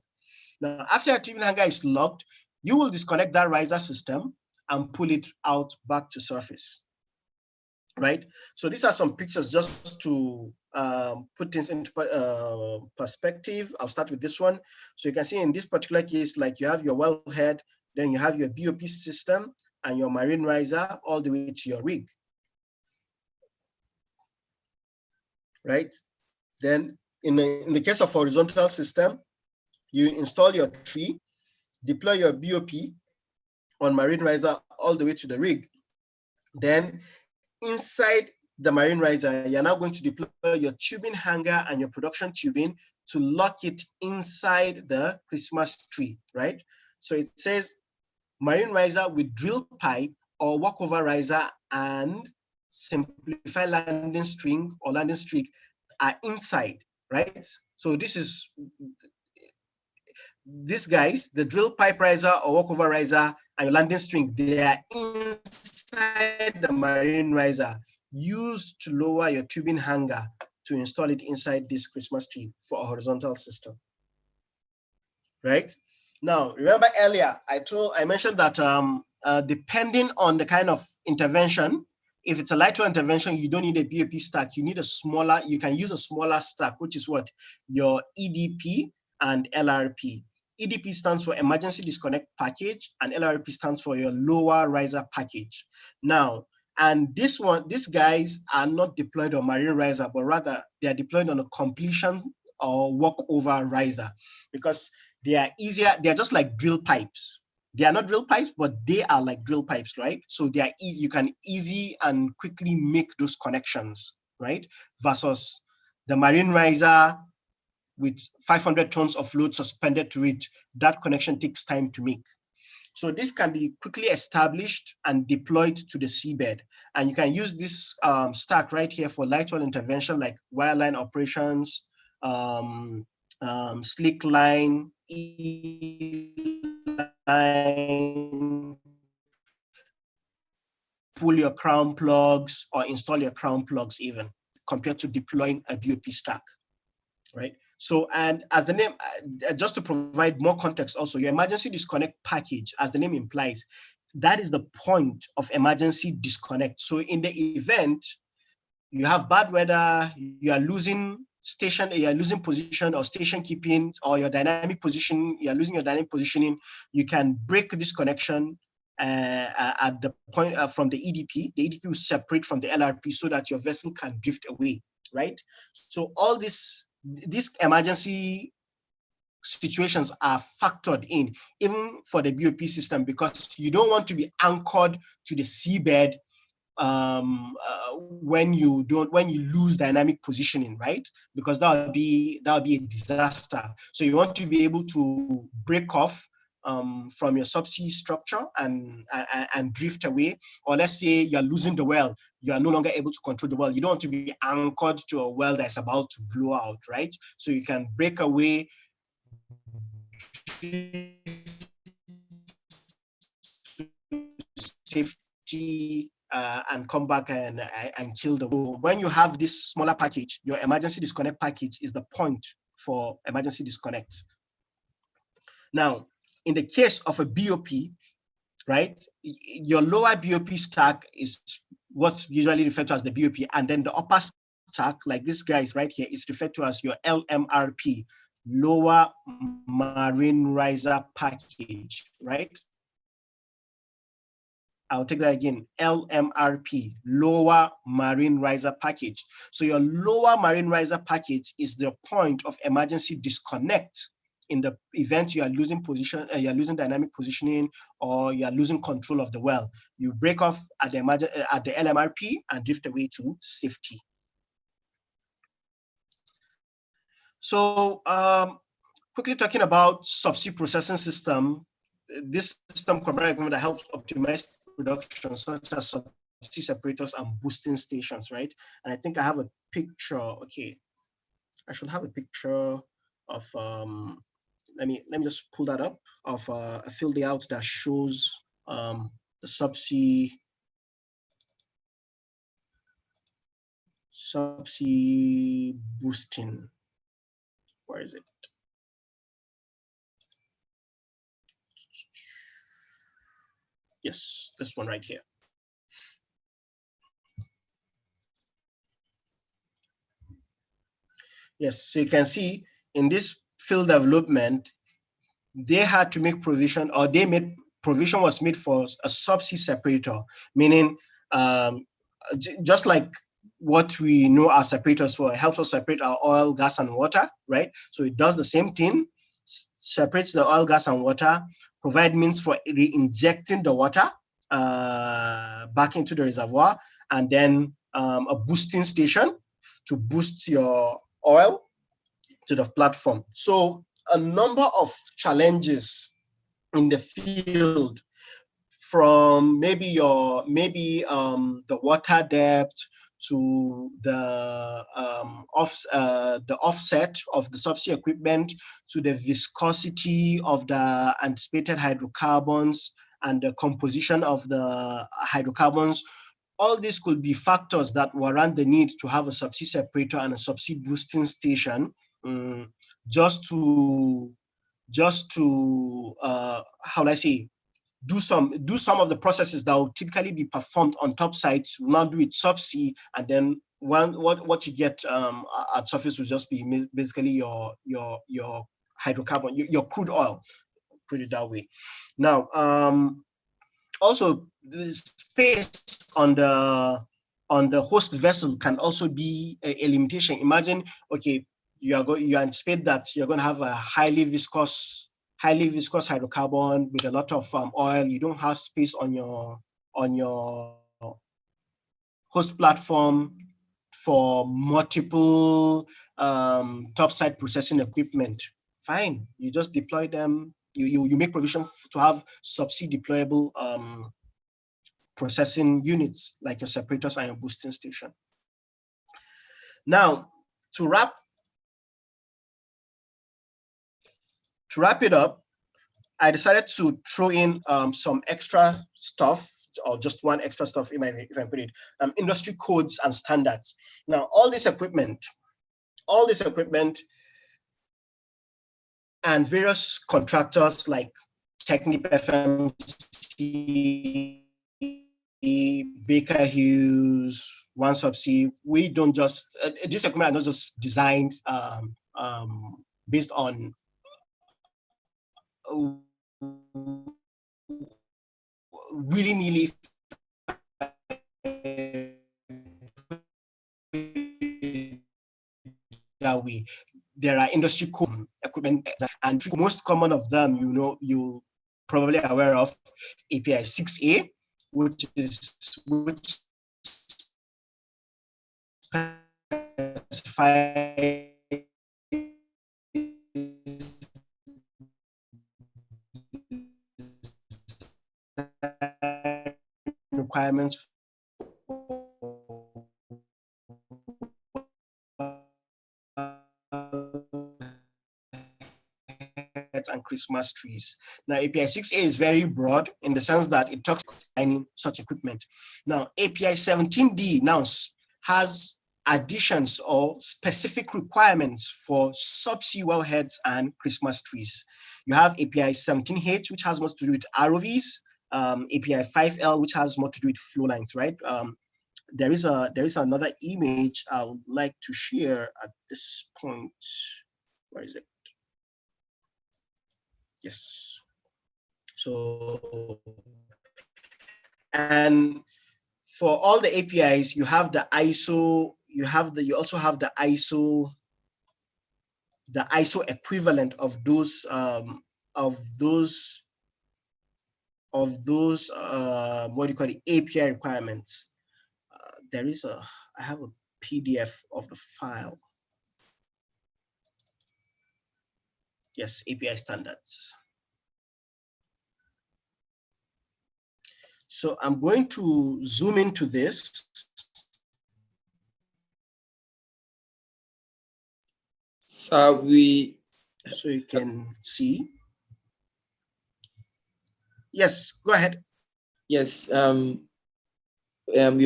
Now, after your tubing hanger is locked, you will disconnect that riser system and pull it out back to surface, right? So these are some pictures just to put things into perspective. I'll start with this one. So you can see in this particular case, like you have your wellhead, then you have your BOP system and your marine riser all the way to your rig, right? Then in the case of horizontal system, you install your tree, deploy your BOP on marine riser all the way to the rig. Then inside the marine riser, you're now going to deploy your tubing hanger and your production tubing to lock it inside the Christmas tree, right? So it says marine riser with drill pipe or walkover riser and simplified landing string or landing string are inside, right? So these guys, the drill pipe riser or walkover riser and your landing string, they are inside the marine riser, used to lower your tubing hanger to install it inside this Christmas tree for a horizontal system, right? Now, remember earlier, I mentioned that depending on the kind of intervention, if it's a lighter intervention, you don't need a BOP stack. You need a smaller, you can use a smaller stack, which is what? Your EDP and LRP. EDP stands for Emergency Disconnect Package, and LRP stands for your Lower Riser Package. Now, and these guys are not deployed on marine riser, but rather they are deployed on a completion or walkover riser, because they are easier. They are just like drill pipes. They are not drill pipes, but they are like drill pipes, right? So they are you can easy and quickly make those connections, right? Versus the marine riser with 500 tons of load suspended to it. That connection takes time to make. So this can be quickly established and deployed to the seabed. And you can use this stack right here for light oil intervention, like wireline operations, slick line, line, pull your crown plugs or install your crown plugs even, compared to deploying a BOP stack, right? So, and as the name, just to provide more context also, your emergency disconnect package, as the name implies, that is the point of emergency disconnect. So in the event you have bad weather, you are losing station, you are losing position or station keeping, or your dynamic position, you are losing your dynamic positioning, you can break this connection at the point from the EDP. The EDP will separate from the LRP so that your vessel can drift away, right? So all these emergency situations are factored in, even for the BOP system, because you don't want to be anchored to the seabed when you lose dynamic positioning, right? Because that would be a disaster. So you want to be able to break off from your subsea structure and drift away. Or let's say you're losing the well, you are no longer able to control the well. You don't want to be anchored to a well that's about to blow out, right? So you can break away, safety, and come back and kill the bull. When you have this smaller package, your emergency disconnect package is the point for emergency disconnect. Now, in the case of a BOP, right, your lower BOP stack is what's usually referred to as the BOP, and then the upper stack, like this guy is right here, is referred to as your LMRP, lower marine riser package, right? I'll take that again, LMRP, lower marine riser package. So your lower marine riser package is the point of emergency disconnect in the event you are losing you are losing dynamic positioning, or you are losing control of the well. You break off at the LMRP and drift away to safety. So quickly talking about subsea processing system, this system combines equipment that helps optimize production, such as subsea separators and boosting stations, right? And I think I have a picture. Okay, I should have a picture of let me just pull that up, of a field layout that shows the subsea boosting. Where is it? Yes, this one right here. Yes, so you can see in this field development, they had to make provision, or provision was made for a subsea separator, meaning just like what we know our separators for, it helps us separate our oil, gas, and water, right? So it does the same thing, separates the oil, gas, and water, provide means for re-injecting the water back into the reservoir, and then a boosting station to boost your oil to the platform. So a number of challenges in the field, from maybe the water depth to the offset of the subsea equipment, to the viscosity of the anticipated hydrocarbons and the composition of the hydrocarbons. All these could be factors that warrant the need to have a subsea separator and a subsea boosting station, just to how do I say, do some of the processes that will typically be performed on top sites. We'll now do it subsea, and then what you get at surface will just be basically your hydrocarbon, your crude oil, put it that way. Now, also the space on the host vessel can also be a limitation. Imagine, okay, you anticipate that you're going to have a highly viscous hydrocarbon with a lot of oil. You don't have space on your host platform for multiple topside processing equipment. Fine, you just deploy them. You make provision to have subsea deployable processing units like your separators and your boosting station. Now, to wrap it up, I decided to throw in some extra stuff, or just one extra stuff, if I put it, industry codes and standards. Now, all this equipment and various contractors like Technip FMC, Baker Hughes, OneSubsea, we don't just, this equipment are not just designed based on willy-nilly that way. There are industry code equipment, and most common of them, you probably aware of API 6A, which specify requirements and Christmas trees. Now, API 6A is very broad in the sense that it talks about designing such equipment. Now, API 17D now has additions or specific requirements for subsea wellheads and Christmas trees. You have API 17H, which has more to do with ROVs, API 5L, which has more to do with flow lines, right? There is another image I would like to share at this point. Where is it? Yes. So, and for all the APIs, you have the ISO, you also have the ISO equivalent of those what do you call it, API requirements. I have a PDF of the file. Yes, API standards. So I'm going to zoom into this. So you can see. Yes, go ahead. Yes, you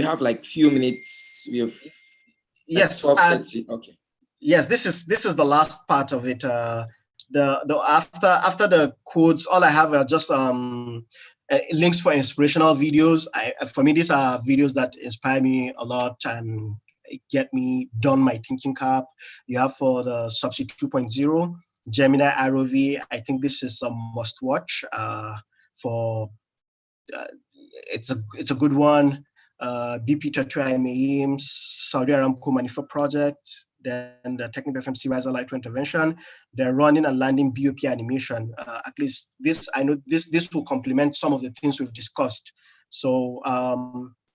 have like few minutes. We have yes, 12:30. Okay. Yes, this is the last part of it. After the codes, all I have are just links for inspirational videos. For me, these are videos that inspire me a lot and get me done my thinking cap. You have for the Subsea 2.0, Gemini ROV. I think this is a must watch. It's a good one. BP Tatria Mayim, Saudi Aramco Manifa project, then the Technical FMC Riser Light Intervention. They're running and landing BOP animation. At least I know this will complement some of the things we've discussed. So I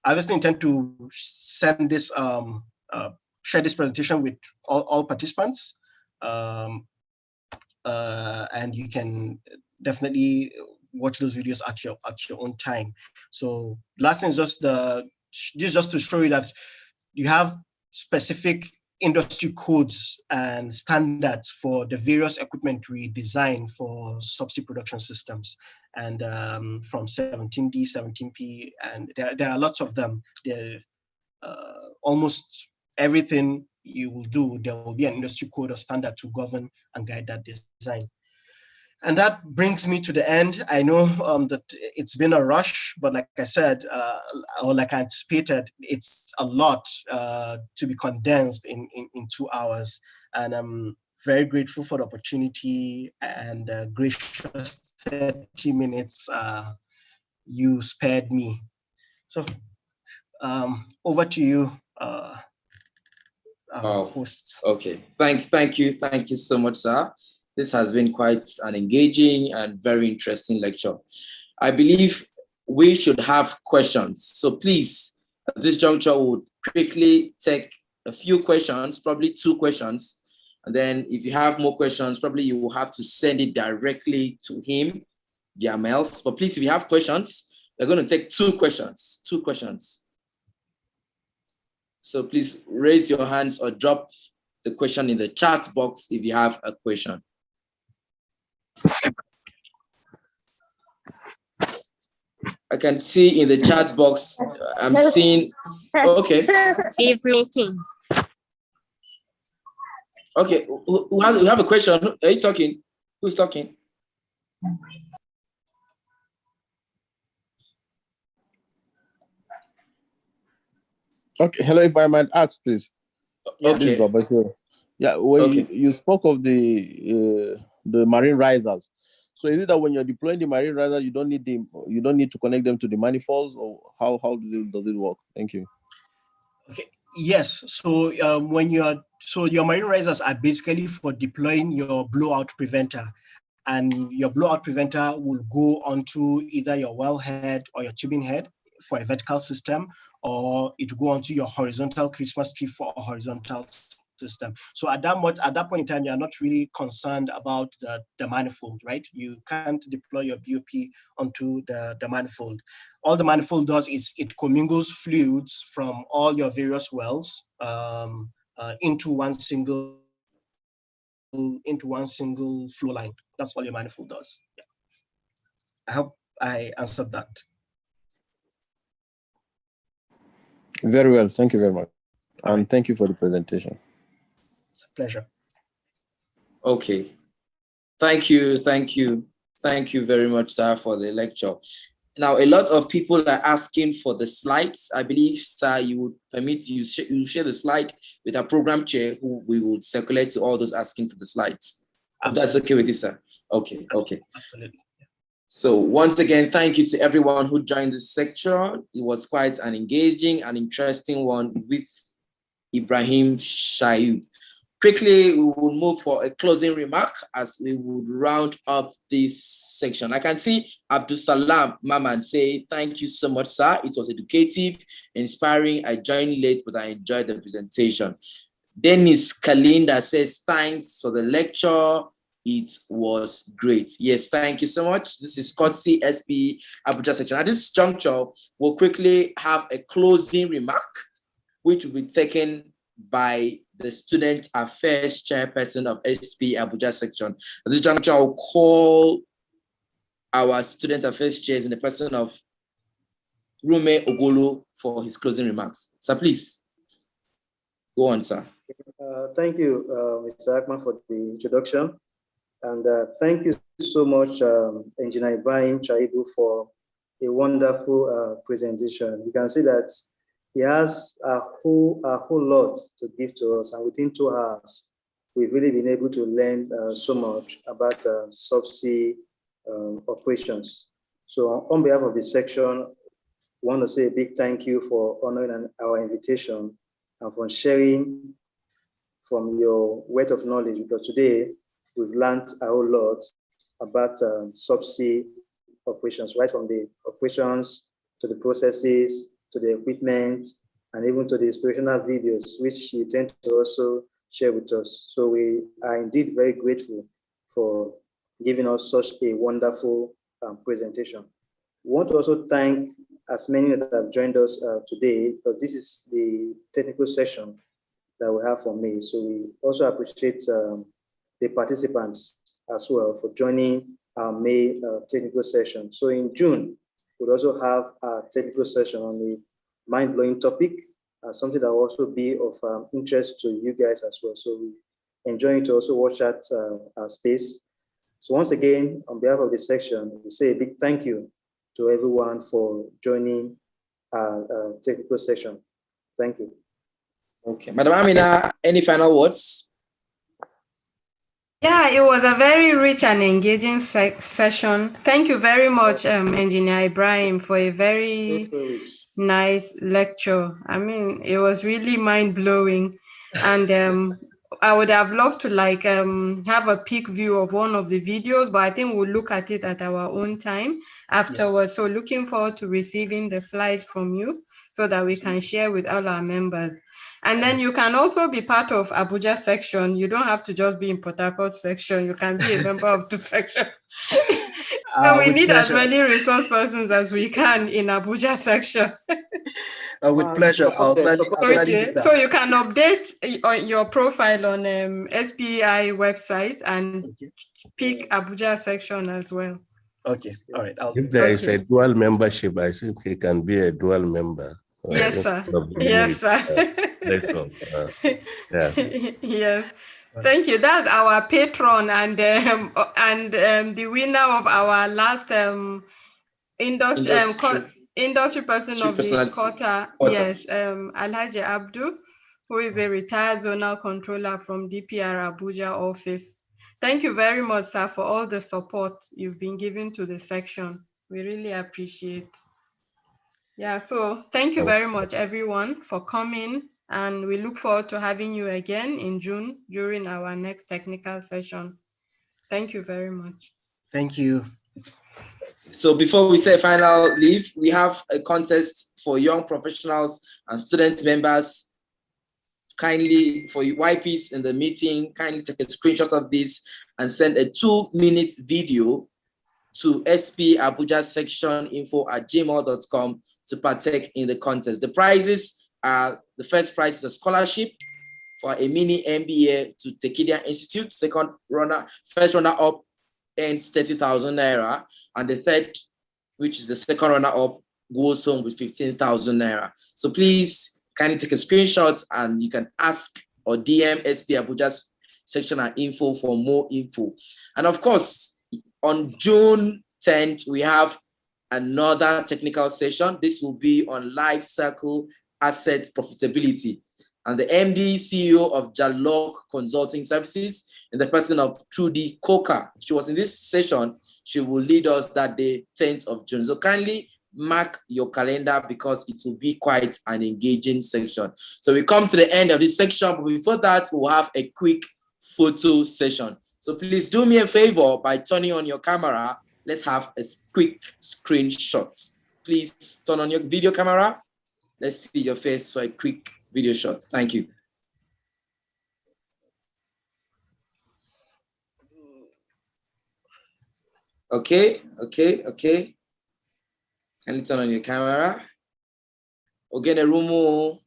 obviously intend to send this, share this presentation with all participants. And you can definitely watch those videos at your own time. So last thing is just to show you that you have specific industry codes and standards for the various equipment we design for subsea production systems, and from 17D, 17P, and there are lots of them. Almost everything you will do, there will be an industry code or standard to govern and guide that design. And that brings me to the end. I know that it's been a rush, but like I said, or like I anticipated, it's a lot to be condensed in 2 hours. And I'm very grateful for the opportunity and gracious 30 minutes you spared me. So over to you, hosts. Okay, thank you so much, sir. This has been quite an engaging and very interesting lecture. I believe we should have questions. So please, at this juncture, we would quickly take a few questions, probably 2 questions. And then if you have more questions, probably you will have to send it directly to him via mails. But please, if you have questions, we're going to take 2 questions. So please raise your hands or drop the question in the chat box if you have a question. I can see in the chat box, I'm seeing, okay. If meeting. Okay, who have a question? Are you talking? Who's talking? Okay, hello, if I might ask, please. Okay. Yeah, when you spoke of the marine risers. So is it that when you're deploying the marine riser, you don't need to connect them to the manifolds, or how does it work? Thank you. Okay. Yes. So your marine risers are basically for deploying your blowout preventer, and your blowout preventer will go onto either your wellhead or your tubing head for a vertical system, or it will go onto your horizontal Christmas tree for a horizontal system. So at that point in time, you're not really concerned about the manifold, right? You can't deploy your BOP onto the manifold. All the manifold does is it commingles fluids from all your various wells into one single flow line. That's all your manifold does. Yeah. I hope I answered that. Very well. Thank you very much. And thank you for the presentation. It's a pleasure. Okay. Thank you very much, sir, for the lecture. Now, a lot of people are asking for the slides. I believe, sir, you would permit you share the slide with our program chair, who we will circulate to all those asking for the slides. That's okay with you, sir? Okay, okay. Absolutely. So once again, thank you to everyone who joined this section. It was quite an engaging and interesting one with Ibrahim Shaibu. Quickly, we will move for a closing remark as we would round up this section. I can see Abdul Salam Maman say, thank you so much, sir. It was educative, inspiring. I joined late, but I enjoyed the presentation. Dennis Kalinda says, thanks for the lecture. It was great. Yes, thank you so much. This is Kotsi SP Abuja section. At this juncture, we'll quickly have a closing remark, which will be taken by the Student Affairs Chairperson of SP Abuja section. At this juncture, I'll call our Student Affairs Chairs in the person of Rume Ogolo for his closing remarks. Sir, please, go on, sir. Thank you, Mr. Akman, for the introduction. And thank you so much, Engineer Ibrahim Shaibu, for a wonderful presentation. You can see that he has a whole lot to give to us, and within 2 hours, we've really been able to learn so much about subsea operations. So on behalf of the section, I want to say a big thank you for honoring our invitation and for sharing from your wealth of knowledge, because today we've learned a whole lot about subsea operations, right from the operations to the processes, to the equipment, and even to the inspirational videos, which you tend to also share with us. So we are indeed very grateful for giving us such a wonderful presentation. We want to also thank as many that have joined us today, because this is the technical session that we have for me. So we also appreciate the participants as well for joining our May technical session. So in June, we'll also have a technical session on the mind-blowing topic, something that will also be of interest to you guys as well. So we're enjoying to also watch that space. So once again, on behalf of the section, we say a big thank you to everyone for joining our technical session. Thank you. Okay, Madam Amina, any final words? Yeah, it was a very rich and engaging session. Thank you very much, Engineer Ibrahim, for a very nice lecture. I mean, it was really mind-blowing. And I would have loved to have a peek view of one of the videos, but I think we'll look at it at our own time afterwards. Yes. So looking forward to receiving the slides from you so that we can share with all our members. And then you can also be part of Abuja section. You don't have to just be in Port Harcourt section. You can be a member of the section. So we need pleasure. As many resource persons as we can in Abuja section. With pleasure. I'll okay. So you can update your profile on SPI website and pick Abuja section as well. Okay. All right. If there is a dual membership, I think he can be a dual member. Yes, sir. Yes, sir. That's all. Yeah. Yes. Thank you. That's our patron and the winner of our last industry person of the quarter. Yes, Alhaji Abdu, who is a retired zonal controller from DPR Abuja office. Thank you very much, sir, for all the support you've been giving to the section. We really appreciate. Yeah, so thank you very much, everyone, for coming. And we look forward to having you again in June during our next technical session. Thank you very much. Thank you. So before we say final leave, we have a contest for young professionals and student members. Kindly, for you YPs in the meeting, kindly take a screenshot of this and send a 2-minute video to spabuja-section-info@gmail.com to partake in the contest. The prizes are, the first prize is a scholarship for a mini MBA to Tekidia Institute. First runner-up earns 30,000 naira, and the third, which is the second runner-up, goes home with 15,000 naira. So please kindly take a screenshot and you can ask or DM SP Abuja's section and info for more info. And of course, on June 10th, we have another technical session. This will be on life cycle asset profitability. And the MD CEO of Jalok Consulting Services, in the person of Trudy Coker, she was in this session. She will lead us that day, 10th of June. So kindly mark your calendar because it will be quite an engaging section. So we come to the end of this section, but before that, we'll have a quick photo session. So please do me a favor by turning on your camera. Let's have a quick screenshot. Please turn on your video camera. Let's see your face for a quick video shot. Thank you. Okay. Can you turn on your camera? Again, Rumo,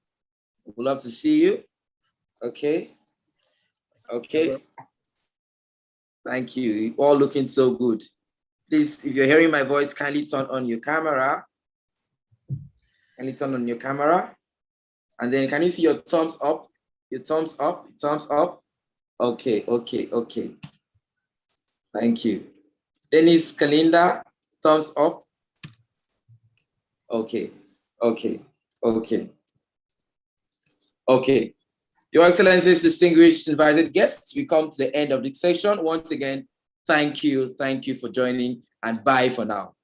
we'd love to see you. Okay. Thank you. You're all looking so good. Please, if you're hearing my voice, kindly turn on your camera. Kindly turn on your camera. And then can you see your thumbs up? Your thumbs up, thumbs up. Okay. Thank you. Dennis Kalinda, thumbs up. Okay. Your Excellencies, distinguished invited guests, we come to the end of this session. Once again, thank you for joining, and bye for now.